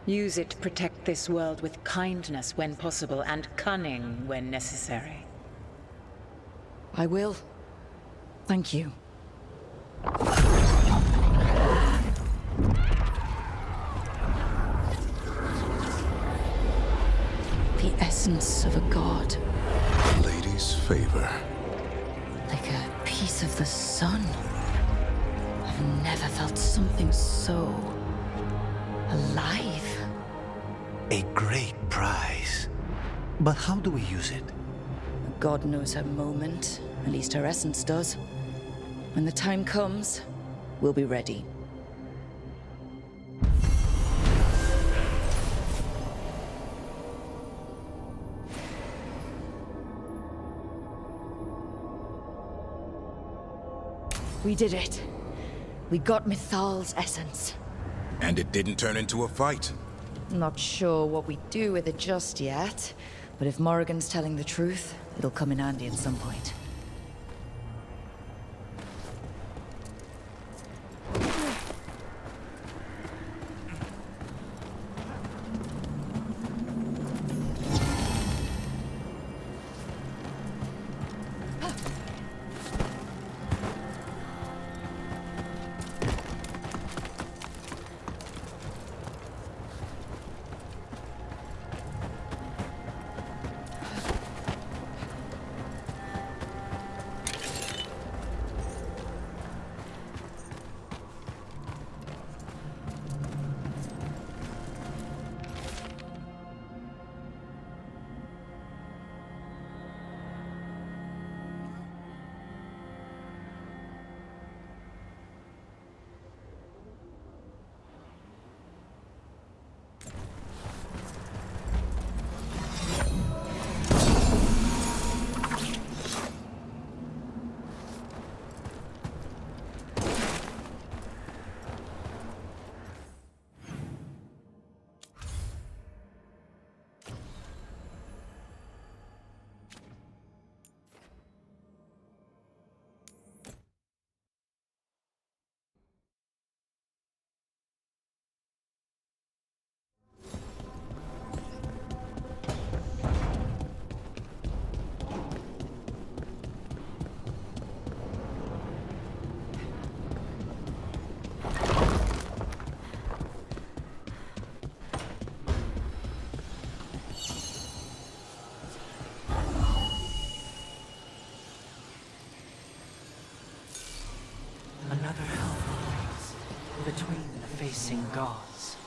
Use it to protect this world with kindness when possible and cunning when necessary. I will. Thank you. The essence of a god. Lady's favor. Like a piece of the sun. I've never felt something so alive. A great prize. But how do we use it? God knows her moment. At least her essence does. When the time comes, we'll be ready. We did it. We got Mythal's essence. And it didn't turn into a fight. Not sure what we do with it just yet, but if Morrigan's telling the truth, it'll come in handy at some point. facing gods.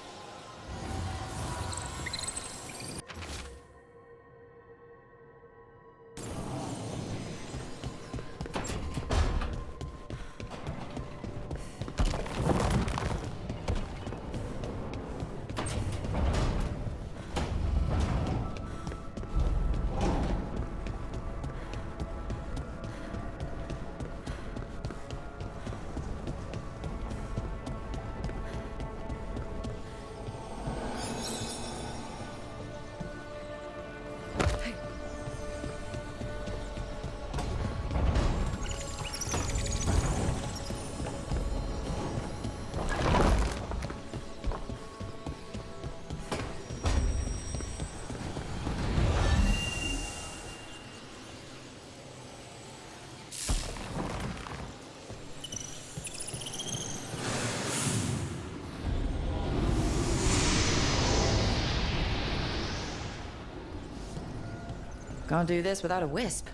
Can't do this without a wisp.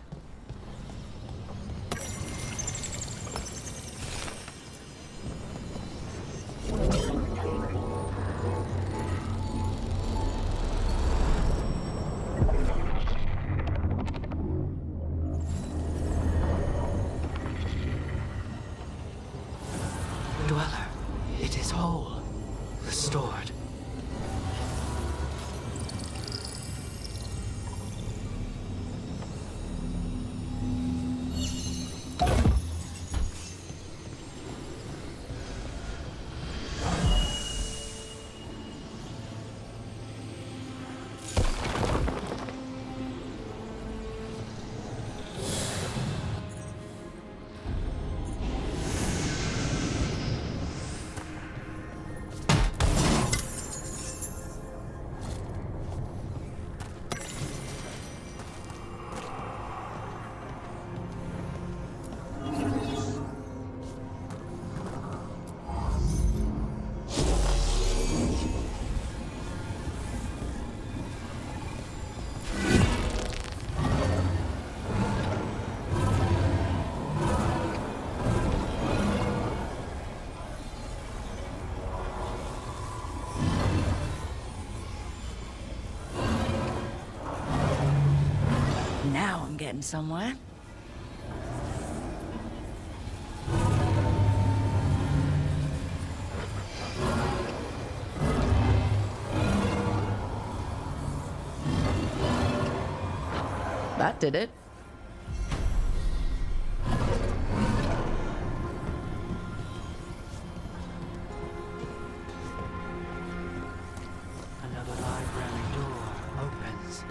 Dweller, it is whole, restored. Now I'm getting somewhere. That did it. Another library door opens.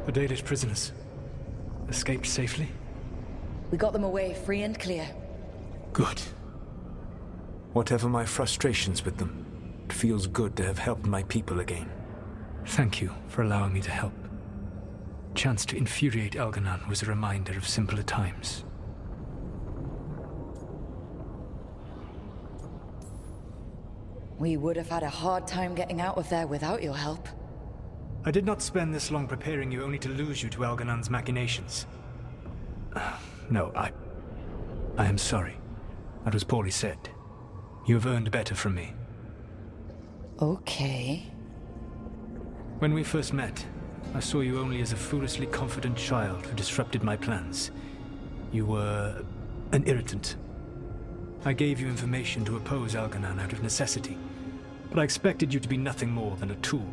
The Dalish prisoners escaped safely? We got them away free and clear. Good. Whatever my frustrations with them, it feels good to have helped my people again. Thank you for allowing me to help. Chance to infuriate Elganon was a reminder of simpler times. We would have had a hard time getting out of there without your help. I did not spend this long preparing you only to lose you to Elganon's machinations. No, I am sorry. That was poorly said. You have earned better from me. Okay. When we first met, I saw you only as a foolishly confident child who disrupted my plans. You were an irritant. I gave you information to oppose Elganon out of necessity, but I expected you to be nothing more than a tool.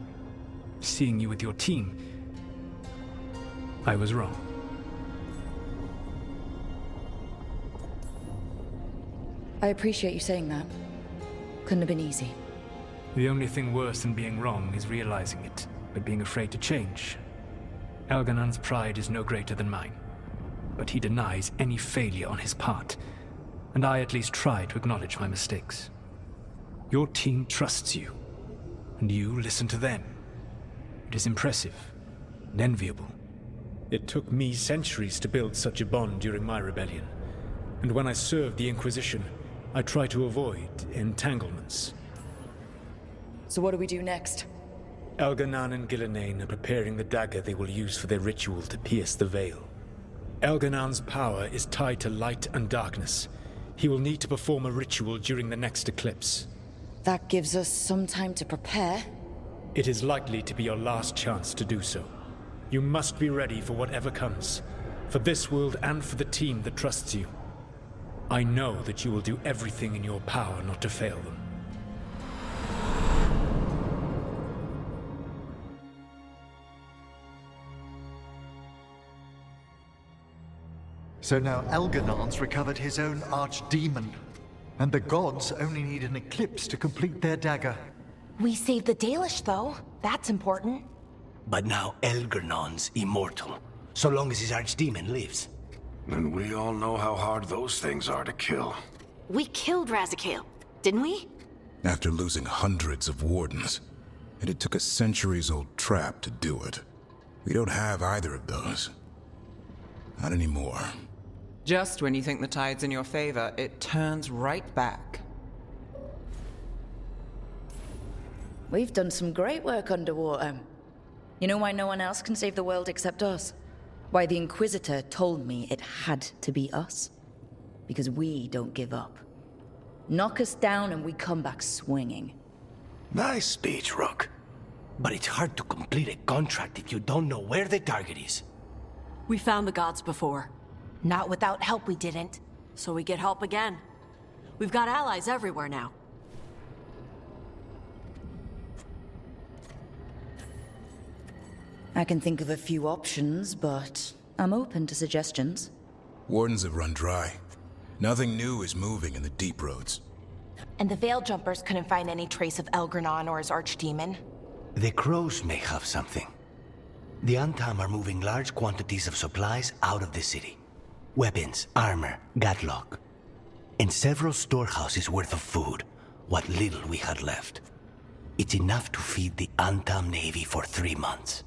Seeing you with your team, I was wrong. I appreciate you saying that. Couldn't have been easy. The only thing worse than being wrong is realizing it, but being afraid to change. Elganon's pride is no greater than mine, but he denies any failure on his part, and I at least try to acknowledge my mistakes. Your team trusts you, and you listen to them. It is impressive and enviable. It took me centuries to build such a bond during my rebellion, and when I served the Inquisition, I tried to avoid entanglements. So what do we do next? Elganon and Gillenane are preparing the dagger they will use for their ritual to pierce the veil. Elganon's power is tied to light and darkness. He will need to perform a ritual during the next eclipse. That gives us some time to prepare. It is likely to be your last chance to do so. You must be ready for whatever comes, for this world and for the team that trusts you. I know that you will do everything in your power not to fail them. So now Elganon's recovered his own archdemon, and the gods only need an eclipse to complete their dagger. We saved the Dalish, though. That's important. But now Elganon's immortal, so long as his archdemon lives. And we all know how hard those things are to kill. We killed Razikale, didn't we? After losing hundreds of wardens, and it took a centuries-old trap to do it. We don't have either of those. Not anymore. Just when you think the tide's in your favor, it turns right back. We've done some great work underwater. You know why no one else can save the world except us? Why the Inquisitor told me it had to be us? Because we don't give up. Knock us down and we come back swinging. Nice speech, Rook. But it's hard to complete a contract if you don't know where the target is. We found the gods before. Not without help, we didn't. So we get help again. We've got allies everywhere now. I can think of a few options, but I'm open to suggestions. Wardens have run dry. Nothing new is moving in the deep roads. And the Veil Jumpers couldn't find any trace of Elganon or his archdemon. The crows may have something. The Antam are moving large quantities of supplies out of the city. Weapons, armor, gatlock. And several storehouses worth of food, what little we had left. It's enough to feed the Antam Navy for 3 months.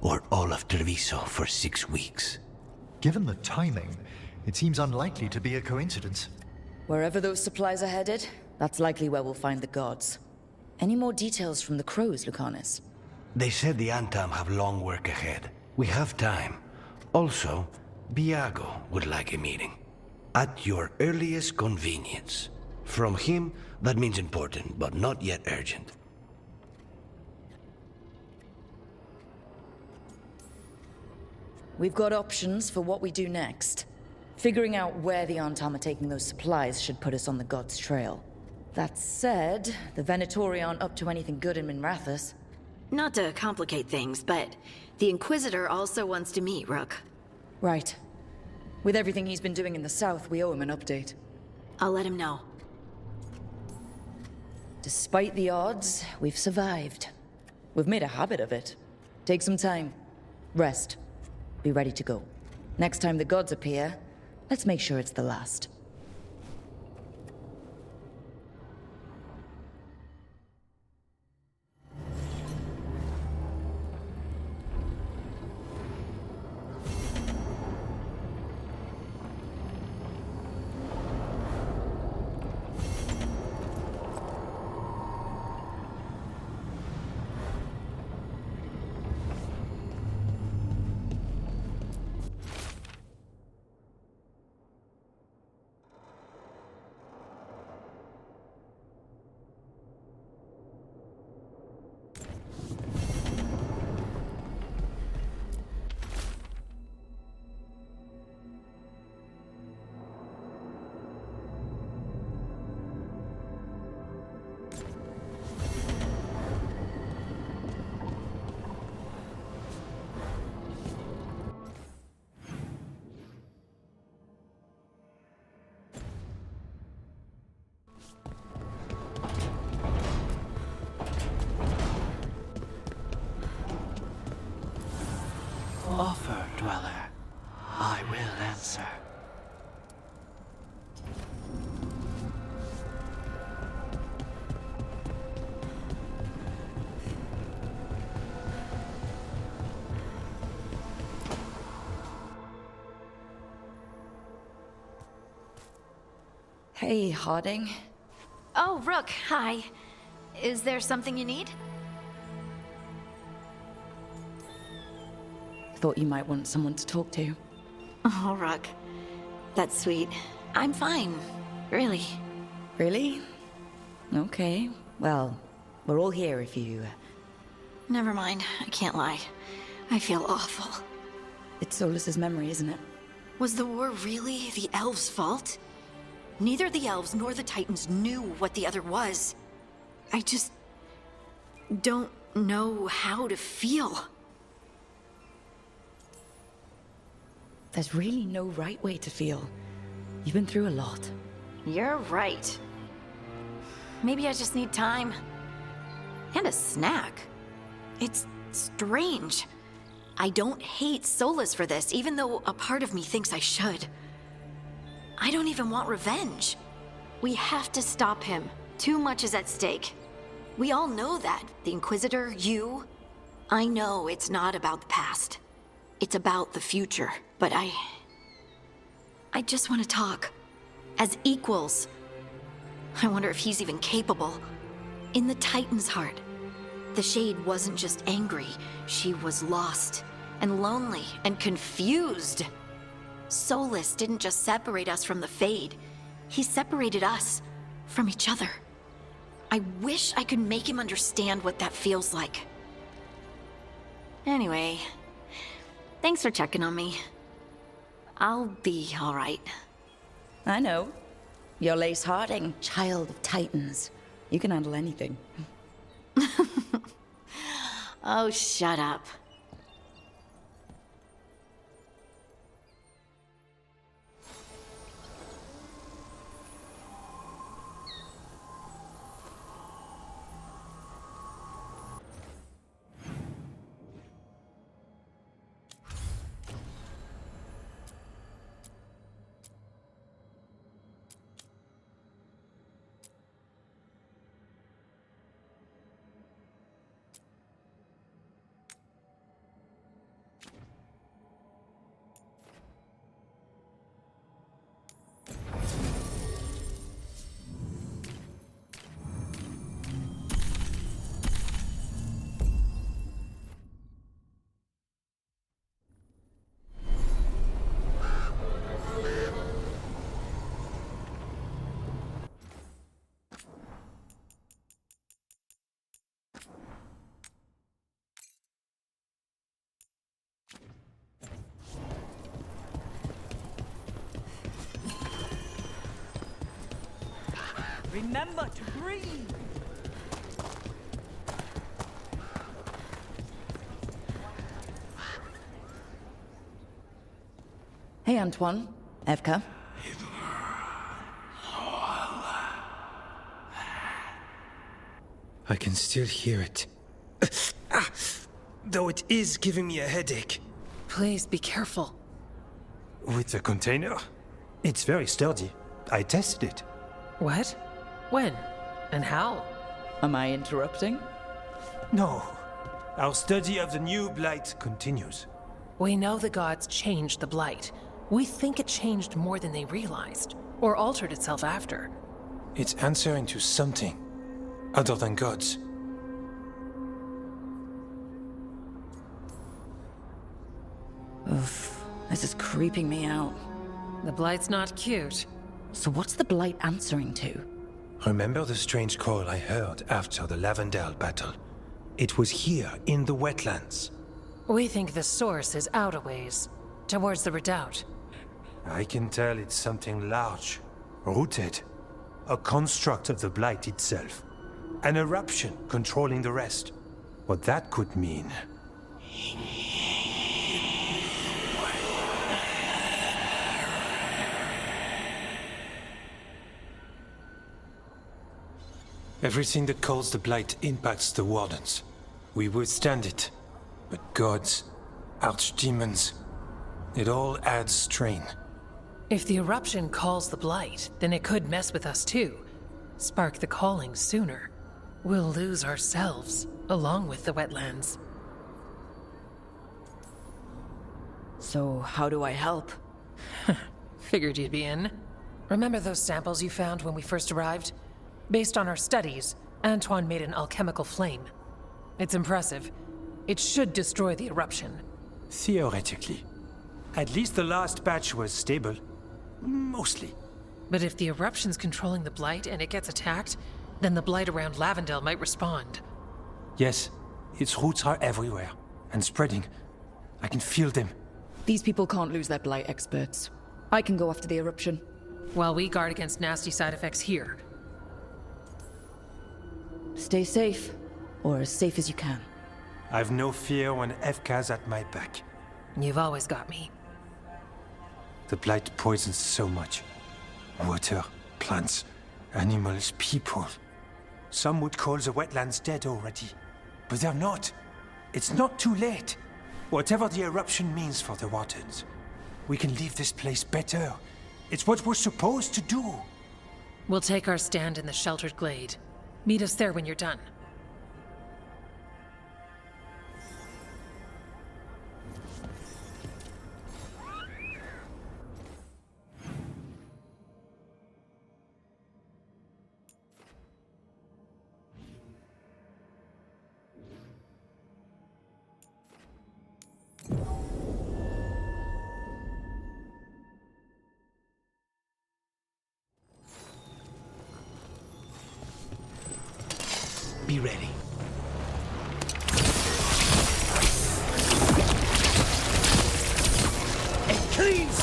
Or all of Treviso for 6 weeks. Given the timing, it seems unlikely to be a coincidence. Wherever those supplies are headed, that's likely where we'll find the gods. Any more details from the crows, Lucanus? They said the Antam have long work ahead. We have time. Also, Biago would like a meeting. At your earliest convenience. From him, that means important, but not yet urgent. We've got options for what we do next. Figuring out where the Antam are taking those supplies should put us on the gods' trail. That said, the Venatori aren't up to anything good in Minrathous. Not to complicate things, but the Inquisitor also wants to meet Rook. Right. With everything he's been doing in the south, we owe him an update. I'll let him know. Despite the odds, we've survived. We've made a habit of it. Take some time. Rest. Be ready to go. Next time the gods appear, let's make sure it's the last. Offer, Dweller. I will answer. Hey, Harding. Oh, Rook, hi. Is there something you need? Thought you might want someone to talk to. Oh, Rook. That's sweet. I'm fine. Really. Really? Okay. Well, we're all here if you... Never mind. I can't lie. I feel awful. It's Solus's memory, isn't it? Was the war really the elves' fault? Neither the elves nor the Titans knew what the other was. I just... don't know how to feel. There's really no right way to feel. You've been through a lot. You're right. Maybe I just need time. And a snack. It's strange. I don't hate Solus for this, even though a part of me thinks I should. I don't even want revenge. We have to stop him. Too much is at stake. We all know that. The Inquisitor, you. I know it's not about the past. It's about the future. But I just want to talk. As equals. I wonder if he's even capable. In the Titan's heart, the Shade wasn't just angry. She was lost, and lonely, and confused. Solus didn't just separate us from the Fade. He separated us from each other. I wish I could make him understand what that feels like. Anyway, thanks for checking on me. I'll be all right. I know. You're Lace Harding, child of Titans. You can handle anything. Oh, shut up. Remember to breathe! Hey, Antoine. Evka. I can still hear it. though it is giving me a headache. Please be careful. With the container? It's very sturdy. I tested it. What? When? And how? Am I interrupting? No. Our study of the new Blight continues. We know the gods changed the Blight. We think it changed more than they realized, or altered itself after. It's answering to something other than gods. Oof, this is creeping me out. The Blight's not cute. So what's the Blight answering to? Remember the strange call I heard after the Lavendale battle? It was here, in the wetlands. We think the source is out a ways, towards the redoubt. I can tell it's something large, rooted. A construct of the Blight itself. An eruption controlling the rest. What that could mean. Everything that calls the Blight impacts the Wardens. We withstand it. But gods, archdemons, it all adds strain. If the eruption calls the Blight, then it could mess with us too. Spark the calling sooner. We'll lose ourselves, along with the wetlands. So how do I help? Figured you'd be in. Remember those samples you found when we first arrived? Based on our studies, Antoine made an alchemical flame. It's impressive. It should destroy the eruption. Theoretically. At least the last batch was stable. Mostly. But if the eruption's controlling the Blight and it gets attacked, then the Blight around Lavendale might respond. Yes, its roots are everywhere. And spreading. I can feel them. These people can't lose their Blight experts. I can go after the eruption. While we guard against nasty side effects here. Stay safe. Or as safe as you can. I've no fear when FK's at my back. You've always got me. The Blight poisons so much. Water, plants, animals, people. Some would call the wetlands dead already. But they're not. It's not too late. Whatever the eruption means for the Wardens, we can leave this place better. It's what we're supposed to do. We'll take our stand in the sheltered glade. Meet us there when you're done. Be ready. It cleans!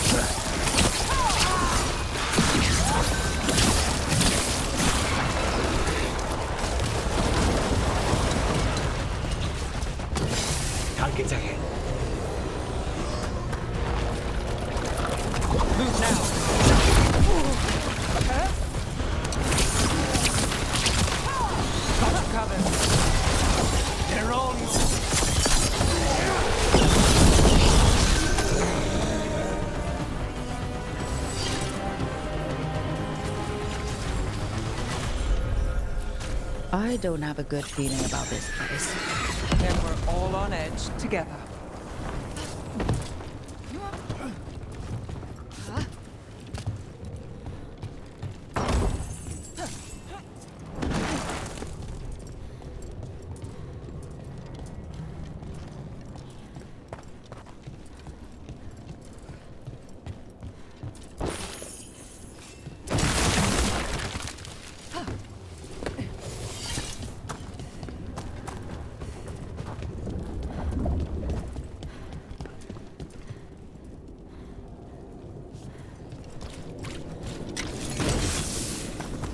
Targets ahead. Move now. Got you covered. They're on! I don't have a good feeling about this place. Then we're all on edge together.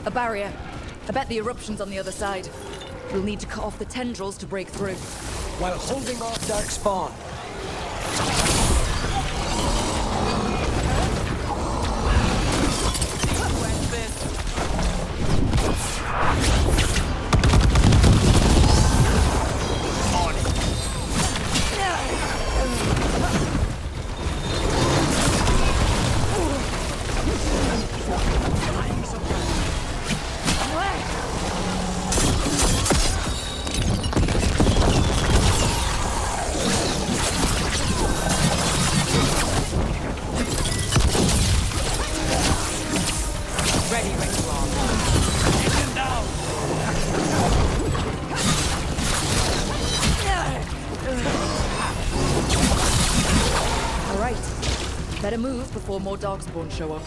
A barrier. I bet the eruption's on the other side. We'll need to cut off the tendrils to break through. While holding off dark spawn. Better move before more Darkspawn show up.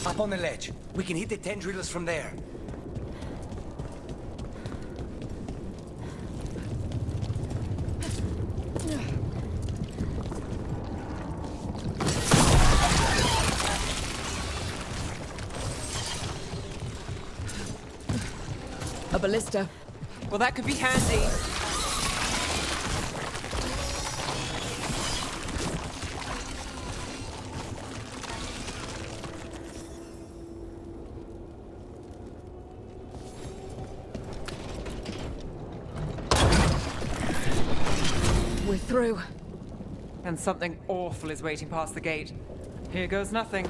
Up on the ledge. We can hit the tendrils from there. A ballista. Well, that could be handy. We're through. And something awful is waiting past the gate. Here goes nothing.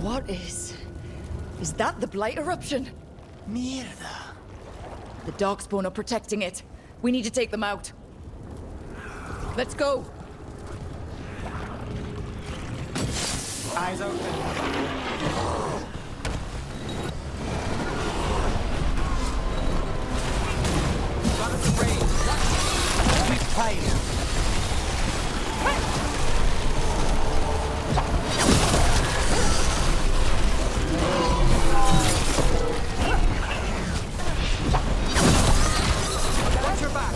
What is... Is that the Blight eruption? Mierda. The Darkspawn are protecting it. We need to take them out. Let's go. Eyes open. Got us a range. With fire. Watch your back.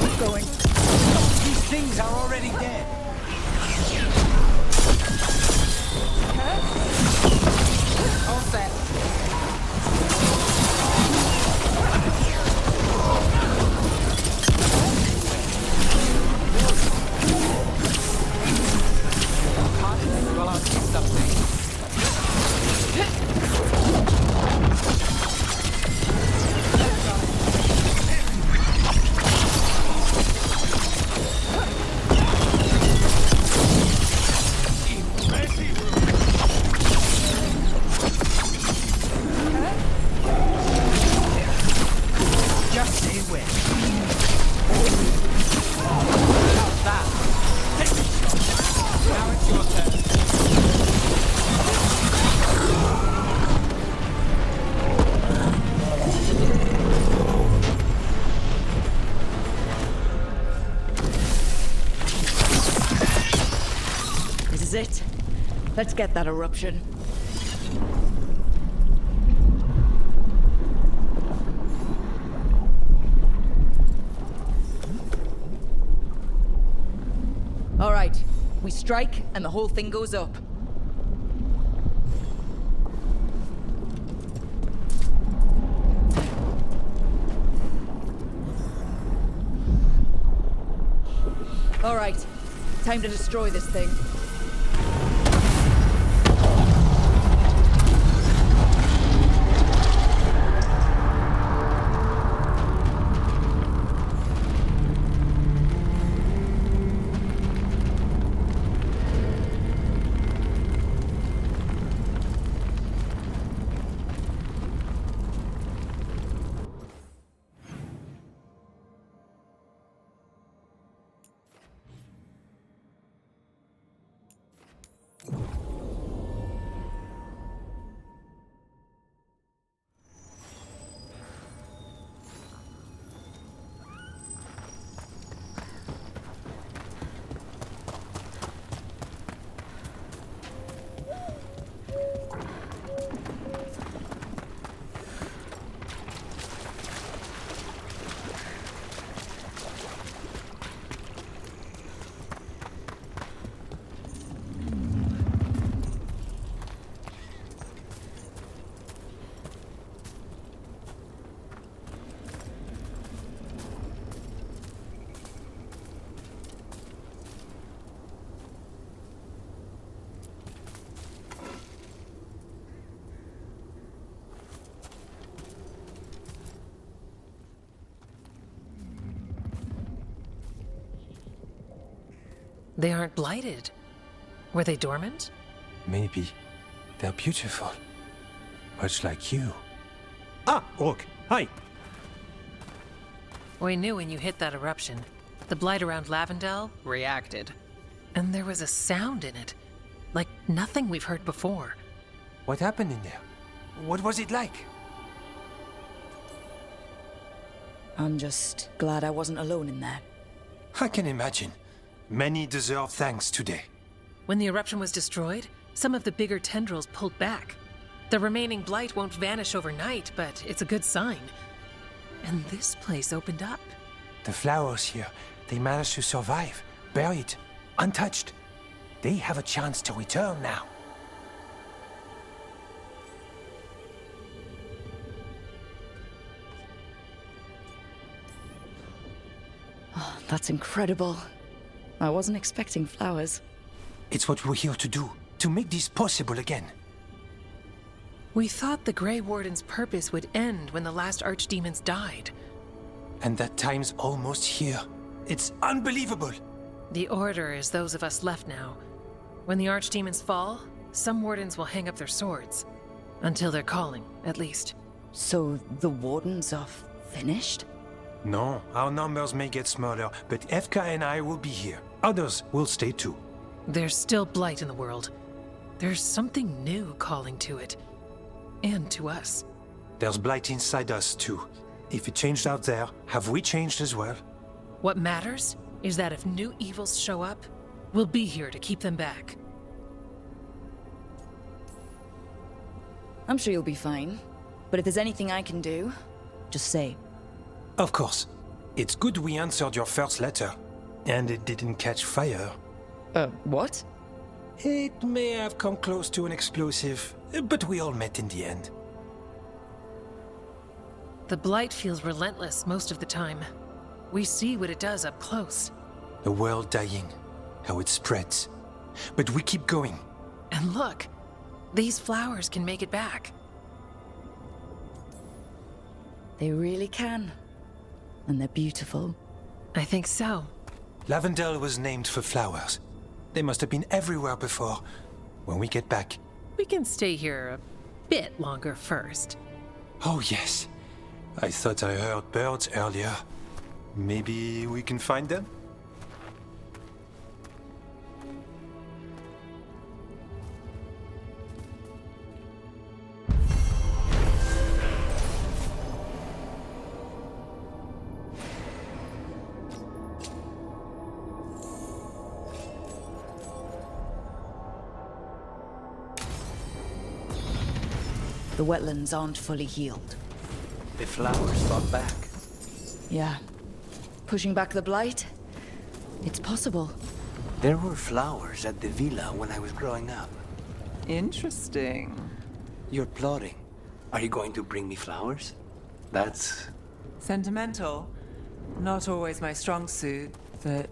Keep going. These things are already dead. All set. Well, I'll do something. Just stay away. How's that? Now it's your turn. This is it. Let's get that eruption. All right. We strike, and the whole thing goes up. All right. Time to destroy this thing. They aren't blighted. Were they dormant? Maybe. They're beautiful. Much like you. Ah, Orc. Hi. We knew when you hit that eruption. The blight around Lavendel reacted. And there was a sound in it. Like nothing we've heard before. What happened in there? What was it like? I'm just glad I wasn't alone in there. I can imagine. Many deserve thanks today. When the eruption was destroyed, some of the bigger tendrils pulled back. The remaining blight won't vanish overnight, but it's a good sign. And this place opened up. The flowers here, they managed to survive, buried, untouched. They have a chance to return now. Oh, that's incredible. I wasn't expecting flowers. It's what we're here to do, to make this possible again. We thought the Grey Warden's purpose would end when the last archdemons died. And that time's almost here. It's unbelievable! The Order is those of us left now. When the archdemons fall, some wardens will hang up their swords. Until their calling, at least. So the wardens are finished? No, our numbers may get smaller, but Efka and I will be here. Others will stay too. There's still blight in the world. There's something new calling to it. And to us. There's blight inside us too. If it changed out there, have we changed as well? What matters is that if new evils show up, we'll be here to keep them back. I'm sure you'll be fine. But if there's anything I can do, just say. Of course. It's good we answered your first letter. And it didn't catch fire. What? It may have come close to an explosive, but we all met in the end. The blight feels relentless most of the time. We see what it does up close. The world dying, how it spreads. But we keep going. And look, these flowers can make it back. They really can. And they're beautiful. I think so. Lavendel was named for flowers. They must have been everywhere before. When we get back... We can stay here a bit longer first. Oh yes. I thought I heard birds earlier. Maybe we can find them? The wetlands aren't fully healed. The flowers fought back. Yeah. Pushing back the blight? It's possible. There were flowers at the villa when I was growing up. Interesting. You're plotting. Are you going to bring me flowers? That's... Sentimental. Not always my strong suit, but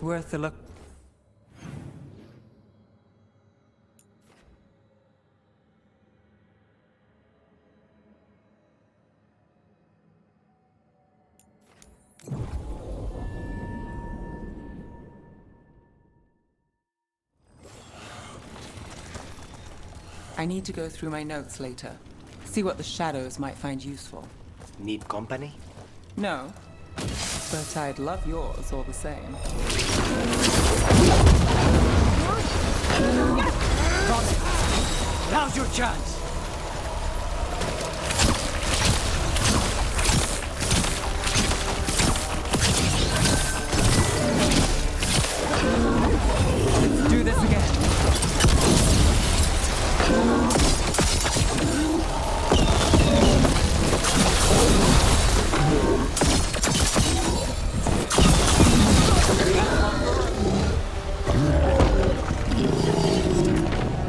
worth a look. I need to go through my notes later. See what the shadows might find useful. Need company? No. But I'd love yours all the same. Now's your chance! Let's do this again.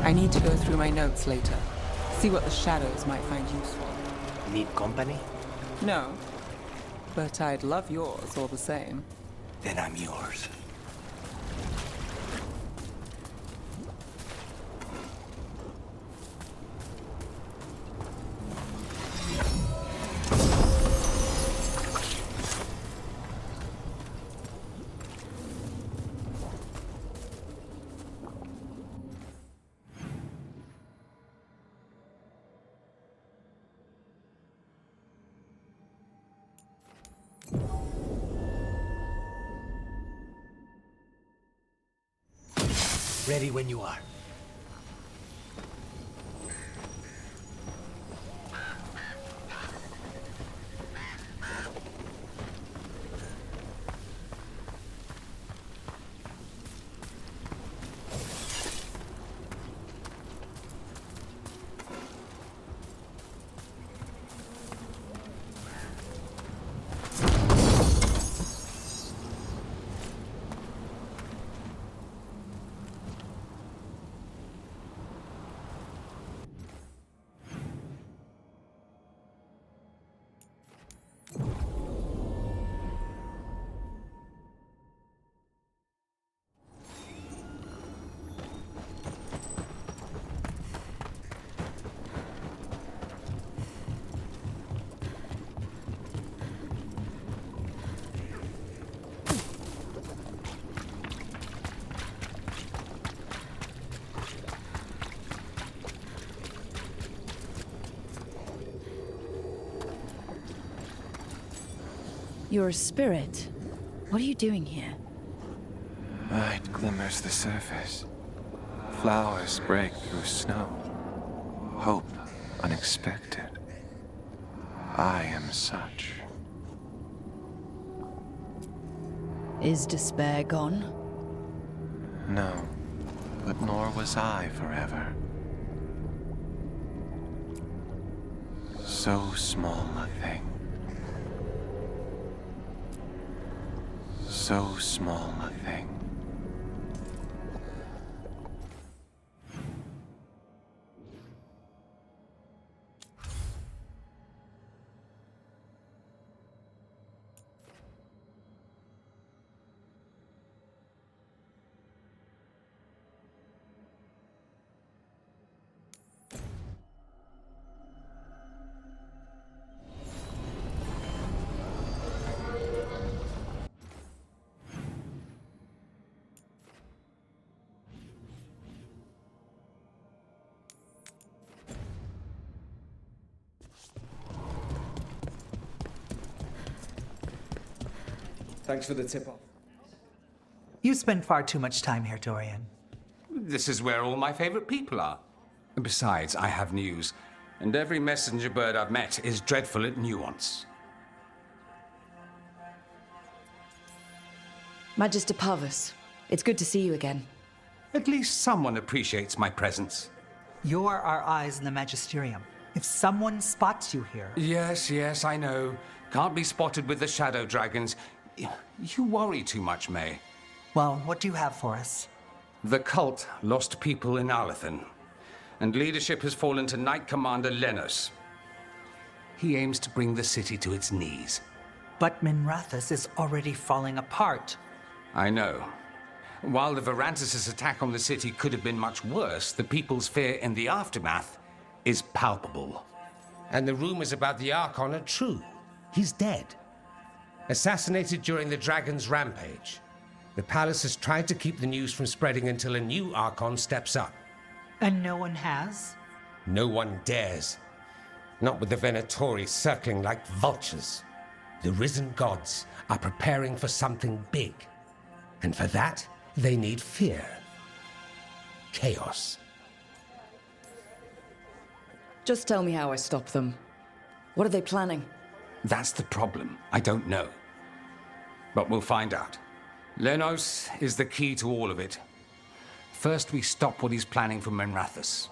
I need to go through my notes later. See what the shadows might find useful. Need company? No. But I'd love yours all the same. Then I'm yours. Ready when you are. You're a spirit. What are you doing here? Light glimmers the surface. Flowers break through snow. Hope unexpected. I am such. Is despair gone? No, but nor was I forever. So small a thing. So small a thing. Thanks for the tip-off. You spend far too much time here, Dorian. This is where all my favorite people are. Besides, I have news, and every messenger bird I've met is dreadful at nuance. Magister Parvus, it's good to see you again. At least someone appreciates my presence. You're our eyes in the Magisterium. If someone spots you here... Yes, I know. Can't be spotted with the shadow dragons. You worry too much, May. Well, what do you have for us? The cult lost people in Arlethan, and leadership has fallen to Knight Commander Lenos. He aims to bring the city to its knees. But Minrathous is already falling apart. I know. While the Varantis' attack on the city could have been much worse, the people's fear in the aftermath is palpable. And the rumors about the Archon are true. He's dead. Assassinated during the Dragon's rampage. The palace has tried to keep the news from spreading until a new Archon steps up. And no one has? No one dares. Not with the Venatori circling like vultures. The risen gods are preparing for something big. And for that, they need fear. Chaos. Just tell me how I stop them. What are they planning? That's the problem. I don't know. But we'll find out. Lenos is the key to all of it. First, we stop what he's planning for Minrathous.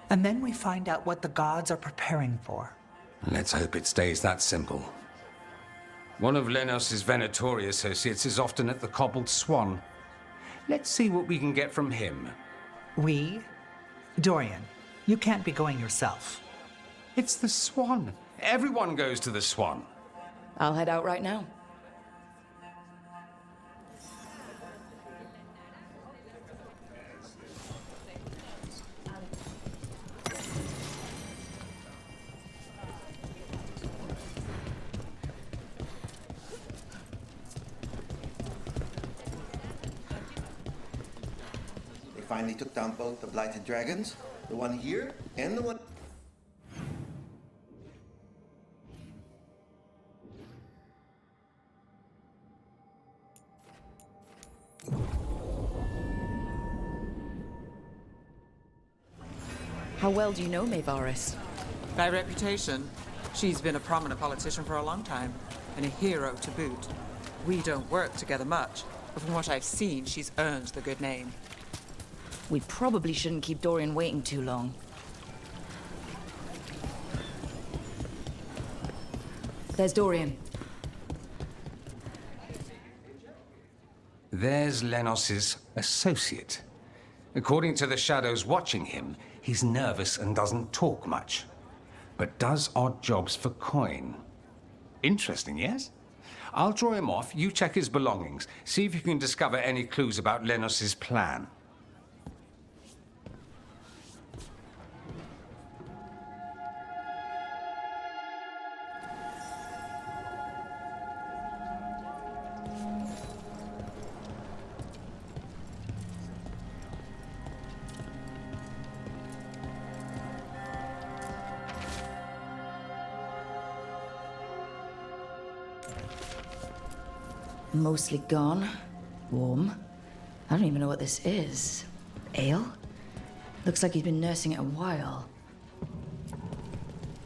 And then we find out what the gods are preparing for. Let's hope it stays that simple. One of Lenos' Venatori associates is often at the Cobbled Swan. Let's see what we can get from him. We? Dorian, you can't be going yourself. It's the Swan. Everyone goes to the Swan. I'll head out right now. They finally took down both the blighted dragons, the one here and the one... How well do you know Maevaris? By reputation, she's been a prominent politician for a long time, and a hero to boot. We don't work together much, but from what I've seen, she's earned the good name. We probably shouldn't keep Dorian waiting too long. There's Dorian. There's Lenos's associate. According to the shadows watching him, he's nervous and doesn't talk much, but does odd jobs for coin. Interesting, yes? I'll draw him off, you check his belongings, see if you can discover any clues about Lenos's plan. Mostly gone. Warm. I don't even know what this is. Ale? Looks like he's been nursing it a while.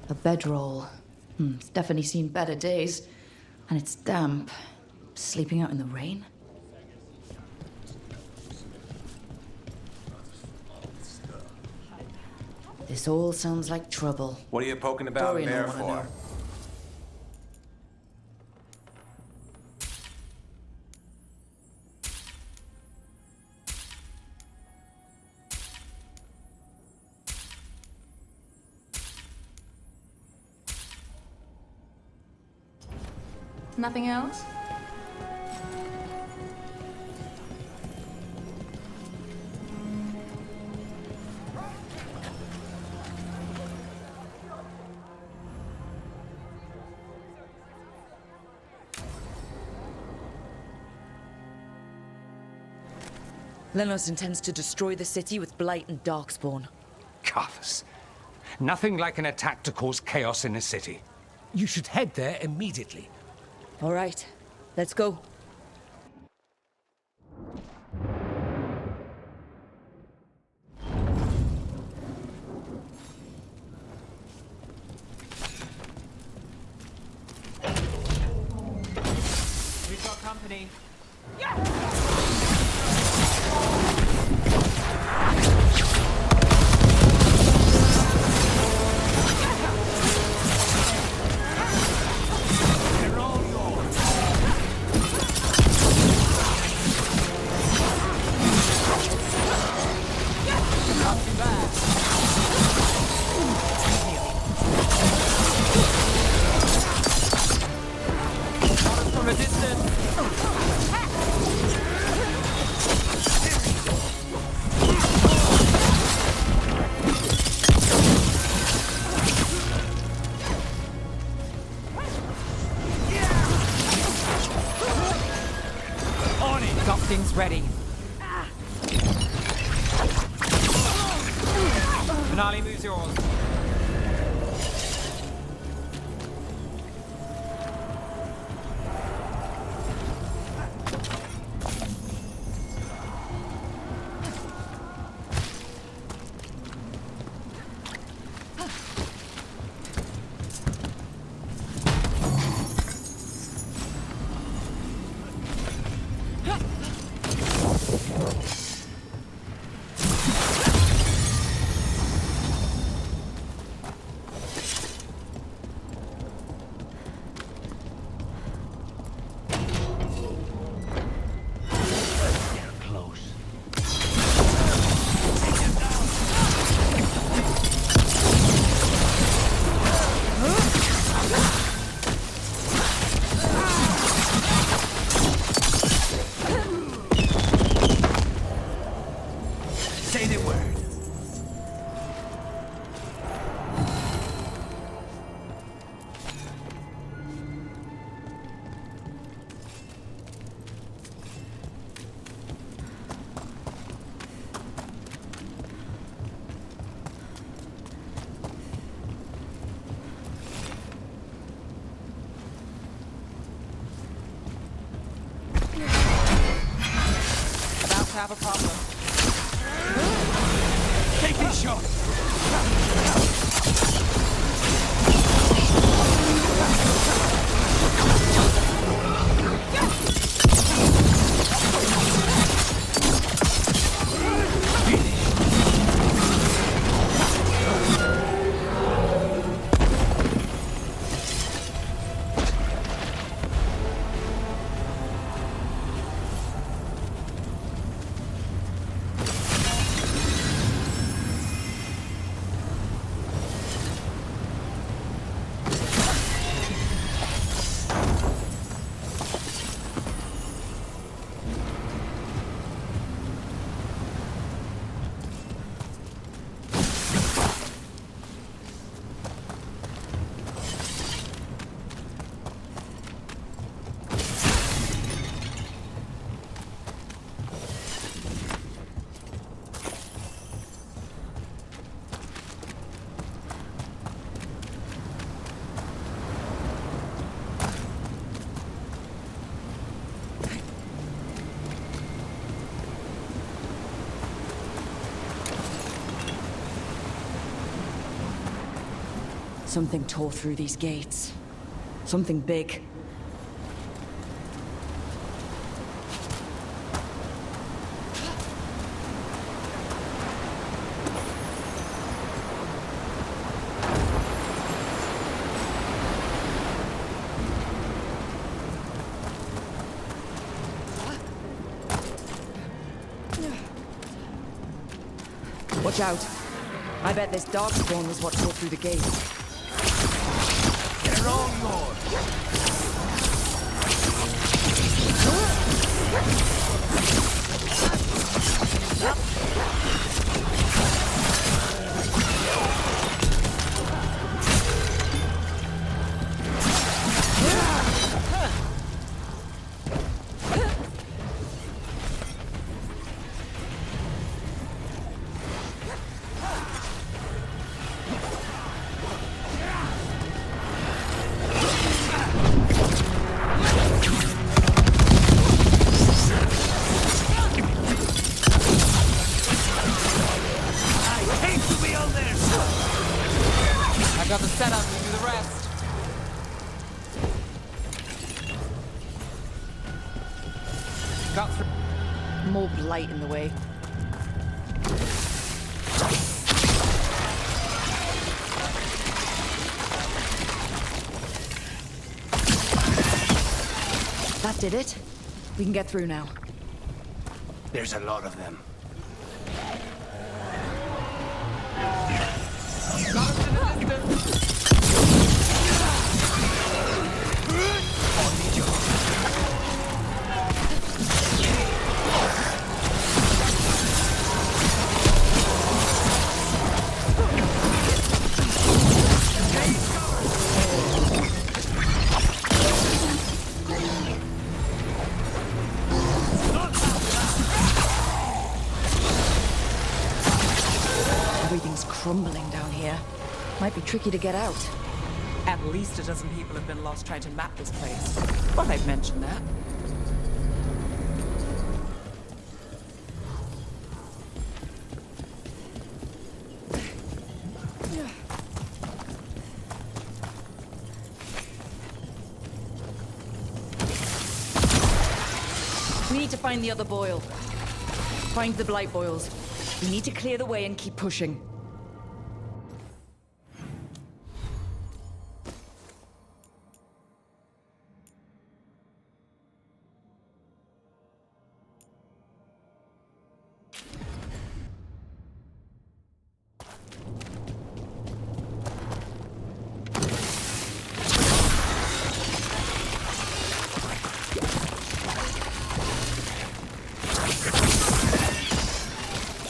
A bedroll. It's definitely seen better days. And it's damp. Sleeping out in the rain? This all sounds like trouble. What are you poking about Dorian there will wanna for? know. Nothing else? Lenos intends to destroy the city with Blight and Darkspawn. Carthus. Nothing like an attack to cause chaos in a city. You should head there immediately. All right, let's go. We've got company. From a distance. On it. Got things ready. Finale moves yours. Say the word. About to have a problem. Take these shots. Something tore through these gates. Something big. Watch out. I bet this darkspawn was what tore through the gate. They're all yours. I got the setup to do the rest. Got through. More blight in the way. That did it. We can get through now. There's a lot of them. Everything's crumbling down here. Might be tricky to get out. At least a dozen people have been lost trying to map this place. Thought I'd mention that. We need to find the other boil. Find the blight boils. We need to clear the way and keep pushing.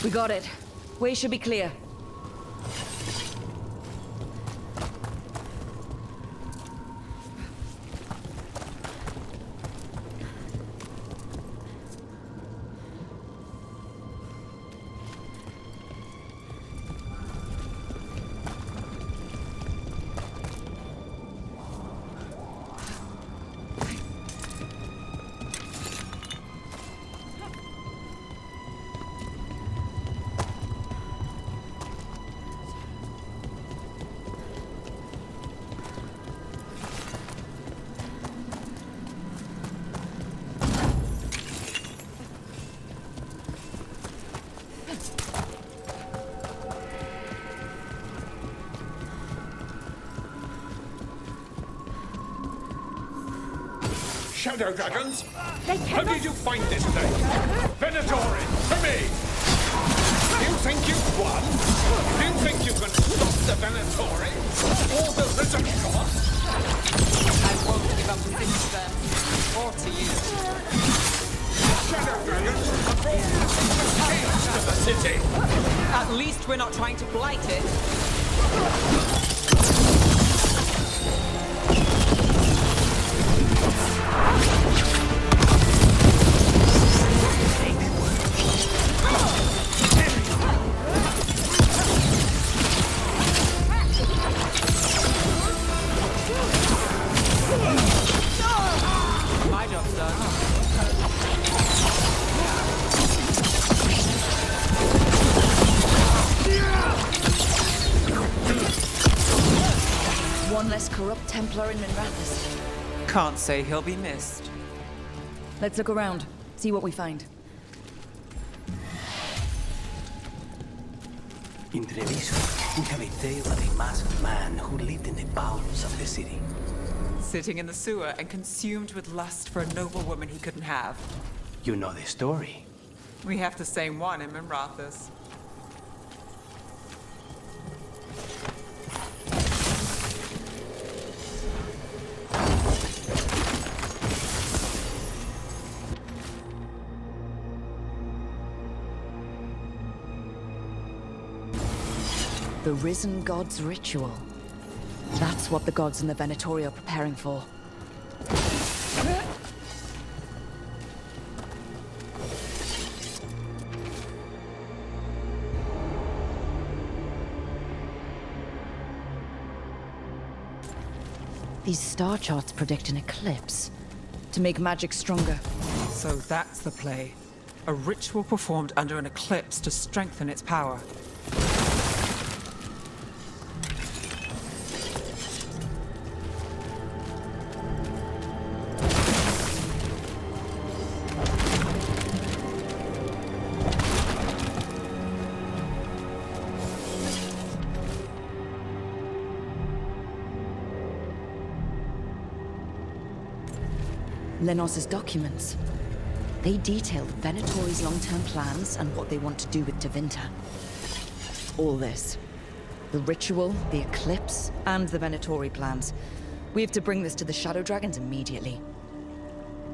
We got it. Way should be clear. Shadow dragons? How did you find this place? Venatori, to me! Do you think you've won? Do you think you can stop the Venatori? Or the risen god? I won't give up the city to them. Or to you. Shadow dragons are brought chaos to the city! At least we're not trying to blight it. My job's done. One less corrupt Templar in Minrathous. Can't say he'll be missed. Let's look around, see what we find. In Treviso, we have a tale of a masked man who lived in the bowels of the city. Sitting in the sewer and consumed with lust for a noble woman he couldn't have. You know the story. We have the same one in Minrathous. The Risen God's ritual. That's what the gods in the Venatori are preparing for. These star charts predict an eclipse to make magic stronger. So that's the play. A ritual performed under an eclipse to strengthen its power. Lenos's documents. They detail the Venatori's long-term plans and what they want to do with Tevinter. All this. The ritual, the eclipse, and the Venatori plans. We have to bring this to the Shadow Dragons immediately.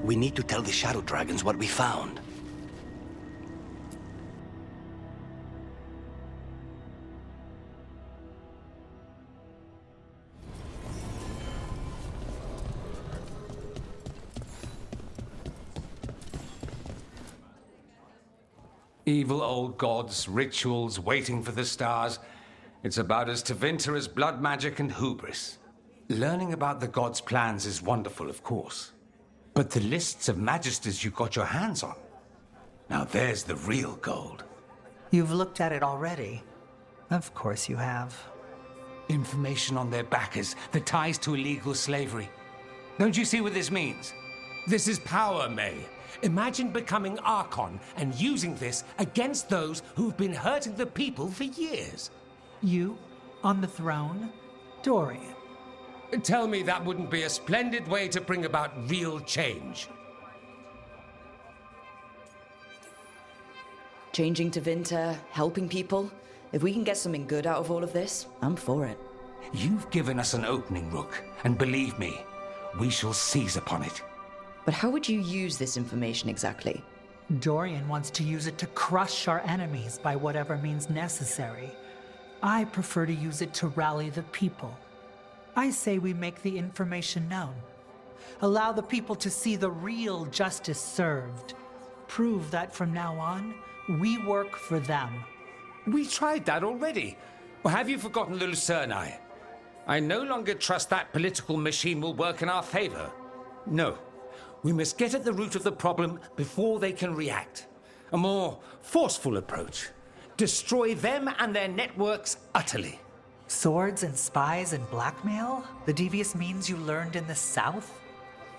We need to tell the Shadow Dragons what we found. Evil old gods, rituals, waiting for the stars. It's about as Tevinter as blood magic and hubris. Learning about the gods' plans is wonderful, of course. But the lists of magisters you got your hands on. Now there's the real gold. You've looked at it already. Of course you have. Information on their backers, the ties to illegal slavery. Don't you see what this means? This is power, May. Imagine becoming Archon and using this against those who've been hurting the people for years. You, on the throne? Dorian. Tell me that wouldn't be a splendid way to bring about real change. Changing Tevinter, helping people. If we can get something good out of all of this, I'm for it. You've given us an opening, Rook, and believe me, we shall seize upon it. But how would you use this information exactly? Dorian wants to use it to crush our enemies by whatever means necessary. I prefer to use it to rally the people. I say we make the information known. Allow the people to see the real justice served. Prove that from now on, we work for them. We tried that already. Or have you forgotten the Lucerni? I no longer trust that political machine will work in our favor. No. We must get at the root of the problem before they can react. A more forceful approach. Destroy them and their networks utterly. Swords and spies and blackmail? The devious means you learned in the South?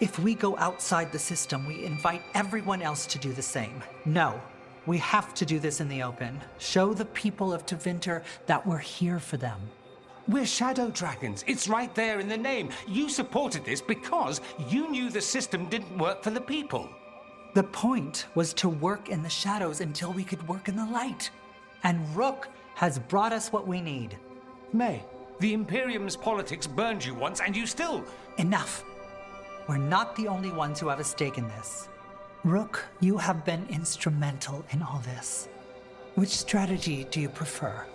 If we go outside the system, we invite everyone else to do the same. No, we have to do this in the open. Show the people of Tevinter that we're here for them. We're Shadow Dragons. It's right there in the name. You supported this because you knew the system didn't work for the people. The point was to work in the shadows until we could work in the light. And Rook has brought us what we need. May, the Imperium's politics burned you once and you still... Enough. We're not the only ones who have a stake in this. Rook, you have been instrumental in all this. Which strategy do you prefer?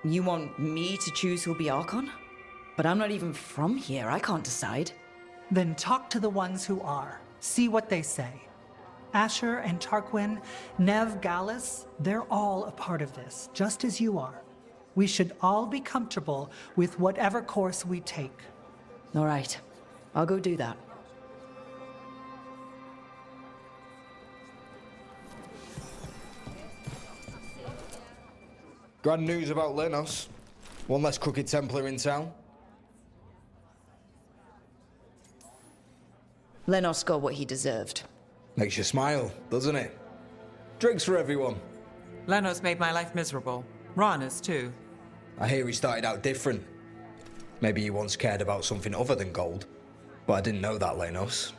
You want me to choose who'll be Archon? But I'm not even from here, I can't decide. Then talk to the ones who are. See what they say. Asher and Tarquin, Nev, Gallus, they're all a part of this, just as you are. We should all be comfortable with whatever course we take. All right, I'll go do that. Grand news about Lenos. One less crooked Templar in town. Lenos got what he deserved. Makes you smile, doesn't it? Drinks for everyone. Lenos made my life miserable. Rana's too. I hear he started out different. Maybe he once cared about something other than gold. But I didn't know that, Lenos.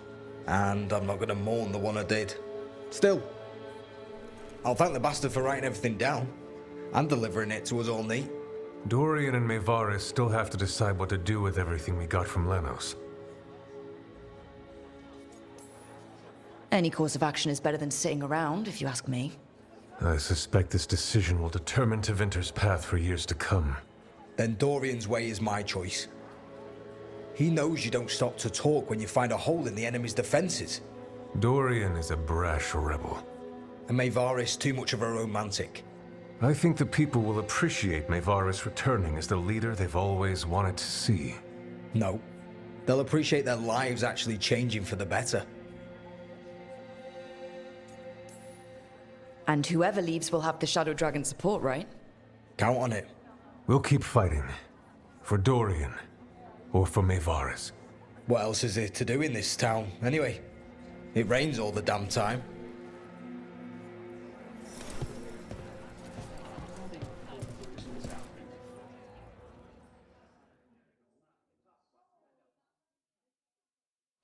And I'm not gonna mourn the one I did. Still, I'll thank the bastard for writing everything down. And delivering it to us all neat. Dorian and Maevaris still have to decide what to do with everything we got from Lenos. Any course of action is better than sitting around, if you ask me. I suspect this decision will determine Tevinter's path for years to come. Then Dorian's way is my choice. He knows you don't stop to talk when you find a hole in the enemy's defenses. Dorian is a brash rebel. And Maevaris too much of a romantic. I think the people will appreciate Maevaris returning as the leader they've always wanted to see. No. They'll appreciate their lives actually changing for the better. And whoever leaves will have the Shadow Dragon support, right? Count on it. We'll keep fighting. For Dorian. Or for Maevaris. What else is there to do in this town, anyway? It rains all the damn time.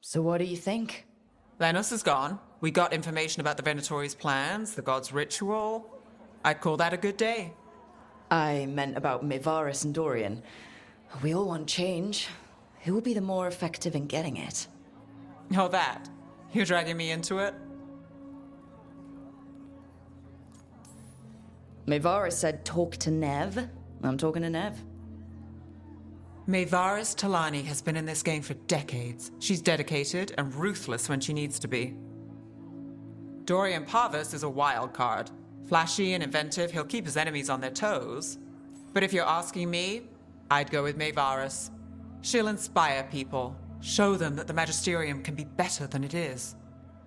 So what do you think? Lenos is gone. We got information about the Venatori's plans, the god's ritual. I'd call that a good day. I meant about Maevaris and Dorian. We all want change. Who will be the more effective in getting it? Oh, that. You're dragging me into it? Maevaris said talk to Nev. I'm talking to Nev. Maevaris Talani has been in this game for decades. She's dedicated and ruthless when she needs to be. Dorian Parvis is a wild card. Flashy and inventive, he'll keep his enemies on their toes. But if you're asking me, I'd go with Maevaris. She'll inspire people, show them that the Magisterium can be better than it is.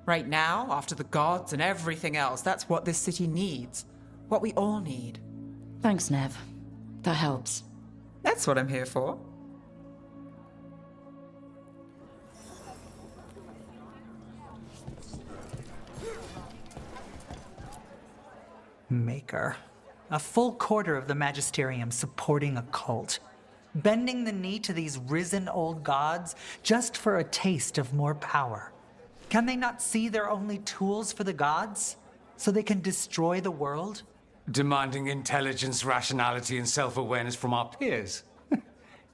Right now, after the gods and everything else, that's what this city needs. What we all need. Thanks, Nev. That helps. That's what I'm here for. Maker. A full quarter of the Magisterium supporting a cult. Bending the knee to these risen old gods just for a taste of more power. Can they not see they're only tools for the gods? So they can destroy the world? Demanding intelligence, rationality, and self-awareness from our peers.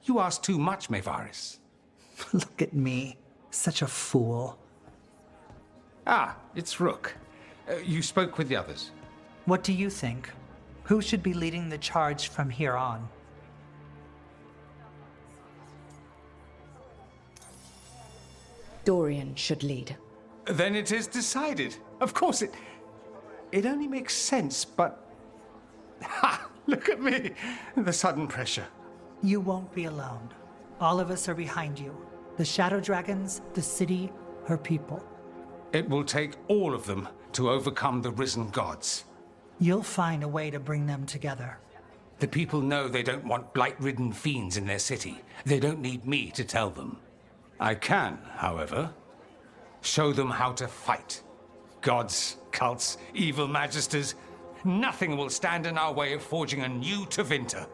You ask too much, Maevaris. Look at me. Such a fool. Ah, it's Rook. You spoke with the others. What do you think? Who should be leading the charge from here on? Dorian should lead. Then it is decided. Of course, it only makes sense, but... Ha! Look at me! The sudden pressure. You won't be alone. All of us are behind you. The Shadow Dragons, the city, her people. It will take all of them to overcome the risen gods. You'll find a way to bring them together. The people know they don't want blight-ridden fiends in their city. They don't need me to tell them. I can, however, show them how to fight. Gods, cults, evil magisters, nothing will stand in our way of forging a new Tevinter.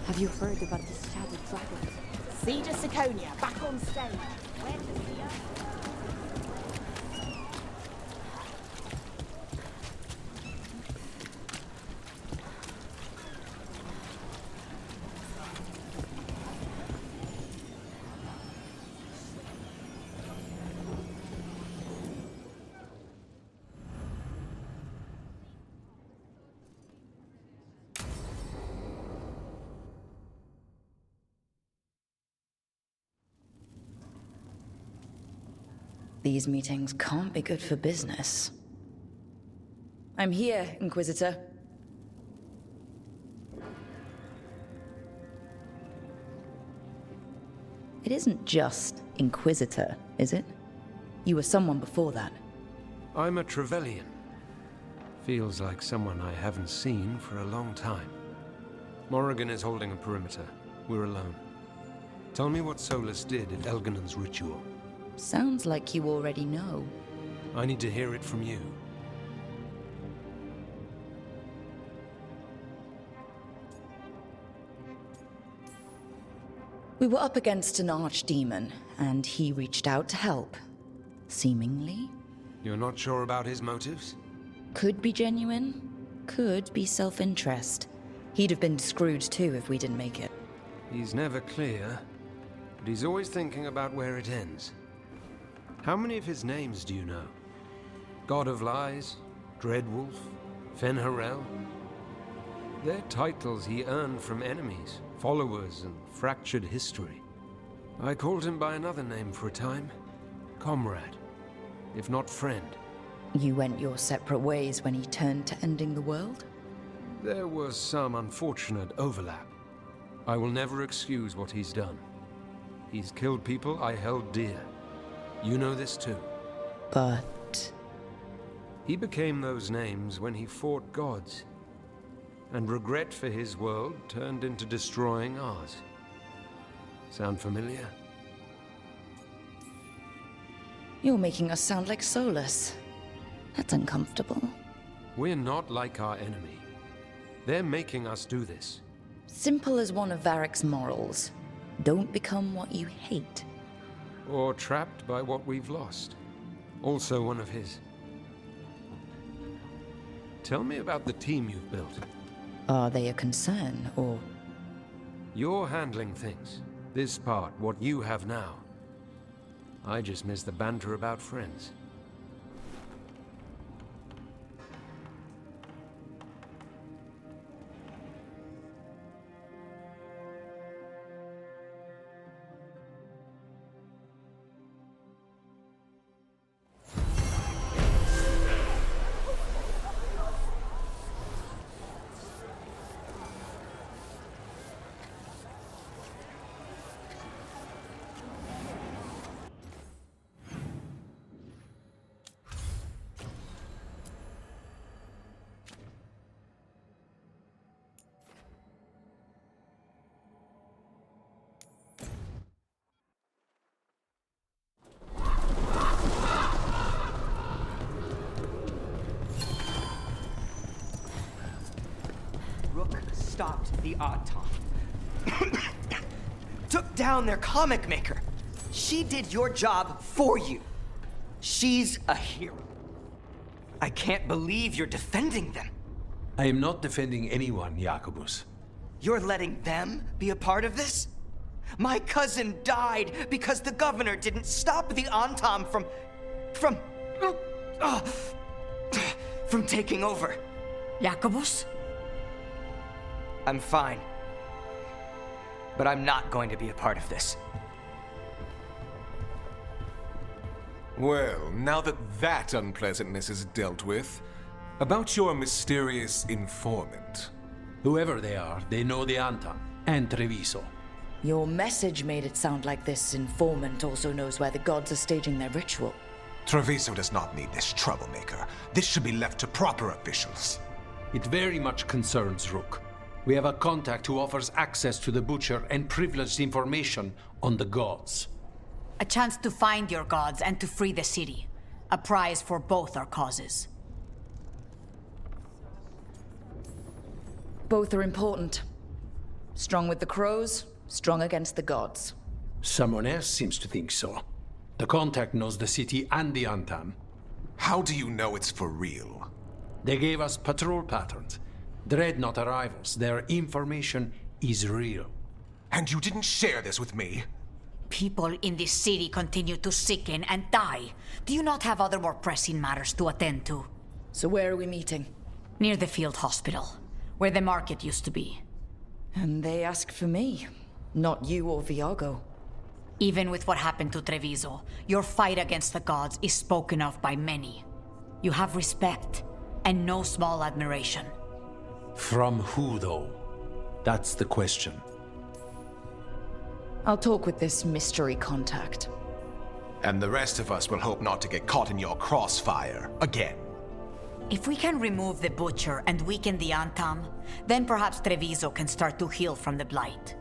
Have you heard about the Shadow Dragons? Cedar Siconia, back on stage. Where does the These meetings can't be good for business. I'm here, Inquisitor. It isn't just Inquisitor, is it? You were someone before that. I'm a Trevelyan. Feels like someone I haven't seen for a long time. Morrigan is holding a perimeter. We're alone. Tell me what Solus did at Elginon's ritual. Sounds like you already know. I need to hear it from you. We were up against an archdemon, and he reached out to help. Seemingly. You're not sure about his motives? Could be genuine, could be self-interest. He'd have been screwed too if we didn't make it. He's never clear, but he's always thinking about where it ends. How many of his names do you know? God of Lies, Dreadwolf, Fen'Harel? They're titles he earned from enemies, followers, and fractured history. I called him by another name for a time. Comrade, if not friend. You went your separate ways when he turned to ending the world? There was some unfortunate overlap. I will never excuse what he's done. He's killed people I held dear. You know this too. But... he became those names when he fought gods. And regret for his world turned into destroying ours. Sound familiar? You're making us sound like Solus. That's uncomfortable. We're not like our enemy. They're making us do this. Simple as one of Varric's morals. Don't become what you hate. Or trapped by what we've lost. Also one of his. Tell me about the team you've built. Are they a concern, or...? You're handling things. This part, what you have now. I just miss the banter about friends. Stopped the Auton. Took down their comic maker. She did your job for you. She's a hero. I can't believe you're defending them. I am not defending anyone, Jacobus. You're letting them be a part of this? My cousin died because the governor didn't stop the Auton from taking over. Jacobus? I'm fine. But I'm not going to be a part of this. Well, now that that unpleasantness is dealt with, about your mysterious informant. Whoever they are, they know the Anton and Treviso. Your message made it sound like this informant also knows where the gods are staging their ritual. Treviso does not need this troublemaker. This should be left to proper officials. It very much concerns Rook. We have a contact who offers access to the Butcher and privileged information on the gods. A chance to find your gods and to free the city. A prize for both our causes. Both are important. Strong with the crows, strong against the gods. Someone else seems to think so. The contact knows the city and the Antan. How do you know it's for real? They gave us patrol patterns. Dreadnought arrivals. Their information is real. And you didn't share this with me? People in this city continue to sicken and die. Do you not have other more pressing matters to attend to? So where are we meeting? Near the field hospital, where the market used to be. And they asked for me, not you or Viago. Even with what happened to Treviso, your fight against the gods is spoken of by many. You have respect, and no small admiration. From who, though? That's the question. I'll talk with this mystery contact. And the rest of us will hope not to get caught in your crossfire again. If we can remove the Butcher and weaken the Antam, then perhaps Treviso can start to heal from the Blight.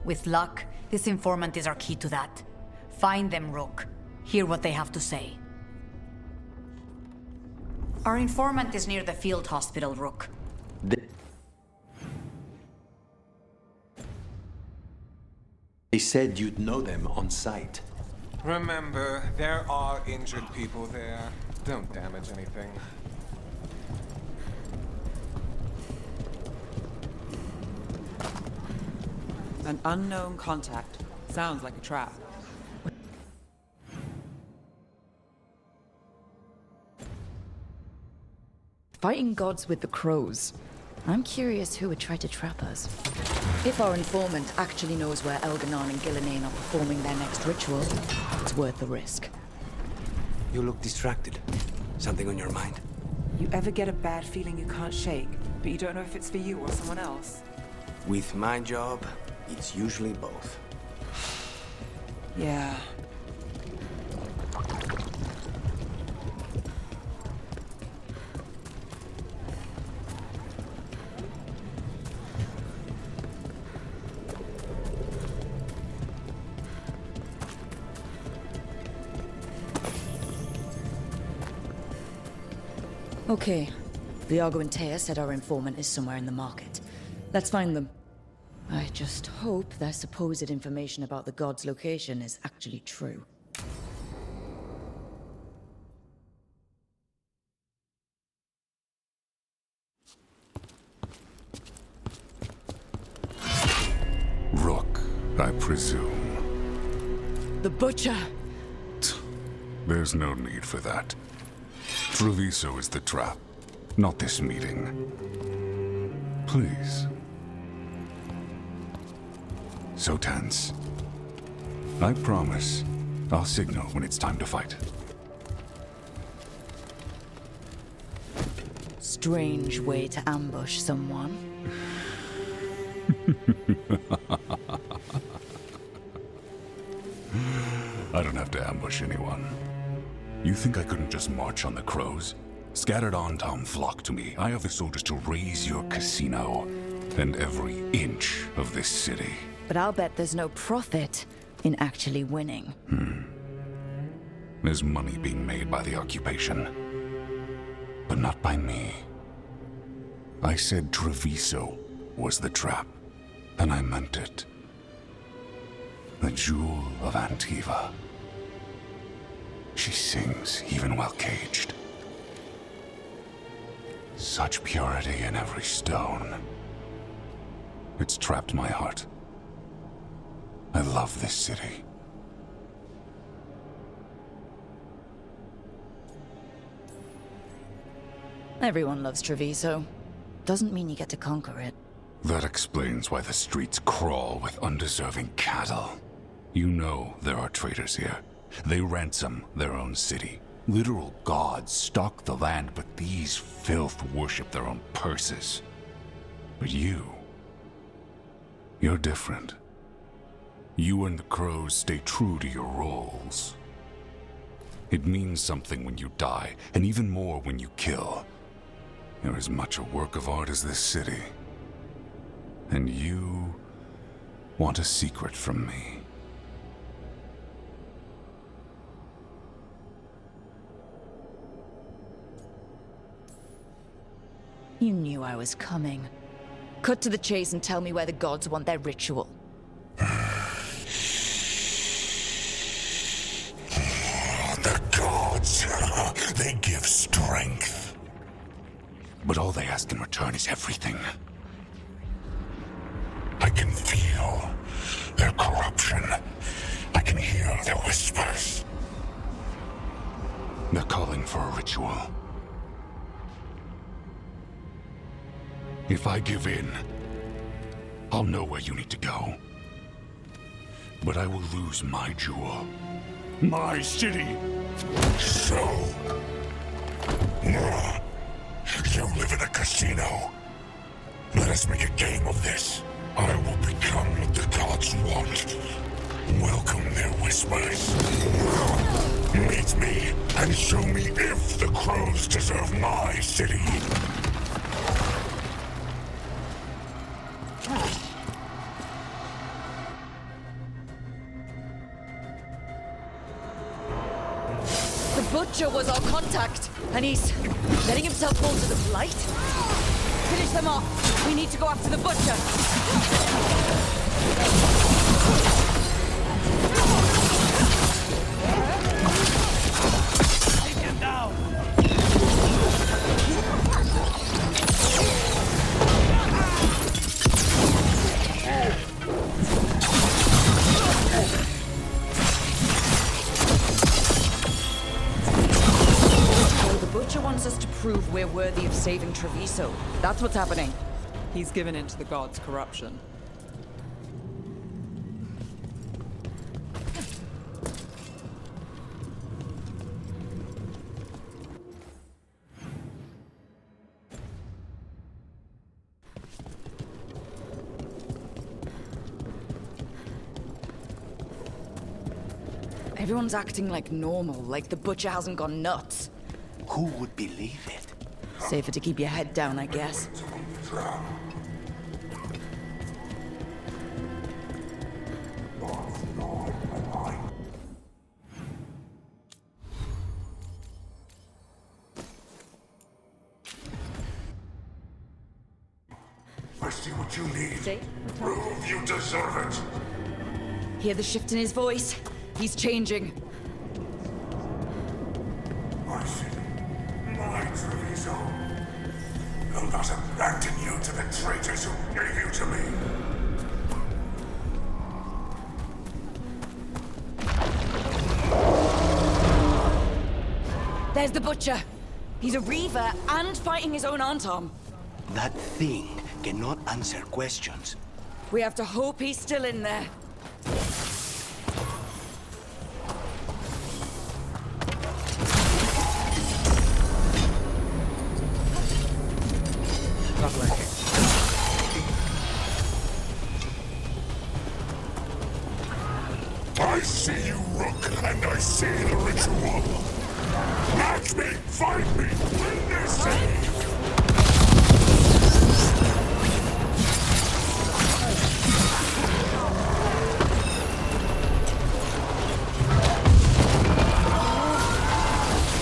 With luck, this informant is our key to that. Find them, Rook. Hear what they have to say. Our informant is near the field hospital, Rook. They said you'd know them on sight. Remember, there are injured people there. Don't damage anything. An unknown contact. Sounds like a trap. Fighting gods with the crows. I'm curious who would try to trap us. If our informant actually knows where Elganon and Gillinane are performing their next ritual, it's worth the risk. You look distracted. Something on your mind? You ever get a bad feeling you can't shake, but you don't know if it's for you or someone else? With my job, it's usually both. Yeah. Okay. Viago and Taya said our informant is somewhere in the market. Let's find them. I just hope their supposed information about the god's location is actually true. Rook, I presume. The Butcher! There's no need for that. Treviso is the trap, not this meeting. Please. So tense. I promise, I'll signal when it's time to fight. Strange way to ambush someone. I don't have to ambush anyone. You think I couldn't just march on the crows? Scattered Antam flock to me. I have the soldiers to raise your casino and every inch of this city. But I'll bet there's no profit in actually winning. There's money being made by the occupation, but not by me. I said Treviso was the trap, and I meant it. The Jewel of Antiva. She sings even while caged. Such purity in every stone. It's trapped my heart. I love this city. Everyone loves Treviso. Doesn't mean you get to conquer it. That explains why the streets crawl with undeserving cattle. You know there are traitors here. They ransom their own city. Literal gods stalk the land, but these filth worship their own purses. But you're different. You and the crows stay true to your roles. It means something when you die, and even more when you kill. You're as much a work of art as this city. And you want a secret from me. You knew I was coming. Cut to the chase and tell me where the gods want their ritual. The gods, they give strength. But all they ask in return is everything. I can feel their corruption. I can hear their whispers. They're calling for a ritual. If I give in, I'll know where you need to go. but I will lose my jewel. My city. So, you live in a casino. Let us make a game of this. I will become what the gods want. Welcome their whispers. Meet me and show me if the crows deserve my city. The Butcher was our contact, and he's letting himself fall to the Blight? Finish them off. We need to go after the Butcher. Take him down! The Butcher wants us to prove we're worthy of saving Treviso. That's what's happening. He's given in to the gods' corruption. Everyone's acting like normal, like the Butcher hasn't gone nuts. Who would believe it? Safer to keep your head down, I guess. I see what you need. See? Prove you deserve it. Hear the shift in his voice? He's changing. My city, my Treviso. Will not abandon you to the traitors who gave you to me. There's the Butcher. He's a Reaver and fighting his own Antom. That thing cannot answer questions. We have to hope he's still in there. Not working. I see you, Rook, and I see the ritual. Match me, find me, win this city.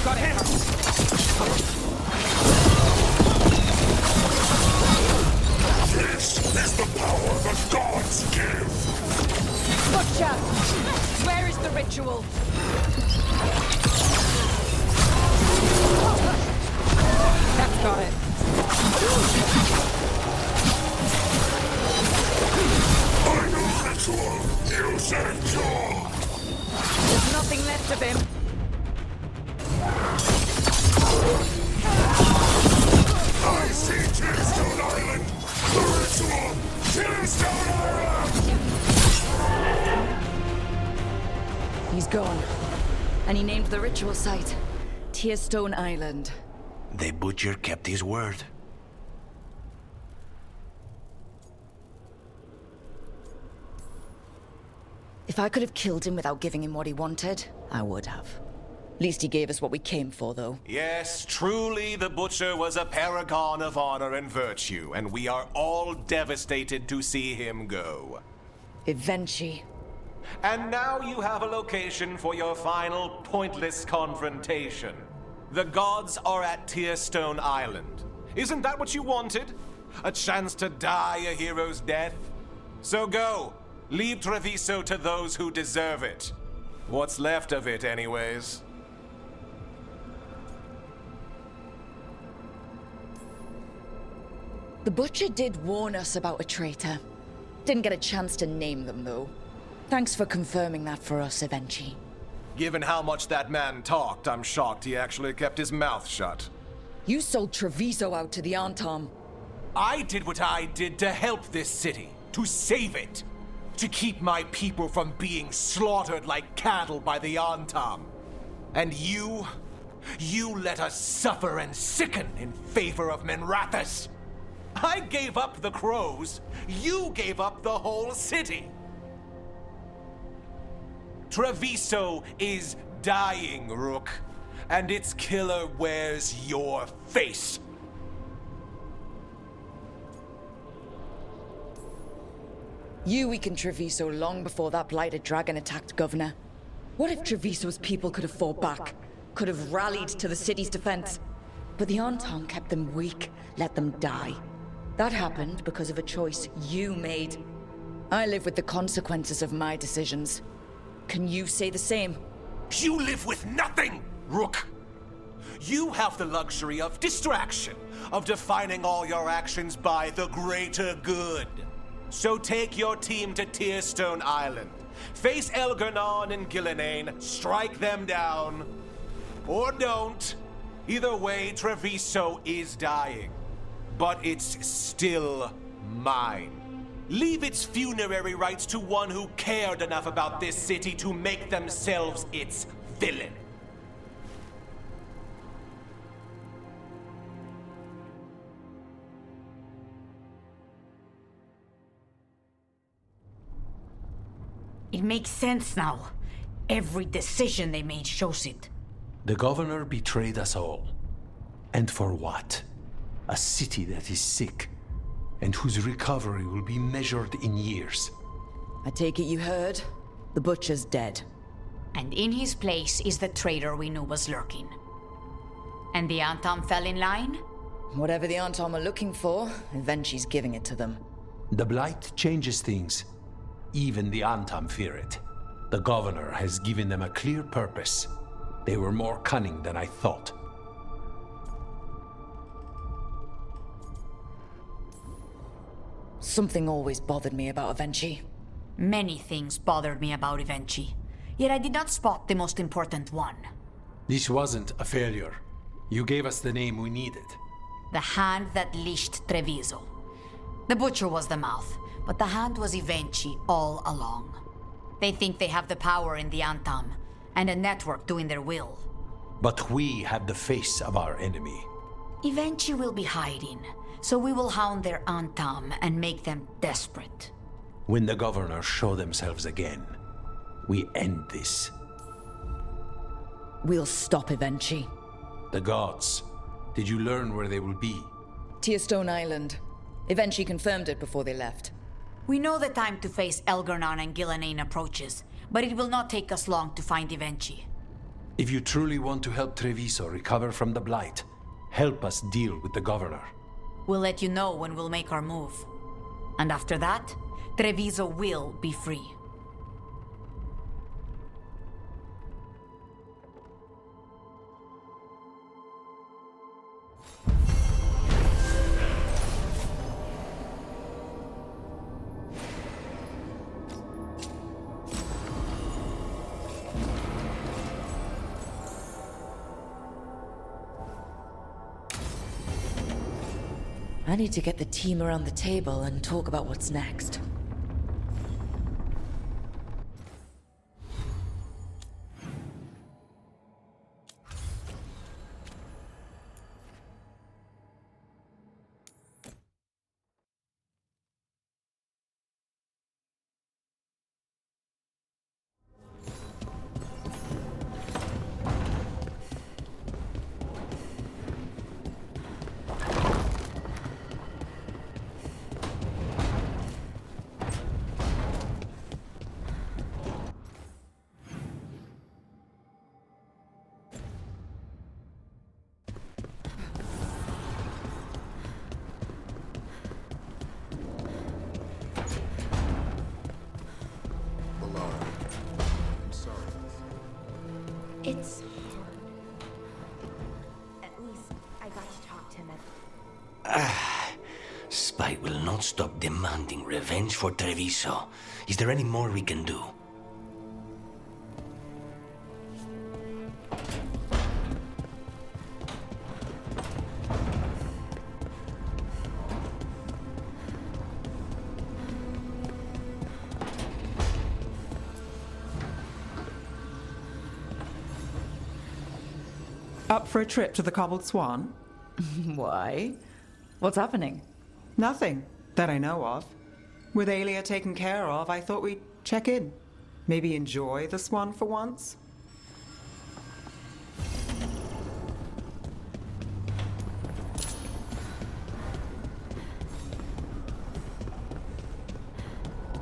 Got him! This is the power the gods give. Butcher! Where is the ritual? That's got it. Final ritual, use and cure. There's nothing left of him. I see Tombstone Island. The ritual, Tombstone Island. He's gone. And he named the ritual site Tearstone Island. The Butcher kept his word. If I could have killed him without giving him what he wanted, I would have. Least he gave us what we came for, though. Yes, truly the Butcher was a paragon of honor and virtue, and we are all devastated to see him go. Eventually. And now you have a location for your final pointless confrontation. The gods are at Tearstone Island. Isn't that what you wanted? A chance to die a hero's death? So go. Leave Treviso to those who deserve it. What's left of it, anyways. The Butcher did warn us about a traitor. Didn't get a chance to name them, though. Thanks for confirming that for us, Evenchi. Given how much that man talked, I'm shocked he actually kept his mouth shut. You sold Treviso out to the Antom. I did what I did to help this city, to save it. to keep my people from being slaughtered like cattle by the Antam. And you let us suffer and sicken in favor of Minrathous. I gave up the crows. You gave up the whole city. Treviso is dying, Rook, and its killer wears your face. You weakened Treviso long before that blighted dragon attacked, Governor. What if Treviso's people could have fought back? Could have rallied to the city's defense? But the Antam kept them weak, let them die. That happened because of a choice you made. I live with the consequences of my decisions. Can you say the same? You live with nothing, Rook! You have the luxury of distraction, of defining all your actions by the greater good. So take your team to Tearstone Island. Face Elgarnon and Gillenane, strike them down. Or don't. Either way, Treviso is dying. But it's still mine. Leave its funerary rites to one who cared enough about this city to make themselves its villain. It makes sense now. Every decision they made shows it. The governor betrayed us all. And for what? A city that is sick, and whose recovery will be measured in years. I take it you heard? The butcher's dead. And in his place is the traitor we knew was lurking. And the Antam fell in line? Whatever the Antam are looking for, Evenchi's giving it to them. The Blight changes things. Even the Antam fear it. The governor has given them a clear purpose. They were more cunning than I thought. Something always bothered me about Evenchi. Many things bothered me about Evenchi, yet I did not spot the most important one. This wasn't a failure. You gave us the name we needed. The hand that leashed Treviso. The butcher was the mouth, but the hand was Evenchi all along. They think they have the power in the Antam, and a network doing their will. But we have the face of our enemy. Evenchi will be hiding, so we will hound their Antam and make them desperate. When the governors show themselves again, we end this. We'll stop Evenchi. The gods. Did you learn where they will be? Tearstone Island. Evenchi confirmed it before they left. We know the time to face Elgarnon and Gillenane approaches, but it will not take us long to find Evenchi. If you truly want to help Treviso recover from the Blight, help us deal with the governor. We'll let you know when we'll make our move. And after that, Treviso will be free. I need to get the team around the table and talk about what's next. It's hard. At least I got to talk to him Spite will not stop demanding revenge for Treviso. Is there any more we can do? Up for a trip to the Cobbled Swan? Why? What's happening? Nothing that I know of. With Aelia taken care of, I thought we'd check in. Maybe enjoy the Swan for once?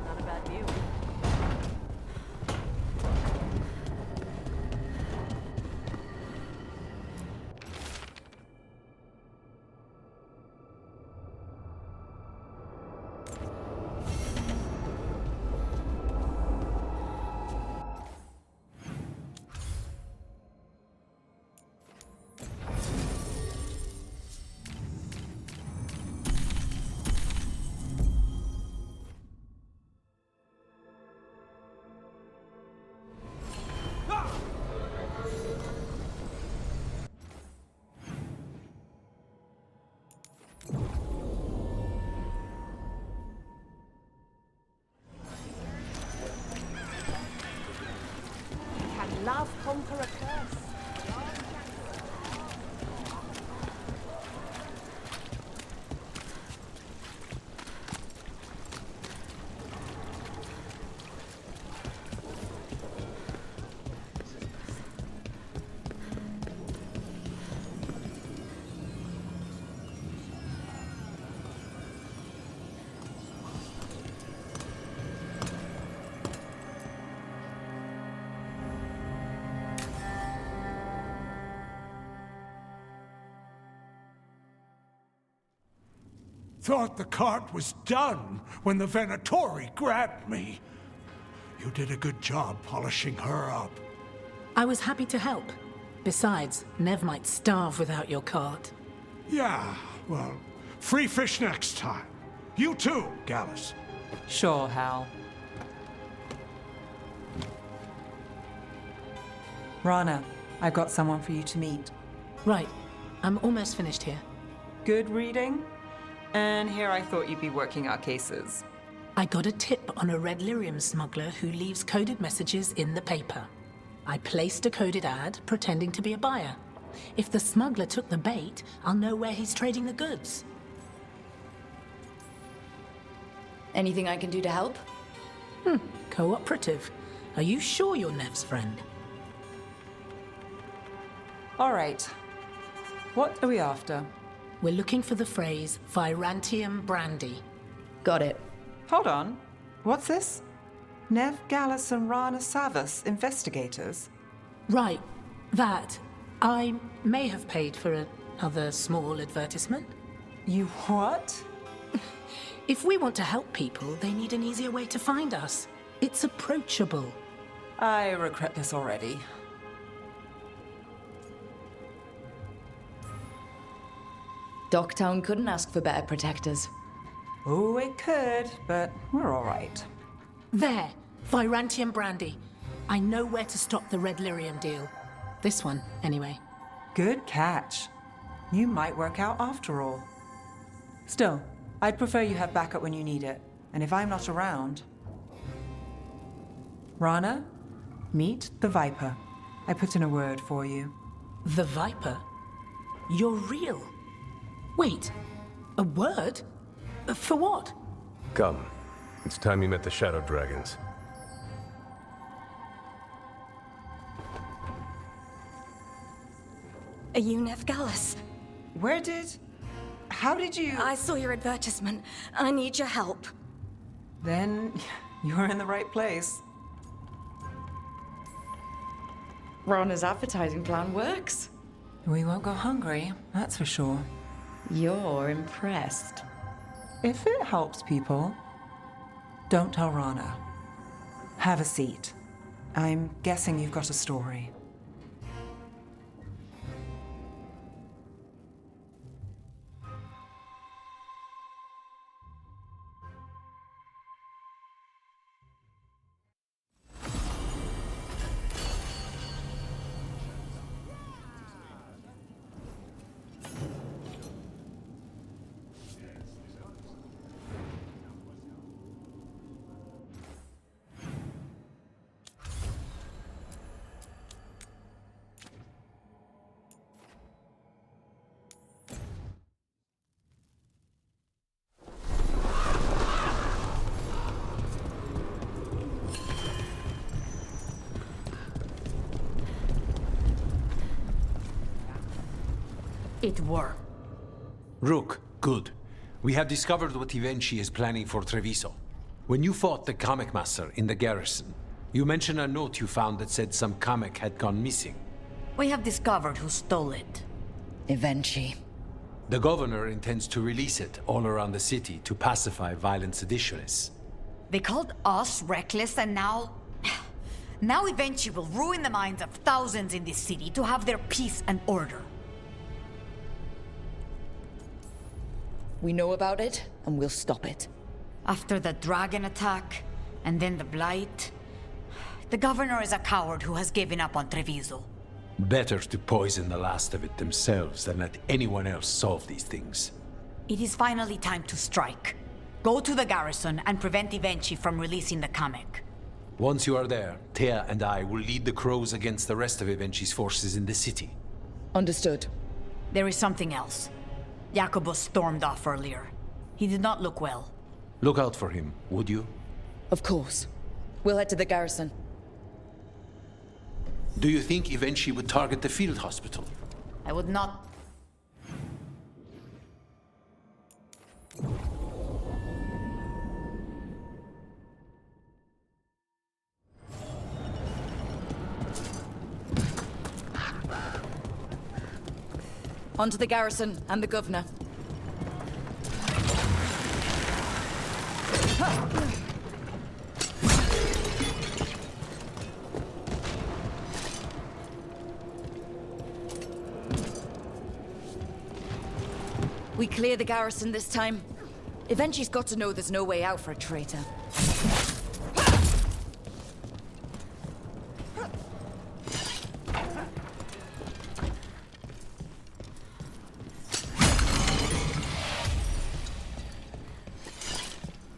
Not a bad view. Can love conquer a curse? Thought the cart was done when the Venatori grabbed me. You did a good job polishing her up. I was happy to help. Besides, Nev might starve without your cart. Yeah, well, free fish next time. You too, Gallus. Sure, Hal. Rana, I've got someone for you to meet. Right. I'm almost finished here. Good reading? And here I thought you'd be working our cases. I got a tip on a red lyrium smuggler who leaves coded messages in the paper. I placed a coded ad pretending to be a buyer. If the smuggler took the bait, I'll know where he's trading the goods. Anything I can do to help? Cooperative. Are you sure you're Nev's friend? All right. What are we after? We're looking for the phrase Virantium Brandy. Got it. Hold on. What's this? Nev, Gallus, and Rana Savas, investigators? Right. That. I may have paid for another small advertisement. You what? If we want to help people, they need an easier way to find us. It's approachable. I regret this already. Docktown couldn't ask for better protectors. Oh, it could, but we're all right. There. Virantium Brandy. I know where to stop the red lyrium deal. This one, anyway. Good catch. You might work out after all. Still, I'd prefer you have backup when you need it. And if I'm not around... Rana, meet the Viper. I put in a word for you. The Viper? You're real? Wait, a word? For what? Come. It's time you met the Shadow Dragons. Are you Nev Gallus? How did you... I saw your advertisement. I need your help. Then you're in the right place. Rana's advertising plan works. We won't go hungry, that's for sure. You're impressed. If it helps people, don't tell Rana. Have a seat. I'm guessing you've got a story. It were. Rook, good. We have discovered what Ivenchi is planning for Treviso. When you fought the Kamek Master in the garrison, you mentioned a note you found that said some Kamek had gone missing. We have discovered who stole it. Ivenchi. The governor intends to release it all around the city to pacify violent seditionists. They called us reckless, and now... Now Ivenchi will ruin the minds of thousands in this city to have their peace and order. We know about it, and we'll stop it. After the dragon attack, and then the blight... The governor is a coward who has given up on Treviso. Better to poison the last of it themselves than let anyone else solve these things. It is finally time to strike. Go to the garrison and prevent Ivenchi from releasing the Kamek. Once you are there, Thea and I will lead the Crows against the rest of Ivenchi's forces in the city. Understood. There is something else. Jacobus stormed off earlier. He did not look well. Look out for him, would you? Of course. We'll head to the garrison. Do you think Ivenchi would target the field hospital? I would not... On to the garrison and the governor. We clear the garrison this time. Ivenchi's got to know there's no way out for a traitor.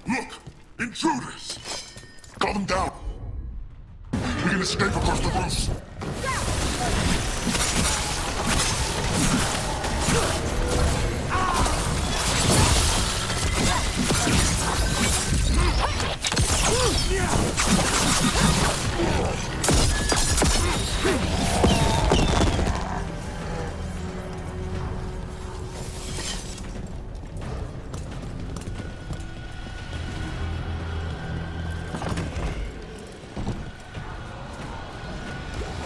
Look! Intruders! Call them down! We can escape across the roofs!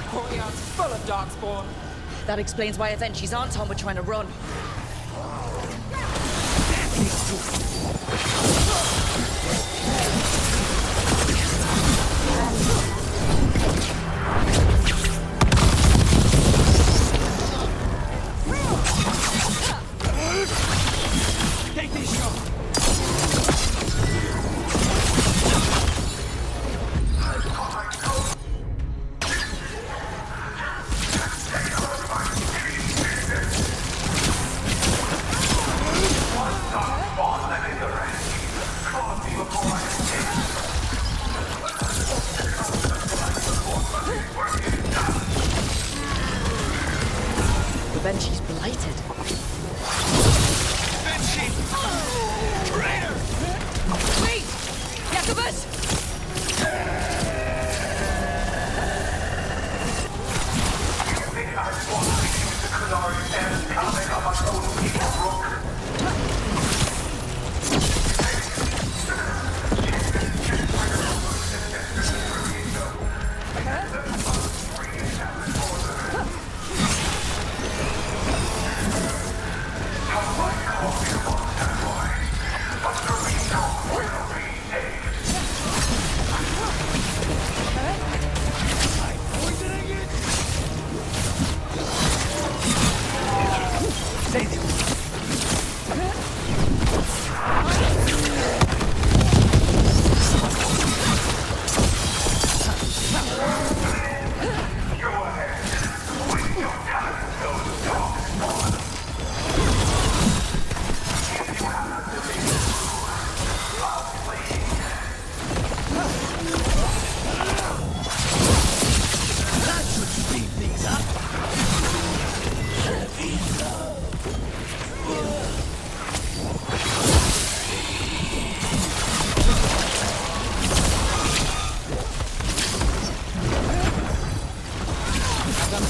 Courtyard's full of darkspawn. That explains why Ivenchi's Anton were trying to run. Take this shot! Ivenchi's blighted. Ivenchi! Traitor! Wait! Jacobus!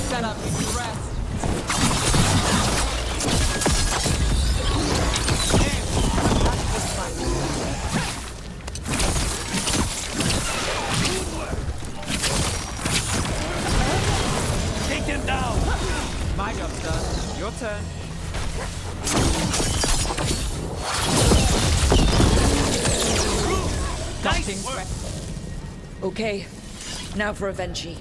Set up, you can rest. Your turn. Nice work. Okay, now for Avenchi.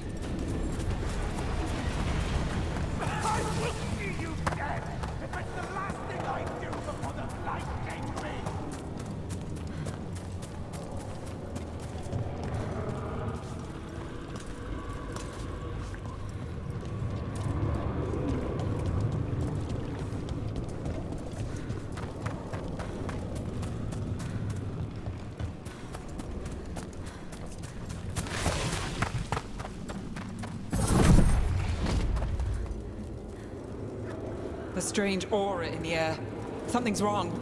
A strange aura in the air. Something's wrong.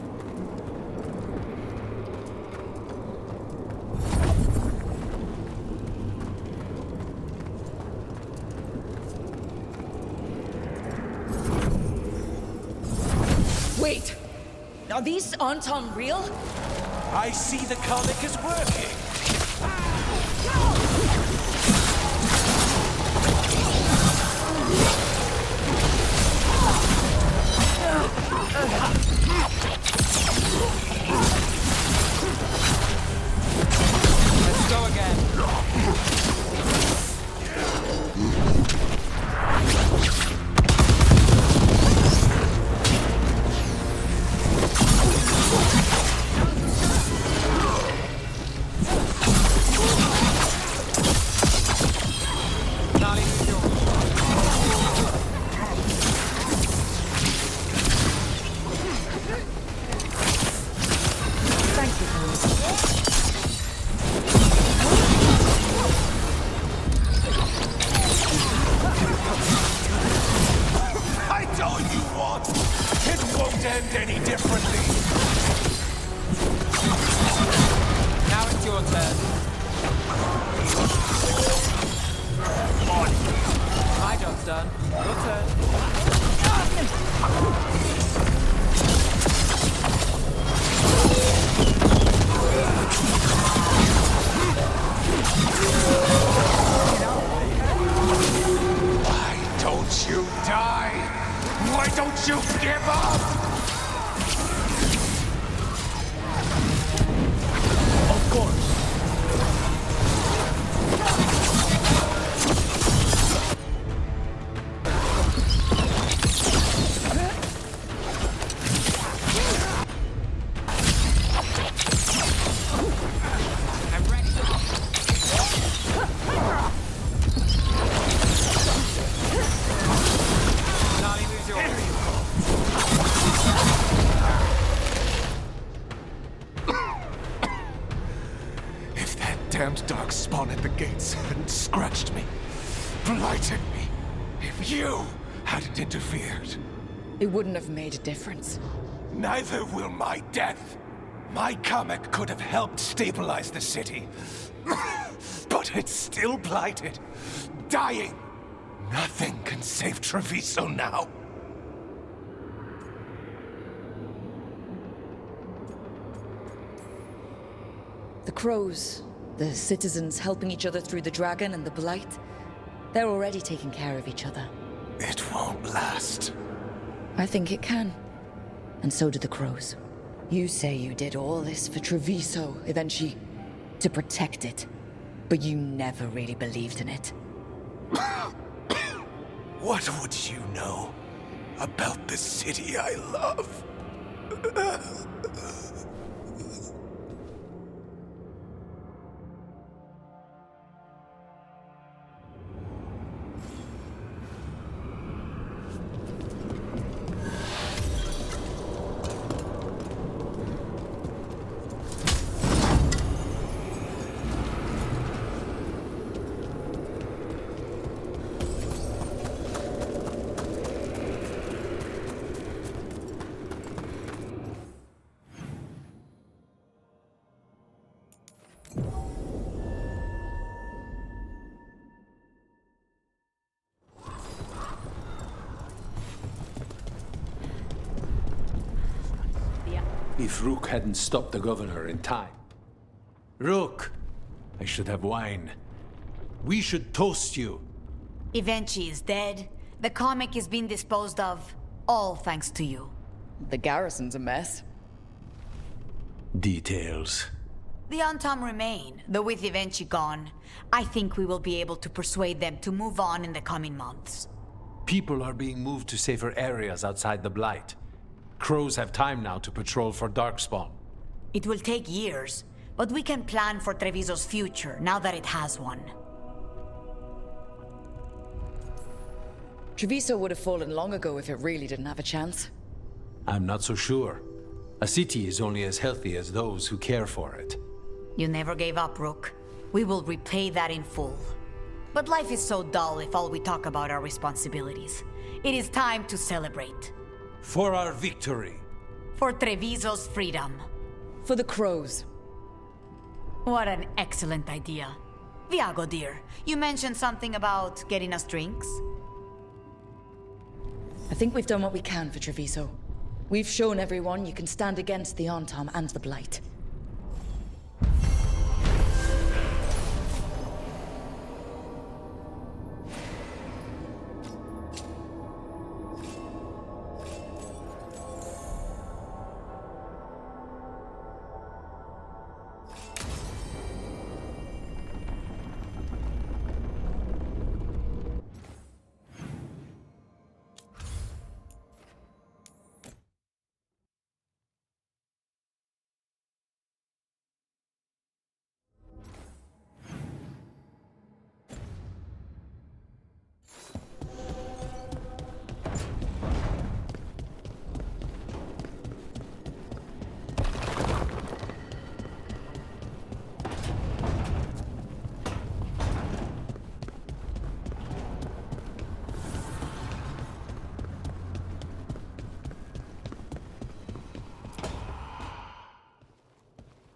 Wait! Are these Anton real? I see the comic is working. Let's go again. I told you what! It won't end any differently! Now it's your turn. My job's done. Your turn. Why don't you die? Why don't you give up? Of course. I'm ready. Nani, lose yours. If that damned darkspawn at the gates hadn't scratched me, blighted me, if you hadn't interfered, It wouldn't have made a difference. neither will my death. My comic could have helped stabilize the city. But it's still blighted, dying. Nothing can save Treviso now. The crows, the citizens helping each other through the dragon and the blight, they're already taking care of each other. It won't last. I think it can. And so do the crows. You say you did all this for Treviso, Evenchi, to protect it. But you never really believed in it. What would you know about the city I love? If Rook hadn't stopped the governor in time. Rook! I should have wine. We should toast you. Evenchi is dead. The comic is being disposed of. All thanks to you. The garrison's a mess. Details. The Antam remain, though with Ivenchi gone, I think we will be able to persuade them to move on in the coming months. People are being moved to safer areas outside the Blight. Crows have time now to patrol for Darkspawn. It will take years, but we can plan for Treviso's future now that it has one. Treviso would have fallen long ago if it really didn't have a chance. I'm not so sure. A city is only as healthy as those who care for it. You never gave up, Rook. We will repay that in full. But life is so dull if all we talk about are responsibilities. It is time to celebrate. For our victory. For Treviso's freedom. For the crows. What an excellent idea. Viago, dear, you mentioned something about getting us drinks? I think we've done what we can for Treviso. We've shown everyone you can stand against the Antam and the Blight.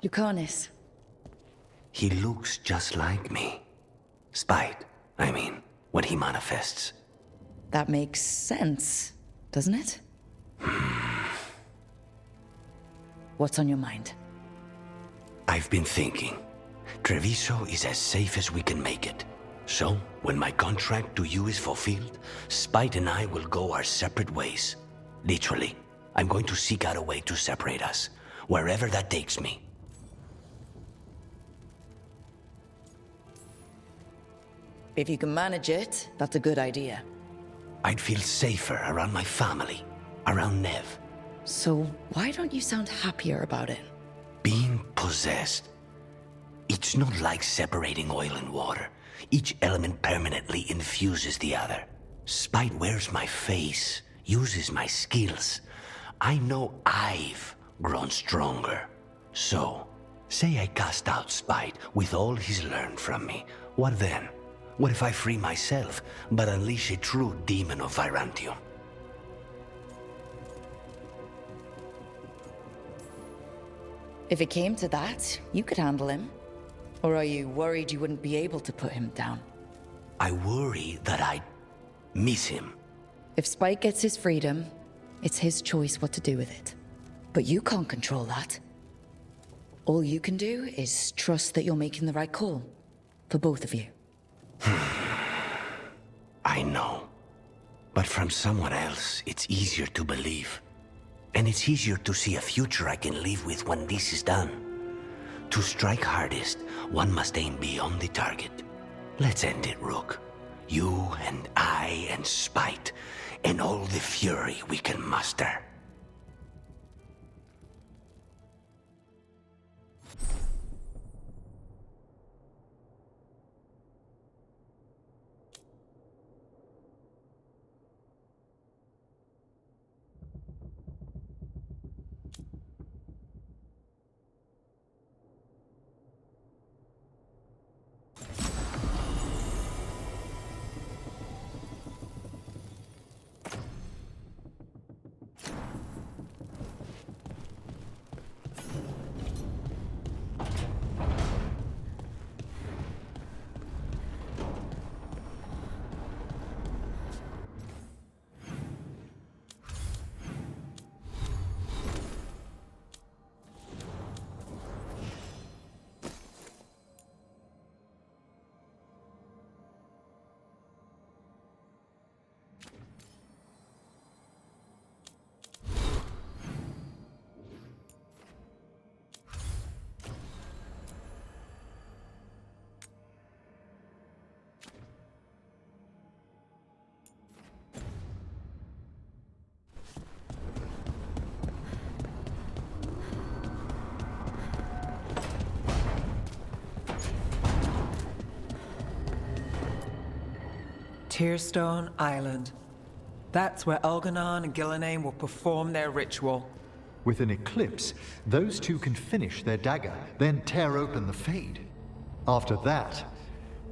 Lucanus. He looks just like me. Spite, I mean, when he manifests. That makes sense, doesn't it? What's on your mind? I've been thinking. Treviso is as safe as we can make it. So, when my contract to you is fulfilled, Spite and I will go our separate ways. Literally, I'm going to seek out a way to separate us, wherever that takes me. If you can manage it, that's a good idea. I'd feel safer around my family, around Nev. So why don't you sound happier about it? Being possessed. It's not like separating oil and water. Each element permanently infuses the other. Spite wears my face, uses my skills. I know I've grown stronger. So, say I cast out Spite with all he's learned from me. What then? What if I free myself, but unleash a true demon of Virantium? If it came to that, you could handle him. Or are you worried you wouldn't be able to put him down? I worry that I'd miss him. If Spike gets his freedom, it's his choice what to do with it. But you can't control that. All you can do is trust that you're making the right call. For both of you. I know. But from someone else, it's easier to believe. And it's easier to see a future I can live with when this is done. To strike hardest, one must aim beyond the target. Let's end it, Rook. You and I and Spite, and all the fury we can muster. Tearstone Island. That's where Elganon and Gillenane will perform their ritual. With an eclipse, those two can finish their dagger, then tear open the Fade. After that,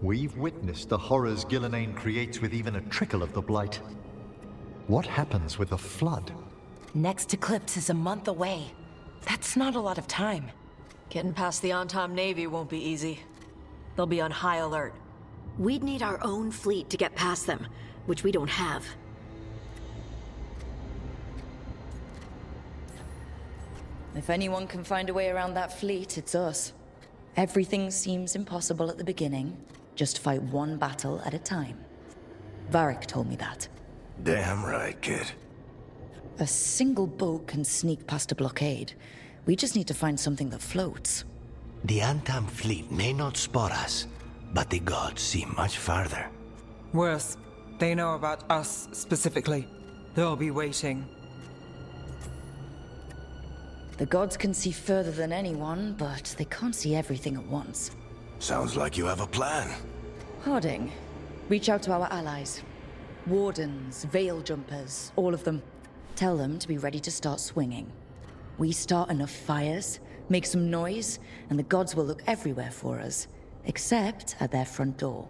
we've witnessed the horrors Gillenane creates with even a trickle of the Blight. What happens with the Flood? Next eclipse is a month away. That's not a lot of time. Getting past the Antam Navy won't be easy. They'll be on high alert. We'd need our own fleet to get past them, which we don't have. If anyone can find a way around that fleet, it's us. Everything seems impossible at the beginning. Just fight one battle at a time. Varric told me that. Damn right, kid. A single boat can sneak past a blockade. We just need to find something that floats. The Antam fleet may not spot us, but the gods see much farther. Worse, they know about us specifically. They'll be waiting. The gods can see further than anyone, but they can't see everything at once. Sounds like you have a plan. Harding, reach out to our allies. Wardens, Veil Jumpers, all of them. Tell them to be ready to start swinging. We start enough fires, make some noise, and the gods will look everywhere for us, except at their front door.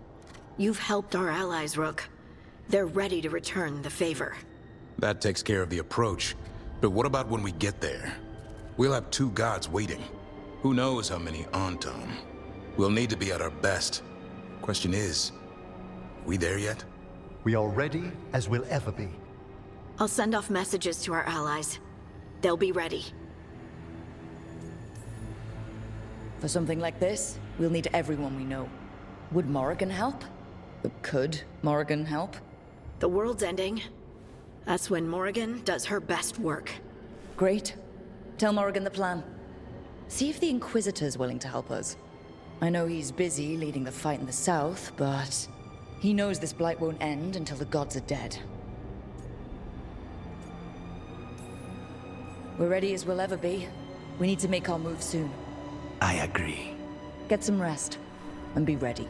You've helped our allies, Rook. They're ready to return the favor. That takes care of the approach. But what about when we get there? We'll have two gods waiting. Who knows how many Antam? We'll need to be at our best. Question is, we there yet? We are ready as we'll ever be. I'll send off messages to our allies. They'll be ready. For something like this, we'll need everyone we know. Would Morrigan help? Could Morrigan help? The world's ending. That's when Morrigan does her best work. Great. Tell Morrigan the plan. See if the Inquisitor's willing to help us. I know he's busy leading the fight in the south, but he knows this blight won't end until the gods are dead. We're ready as we'll ever be. We need to make our move soon. I agree. Get some rest, and be ready.